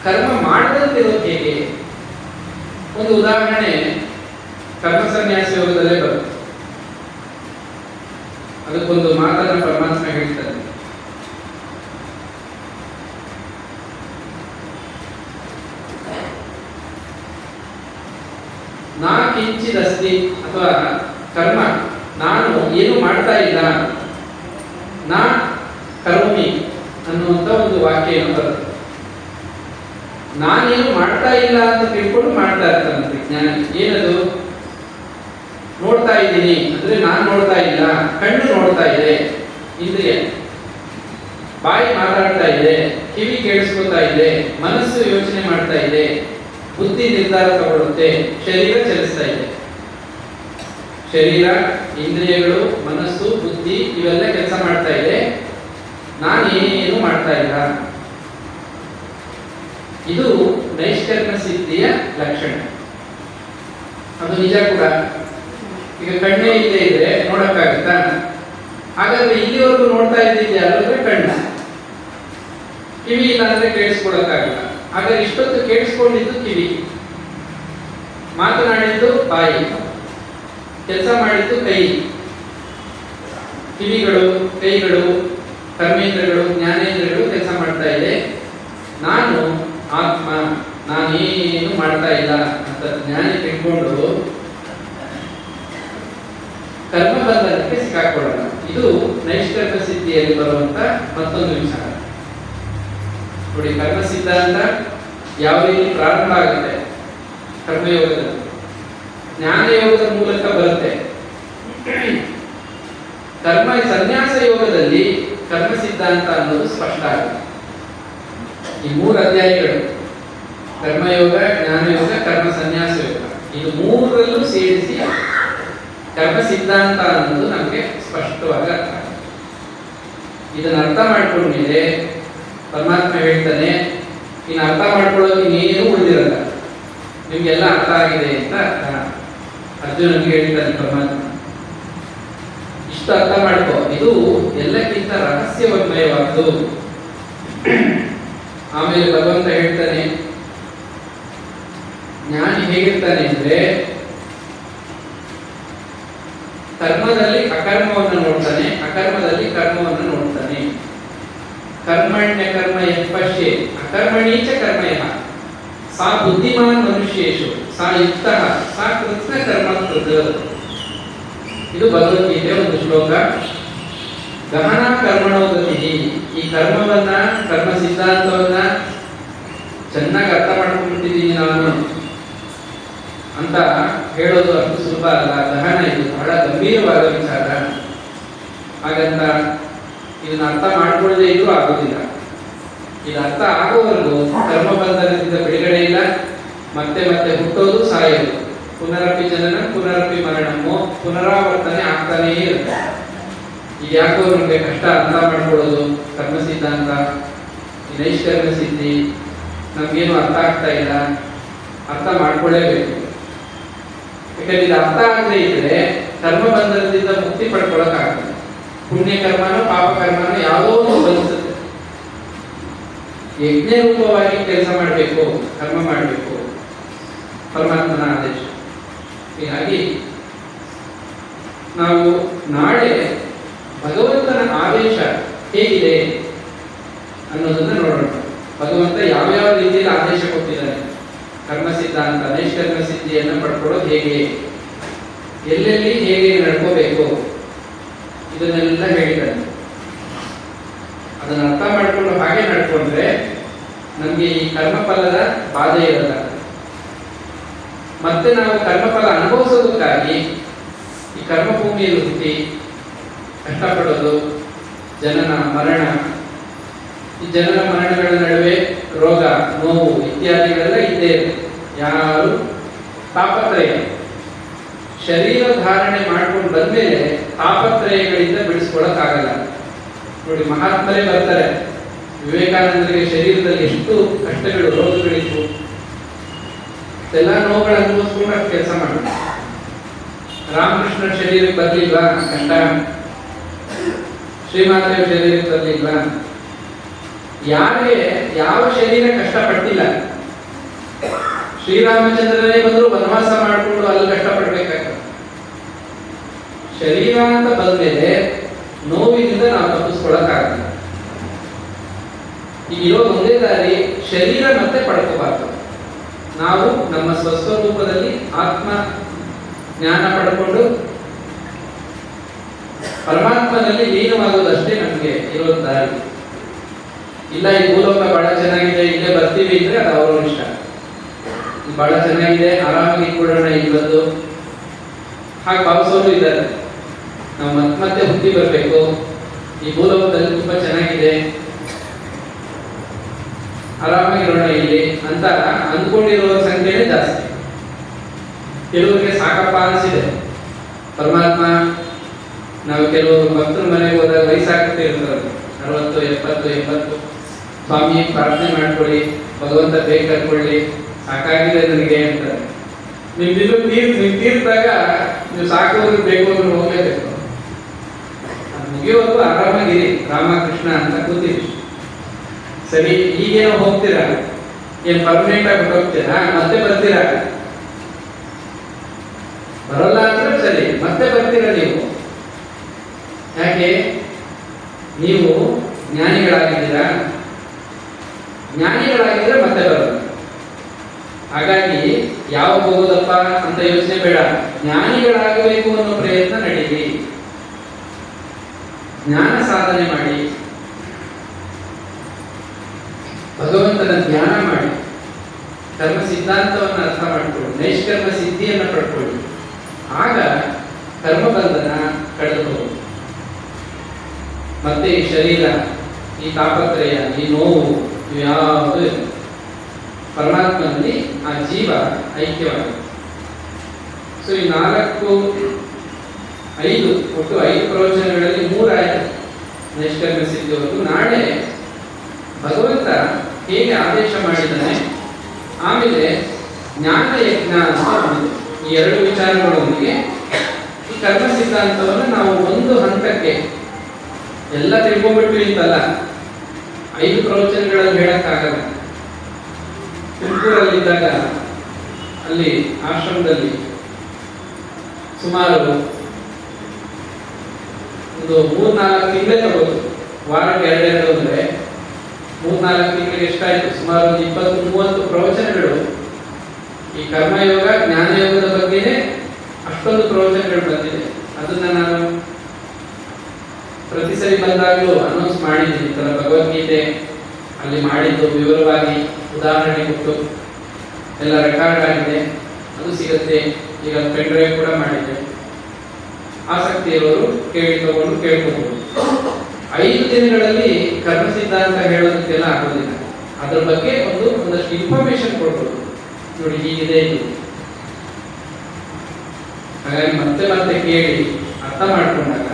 ಕರ್ಮ ಮಾಡದಂತಿರೋದು ಹೇಗೆ? ಒಂದು ಉದಾಹರಣೆ ಕರ್ಮ ಸನ್ಯಾಸ ಯೋಗದಲ್ಲೇ ಬರುತ್ತೆ. ಅದಕ್ಕೊಂದು ಮಾತನ್ನ ಪರಮಾತ್ಮ ಹೇಳ್ತಾರೆ. ನಾ ಕಿಂಚಿದಸ್ತಿ, ಅಥವಾ ಕರ್ಮ ನಾನು ಏನು ಮಾಡ್ತಾ ಇಲ್ಲ, ನಾ ಕರೋಮಿ ಅನ್ನುವಂತ ಒಂದು ವಾಕ್ಯ ಏನು ಬರುತ್ತೆ. ನಾನೇನು ಮಾಡ್ತಾ ಇಲ್ಲ ಅಂತ ತಿಳ್ಕೊಂಡು ಮಾಡ್ತಾ ಇರ್ತಾನಂತೆ ಜ್ಞಾನಿ. ಏನದು? ನೋಡ್ತಾ ಇದ್ದೀನಿ ಅಂದ್ರೆ ನಾನು ನೋಡ್ತಾ ಇಲ್ಲ, ಕಣ್ಣು ನೋಡ್ತಾ ಇದೆ, ಇಂದ್ರಿಯ, ಬಾಯಿ ಮಾತಾಡ್ತಾ ಇದೆ, ಕಿವಿ ಕೇಳಿಸ್ಕೊತಾ ಇದೆ, ಮನಸ್ಸು ಯೋಚನೆ ಮಾಡ್ತಾ ಇದೆ, ಬುದ್ಧಿ ನಿರ್ಧಾರ ತಗೊಳ್ಳುತ್ತೆ, ಶರೀರ ಚಲಿಸ್ತಾ ಇದೆ. ಶರೀರ, ಇಂದ್ರಿಯಗಳು, ಮನಸ್ಸು, ಬುದ್ಧಿ ಇವೆಲ್ಲ ಕೆಲಸ ಮಾಡ್ತಾ ಇದೆ, ನಾನೇನು ಮಾಡ್ತಾ ಇಲ್ಲ. ಇದು ನೈಷ್ಕರ್ಮ ಸಿದ್ಧಿಯ ಲಕ್ಷಣ. ಅದು ನಿಜ ಕೂಡ. ಈಗ ಕಣ್ಣೇ ಇಲ್ಲೇ ಇದ್ರೆ ನೋಡಕ್ಕಾಗುತ್ತಾ? ಹಾಗಾದ್ರೆ ಇಲ್ಲಿವರೆಗೂ ನೋಡ್ತಾ ಇದ್ದಿದ್ದೆ ಅಲ್ಲದ್ರೆ ಕಣ್ಣ, ಕಿವಿ ಇಲ್ಲ ಅಂದ್ರೆ ಕೇಳಿಸ್ಕೊಳಕ್ಕಾಗಲ್ಲ. ಹಾಗಾದ್ರೆ ಇಷ್ಟೊತ್ತು ಕೇಳಿಸ್ಕೊಂಡಿದ್ದು ಕಿವಿ, ಮಾತನಾಡಿದ್ದು ಬಾಯಿ, ಕೆಲಸ ಮಾಡಿದ್ದು ಕೈ. ಕಿವಿಗಳು, ಕೈಗಳು, ಕರ್ಮೇಂದ್ರಗಳು, ಜ್ಞಾನೇಂದ್ರಗಳು ಕೆಲಸ ಮಾಡ್ತಾ ಇದೆ. ನಾನು ಆತ್ಮ, ನಾನೇನು ಮಾಡ್ತಾ ಇಲ್ಲ ಅಂತ ಜ್ಞಾನಿ ತಿಳ್ಕೊಂಡು ಕರ್ಮ ಬಂಧನಕ್ಕೆ ಸಿಕ್ಕಾಕೊಳ್ಳಲ್ಲ. ಇದು ನೈಷ್ಕರ್ಮ ಸಿದ್ಧಿಯಲ್ಲಿ ಬರುವಂತ ಮತ್ತೊಂದು ವಿಚಾರ. ನೋಡಿ, ಕರ್ಮ ಸಿದ್ಧಾಂತ ಯಾವ ರೀತಿ ಪ್ರಾರಂಭ ಆಗುತ್ತೆ? ಕರ್ಮಯೋಗದಲ್ಲಿ, ಜ್ಞಾನಯೋಗದ ಮೂಲಕ ಬರುತ್ತೆ. ಕರ್ಮ ಸನ್ಯಾಸ ಯೋಗದಲ್ಲಿ ಕರ್ಮ ಸಿದ್ಧಾಂತ ಅನ್ನೋದು ಸ್ಪಷ್ಟ ಆಗುತ್ತೆ. ಈ 3 ಅಧ್ಯಾಯಗಳು, ಕರ್ಮಯೋಗ, ಜ್ಞಾನಯೋಗ, ಕರ್ಮ ಸನ್ಯಾಸ ಯೋಗ, ಇದು 3ರಲ್ಲೂ ಸೇರಿಸಿ ಕರ್ಮ ಸಿದ್ಧಾಂತ ಅನ್ನೋದು ನಮಗೆ ಸ್ಪಷ್ಟವಾಗಿ ಅರ್ಥ ಆಗುತ್ತೆ. ಇದನ್ನ ಅರ್ಥ ಮಾಡ್ಕೊಂಡ್ಮೇಲೆ ಪರಮಾತ್ಮ ಹೇಳ್ತಾನೆ, ಇನ್ನು ಅರ್ಥ ಮಾಡ್ಕೊಳ್ಳೋಕೆ ಇನ್ನೇನು ಉಳಿದಿರಲ್ಲ, ನಿಮ್ಗೆಲ್ಲ ಅರ್ಥ ಆಗಿದೆ ಅಂತ ಅರ್ಜುನನಿಗೆ ಹೇಳ್ತಾನೆ ಪರಮಾತ್ಮ. ಇಷ್ಟು ಅರ್ಥ ಮಾಡ್ಕೋ, ಇದು ಎಲ್ಲಕ್ಕಿಂತ ರಹಸ್ಯವನ್ಮಯವಾದ್ದು. ಆಮೇಲೆ ಭಗವಂತ ಹೇಳ್ತಾನೆ, ಜ್ಞಾನಿ ಹೇಗಿರ್ತಾನೆ ಅಂದ್ರೆ ಕರ್ಮದಲ್ಲಿ ಅಕರ್ಮವನ್ನು ನೋಡ್ತಾನೆ, ಅಕರ್ಮದಲ್ಲಿ ಕರ್ಮವನ್ನು ನೋಡ್ತಾನೆ. ಕರ್ಮಣ್ಯ ಕರ್ಮ ಯಶ್ಪಶ್ಯೆ ಅಕರ್ಮಣೀಚ ಕರ್ಮಯ ಸಾ ಬುದ್ಧಿಮಾನ್ ಮನುಷ್ಯೇಶು ಸಾ ಯುಕ್ತ ಸಾ ಕೃತ್ನ ಕರ್ಮಕೃತ. ಇದು ಭಗವದ್ಗೀತೆಯ ಒಂದು ಶ್ಲೋಕ. ಗಹನ ಕರ್ಮಣೋಗತಿ. ಈ ಕರ್ಮವನ್ನ, ಕರ್ಮ ಸಿದ್ಧಾಂತವನ್ನ ಚೆನ್ನಾಗಿ ಅರ್ಥ ಮಾಡ್ಕೊಂಡ್ಬಿಟ್ಟಿದ್ದೀನಿ ನಾನು ಅಂತ ಹೇಳೋದು ಅಷ್ಟು ಸುಲಭ ಅಲ್ಲ, ಗಹನ. ಇದು ಬಹಳ ಗಂಭೀರವಾದ ವಿಚಾರ. ಹಾಗಂತ ಇದನ್ನ ಅರ್ಥ ಮಾಡ್ಕೊಳ್ಳದೆ ಇದ್ರೂ ಆಗೋದಿಲ್ಲ. ಇದು ಅರ್ಥ ಆಗೋವರೆಗೂ ಕರ್ಮ ಬಂಧನದಿಂದ ಬಿಡುಗಡೆ ಇಲ್ಲ. ಮತ್ತೆ ಮತ್ತೆ ಹುಟ್ಟೋದು, ಸಾಯೋದು, ಪುನರಪಿ ಜನನ ಪುನರಪಿ ಮರಣಮೋ, ಪುನರಾವರ್ತನೆ ಆಗ್ತಾನೇ ಇರುತ್ತೆ. ಈಗ ಯಾಕೋ ನಮಗೆ ಕಷ್ಟ ಅರ್ಥ ಮಾಡ್ಕೊಳ್ಳೋದು ಕರ್ಮ ಸಿದ್ಧಾಂತ, ಈ ನೈಷ್ಕರ್ಮ ಸಿದ್ಧಿ ನಮ್ಗೇನು ಅರ್ಥ ಆಗ್ತಾ ಇಲ್ಲ. ಅರ್ಥ ಮಾಡ್ಕೊಳ್ಳೇಬೇಕು. ಯಾಕಂದ್ರೆ ಇದು ಅರ್ಥ ಆಗದೆ ಇದ್ರೆ ಕರ್ಮ ಬಂಧನದಿಂದ ಮುಕ್ತಿ ಪಡ್ಕೊಳ್ಳೋಕ್ಕಾಗ್ತದೆ. ಪುಣ್ಯ ಕರ್ಮನೋ ಪಾಪ ಕರ್ಮನೋ ಯಾವುದೋ ಒಂದು ಬಂಧಿಸುತ್ತೆ. ಯಜ್ಞ ರೂಪವಾಗಿ ಕೆಲಸ ಮಾಡಬೇಕು, ಕರ್ಮ ಮಾಡಬೇಕು, ಪರಮಾತ್ಮನ ಆದೇಶ. ಹೀಗಾಗಿ ನಾವು ನಾಳೆ ಭಗವಂತನ ಆದೇಶ ಹೇಗಿದೆ ಅನ್ನೋದನ್ನ ನೋಡೋಣ. ಭಗವಂತ ಯಾವ್ಯಾವ ರೀತಿಯಲ್ಲಿ ಆದೇಶ ಕೊಟ್ಟಿದ್ದಾನೆ, ಕರ್ಮ ಸಿದ್ಧಾಂತ, ನೈಷ್ಕರ್ಮ ಸಿದ್ಧಿಯನ್ನು ಪಡ್ಕೊಳ್ಳೋದು ಹೇಗೆ, ಎಲ್ಲೆಲ್ಲಿ ಹೇಗೆ ನಡ್ಕೋಬೇಕು, ಇದನ್ನೆಲ್ಲ ಹೇಳಿದ್ದಾನೆ. ಅದನ್ನ ಅರ್ಥ ಮಾಡಿಕೊಂಡು ಹಾಗೆ ನಡ್ಕೊಂಡ್ರೆ ನಮ್ಗೆ ಈ ಕರ್ಮಫಲದ ಬಾಧೆ ಇರಲ್ಲ. ಮತ್ತೆ ನಾವು ಕರ್ಮಫಲ ಅನುಭವಿಸೋದಕ್ಕಾಗಿ ಈ ಕರ್ಮಭೂಮಿಯಲ್ಲಿ ಹುಟ್ಟಿ ಕಷ್ಟಪಡೋದು, ಜನನ ಮರಣ, ಈ ಜನನ ಮರಣಗಳ ನಡುವೆ ರೋಗ, ನೋವು ಇತ್ಯಾದಿಗಳೆಲ್ಲ ಇದ್ದೇ ಇರುತ್ತೆ. ಯಾರು ತಾಪತ್ರಯ ಶರೀರ ಧಾರಣೆ ಮಾಡ್ಕೊಂಡು ಬಂದ್ಮೇಲೆ ತಾಪತ್ರಯಗಳಿಂದ ಬಿಡಿಸ್ಕೊಳಕ್ಕಾಗಲ್ಲ. ನೋಡಿ, ಮಹಾತ್ಮರೇ ಬರ್ತಾರೆ. ವಿವೇಕಾನಂದರಿಗೆ ಶರೀರದಲ್ಲಿ ಎಷ್ಟು ಕಷ್ಟಗಳು, ರೋಗಗಳಿತ್ತು, ಎಲ್ಲ ನೋವುಗಳು ಅನುಭವಿಸ್ಕೊಂಡು ಕೆಲಸ ಮಾಡಿದ್ರು. ರಾಮಕೃಷ್ಣ ಶರೀರಕ್ಕೆ ಬರ್ಲಿಲ್ವಾ ಕಷ್ಟ? ಶ್ರೀಮಾತೆಯ ಶರೀರಕ್ಕೆ ಬರ್ಲಿಲ್ವಾ? ಯಾರಿಗೆ ಯಾವ ಶರೀರ ಕಷ್ಟಪಟ್ಟಿಲ್ಲ? ಶ್ರೀರಾಮಚಂದ್ರನೇ ಬಂದ್ರು ವನವಾಸ ಮಾಡಿಕೊಂಡು ಅಲ್ಲಿ ಕಷ್ಟಪಡ್ಬೇಕಾಗ್ತದೆ. ಶರೀರ ಅಂತ ಬಂದ್ಮೇಲೆ ನೋವಿನಿಂದ ನಾವು ತಪ್ಪಿಸ್ಕೊಳಕ್ಕಾಗಲ್ಲ. ಈಗಿರೋ ಒಂದೇ ದಾರಿ, ಶರೀರ ಮತ್ತೆ ಪಡ್ಕೋಬಾರ್ದು. ನಾವು ನಮ್ಮ ಸ್ವಸ್ವರೂಪದಲ್ಲಿ ಆತ್ಮ ಜ್ಞಾನ ಪಡ್ಕೊಂಡು ಪರಮಾತ್ಮನಲ್ಲಿ ಲೀನವಾಗೋದಷ್ಟೇ ನಮ್ಗೆ ಇರೋ ದಾರಿ. ಇಲ್ಲ ಈ ಭೂಲೋಕ ಬಹಳ ಚೆನ್ನಾಗಿದೆ, ಇಲ್ಲೇ ಬರ್ತೀವಿ ಅಂದ್ರೆ ಅದು ಅವ್ರ ಇಷ್ಟ. ಬಹಳ ಚೆನ್ನಾಗಿದೆ, ಆರಾಮಾಗಿ ಕೊಡೋಣ ಇಲ್ಲಿ ಬಂದು, ಹಾಗೆ ಭಾವಿಸೋರು ಇದ್ದಾರೆ. ನಾವು ಮತ್ತೆ ಹುಟ್ಟಿ ಬರ್ಬೇಕು, ಈ ಭೂಲೋಕದಲ್ಲಿ ತುಂಬಾ ಚೆನ್ನಾಗಿದೆ, ಆರಾಮಾಗಿರೋಣ ಇಲ್ಲಿ ಅಂತ ಅಂದ್ಕೊಂಡಿರುವ ಸಂಖ್ಯೆನೇ ಜಾಸ್ತಿ. ಕೆಲವರಿಗೆ ಸಾಕಪ್ಪ ಅನಿಸಿದೆ ಪರಮಾತ್ಮ. ನಾವು ಕೆಲವರು ಭಕ್ತರ ಮನೆಗೆ ಹೋದಾಗ ವಯಸ್ಸಾಗ್ತಾ ಇರ್ತಾರೆ, 60, 70, 80. ಸ್ವಾಮಿ ಪ್ರಾರ್ಥನೆ ಮಾಡ್ಕೊಳ್ಳಿ, ಭಗವಂತ ಬೇಗ ಕರ್ಕೊಳ್ಳಿ, ಸಾಕಾಗಿದೆ ನನಗೆ ಅಂತಾರೆ. ನಿಮ್ ತೀರ್ದಾಗ ನೀವು ಸಾಕೋದ್ರು ಬೇಕು ಅಂದ್ರೆ ಹೋಗ್ಲೇಬೇಕು. ಮುಗಿಯೋವರೆಗೂ ಆರಾಮಾಗಿರಿ ರಾಮಕೃಷ್ಣ ಅಂತ ಕೂತೀವಿ. ಸರಿ, ಈಗೇನೋ ಹೋಗ್ತೀರಾ? ಏನ್ ಪರ್ಮನೆಂಟ್ ಆಗಿ ಹೋಗ್ತೀರಾ? ಮತ್ತೆ ಬರ್ತೀರಾ? ಬರಲ್ಲ ಅಂದ್ರೆ ಸರಿ, ಮತ್ತೆ ಬರ್ತೀರಾ ನೀವು. ಯಾಕೆ? ನೀವು ಜ್ಞಾನಿಗಳಾಗಿದ್ದೀರಾ. ಜ್ಞಾನಿಗಳಾಗಿದ್ರೆ ಮತ್ತೆ ಬರಲ್ಲ. ಹಾಗಾಗಿ ಯಾವ ಹೋಗೋದಪ್ಪ ಅಂತ ಯೋಚನೆ ಬೇಡ. ಜ್ಞಾನಿಗಳಾಗಬೇಕು ಅನ್ನೋ ಪ್ರಯತ್ನ ನಡೀಲಿ, ಜ್ಞಾನ ಸಾಧನೆ ಮಾಡಿ, ಭಗವಂತನ ಧ್ಯಾನ ಮಾಡಿ, ಕರ್ಮ ಸಿದ್ಧಾಂತವನ್ನು ಅರ್ಥ ಮಾಡಿಕೊಳ್ಳಿ, ನೈಷ್ಕರ್ಮ ಸಿದ್ಧಿಯನ್ನು ಪಡ್ಕೊಳ್ಳಿ. ಆಗ ಕರ್ಮಬಂಧನ ಕಳೆದು ಹೋಗುತ್ತೆ. ಮತ್ತೆ ಈ ಶರೀರ, ಈ ತಾಪತ್ರಯ, ಈ ನೋವು ಯಾವುದು ಪರಮಾತ್ಮನಲ್ಲಿ ಆ ಜೀವ ಐಕ್ಯವಾಗಿದೆ. ಸೊ ಈ 4, 5 ಒಟ್ಟು 5 ಪ್ರವಚನಗಳಲ್ಲಿ 3 ಆಯ್ತು ನೈಷ್ಕರ್ಮ ಸಿದ್ಧಿವರೆಗೂ. ನಾಳೆ ಭಗವಂತ ಹೇಗೆ ಆದೇಶ ಮಾಡಿದ್ದಾನೆ, ಆಮೇಲೆ ಜ್ಞಾನ ಯಜ್ಞ ಅಂತ ಬಂದಿದೆ. ಈ 2 ವಿಚಾರಗಳೊಂದಿಗೆ ಈ ಕರ್ಮ ಸಿದ್ಧಾಂತವನ್ನು ನಾವು ಒಂದು ಹಂತಕ್ಕೆ ಎಲ್ಲ ತಿಳ್ಕೊಂಡ್ಬಿಟ್ವಿ ಅಂತಲ್ಲ, 5 ಪ್ರವಚನಗಳಲ್ಲಿ ಹೇಳಕ್ಕಾಗಲ್ಲ. ತುಮಕೂರಲ್ಲಿದ್ದಾಗ ಅಲ್ಲಿ ಆಶ್ರಮದಲ್ಲಿ ಸುಮಾರು ಒಂದು 3-4 ತಿಂಗಳೇ ತಗೋದು. ವಾರಕ್ಕೆ 2 ಅಂದ್ರೆ 3-4 ತಿಂಗಳಿಗೆ ಎಷ್ಟಾಯ್ತು? ಸುಮಾರು 20-30 ಪ್ರವಚನಗಳು ಈ ಕರ್ಮಯೋಗ ಜ್ಞಾನಯೋಗದ ಬಗ್ಗೆನೇ ಅಷ್ಟೊಂದು ಪ್ರವಚನಗಳು ಬಂದಿದೆ. ಅದನ್ನ ನಾನು ಪ್ರತಿ ಸರಿ ಬಂದಾಗಲೂ ಅನೌನ್ಸ್ ಮಾಡಿದ್ದೀನಿ. ಈ ಥರ ಭಗವದ್ಗೀತೆ ಅಲ್ಲಿ ಮಾಡಿದ್ದು ವಿವರವಾಗಿ ಉದಾಹರಣೆ ಕೊಟ್ಟು ಎಲ್ಲ ರೆಕಾರ್ಡ್ ಆಗಿದೆ, ಅದು ಸಿಗುತ್ತೆ. ಈಗ ಪೆನ್ ಡ್ರೈವ್ ಕೂಡ ಮಾಡಿದ್ದೆ. ಆಸಕ್ತಿ ಇರೋರು ತಗೊಂಡು ಕೇಳ್ಕೋಬಹುದು. 5 ದಿನಗಳಲ್ಲಿ ಕರ್ಮ ಸಿದ್ಧಾಂತ ಹೇಳೋದಕ್ಕೆಲ್ಲ ಆಗೋದಿಲ್ಲ. ಅದ್ರ ಬಗ್ಗೆ ಒಂದಷ್ಟು ಇನ್ಫಾರ್ಮೇಶನ್ ಕೊಡ್ಬೋದು. ನೋಡಿ, ಹೀಗಿದೆ ಇದು. ಹಾಗಾಗಿ ಮತ್ತೆ ಮತ್ತೆ ಕೇಳಿ ಅರ್ಥ ಮಾಡ್ಕೊಂಡಾಗ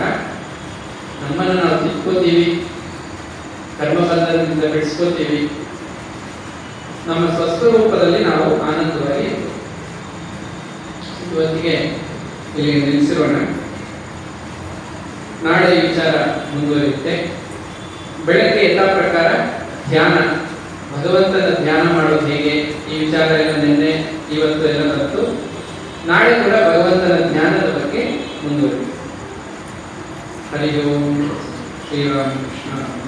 ನಮ್ಮನ್ನು ನಾವು ತಿಳ್ಕೋತೀವಿ, ಕರ್ಮಬಂಧನದಿಂದ ಬಿಡಿಸ್ಕೋತೀವಿ, ನಮ್ಮ ಸ್ವಸ್ವರೂಪದಲ್ಲಿ ನಾವು ಆನಂದವಾಗಿ ಇವತ್ತಿಗೆ ಇಲ್ಲಿ ನಿಲ್ಲಿಸಿರೋಣ. ನಾಳೆ ವಿಚಾರ ಮುಂದುವರಿಯುತ್ತೆ. ಬೆಳಗ್ಗೆ ಯಥಾ ಪ್ರಕಾರ ಧ್ಯಾನ, ಭಗವಂತನ ಧ್ಯಾನ ಮಾಡೋದು ಹೇಗೆ, ಈ ವಿಚಾರ ಎಲ್ಲ ನಿನ್ನೆ ಇವತ್ತು ಎಲ್ಲ ಬಂತು. ನಾಳೆ ಕೂಡ ಭಗವಂತನ ಜ್ಞಾನದ ಬಗ್ಗೆ ಮುಂದುವರಿಯುತ್ತೆ. ಹರಿ ಓಂ ಶ್ರೀರಾಮ ಕೃಷ್ಣ.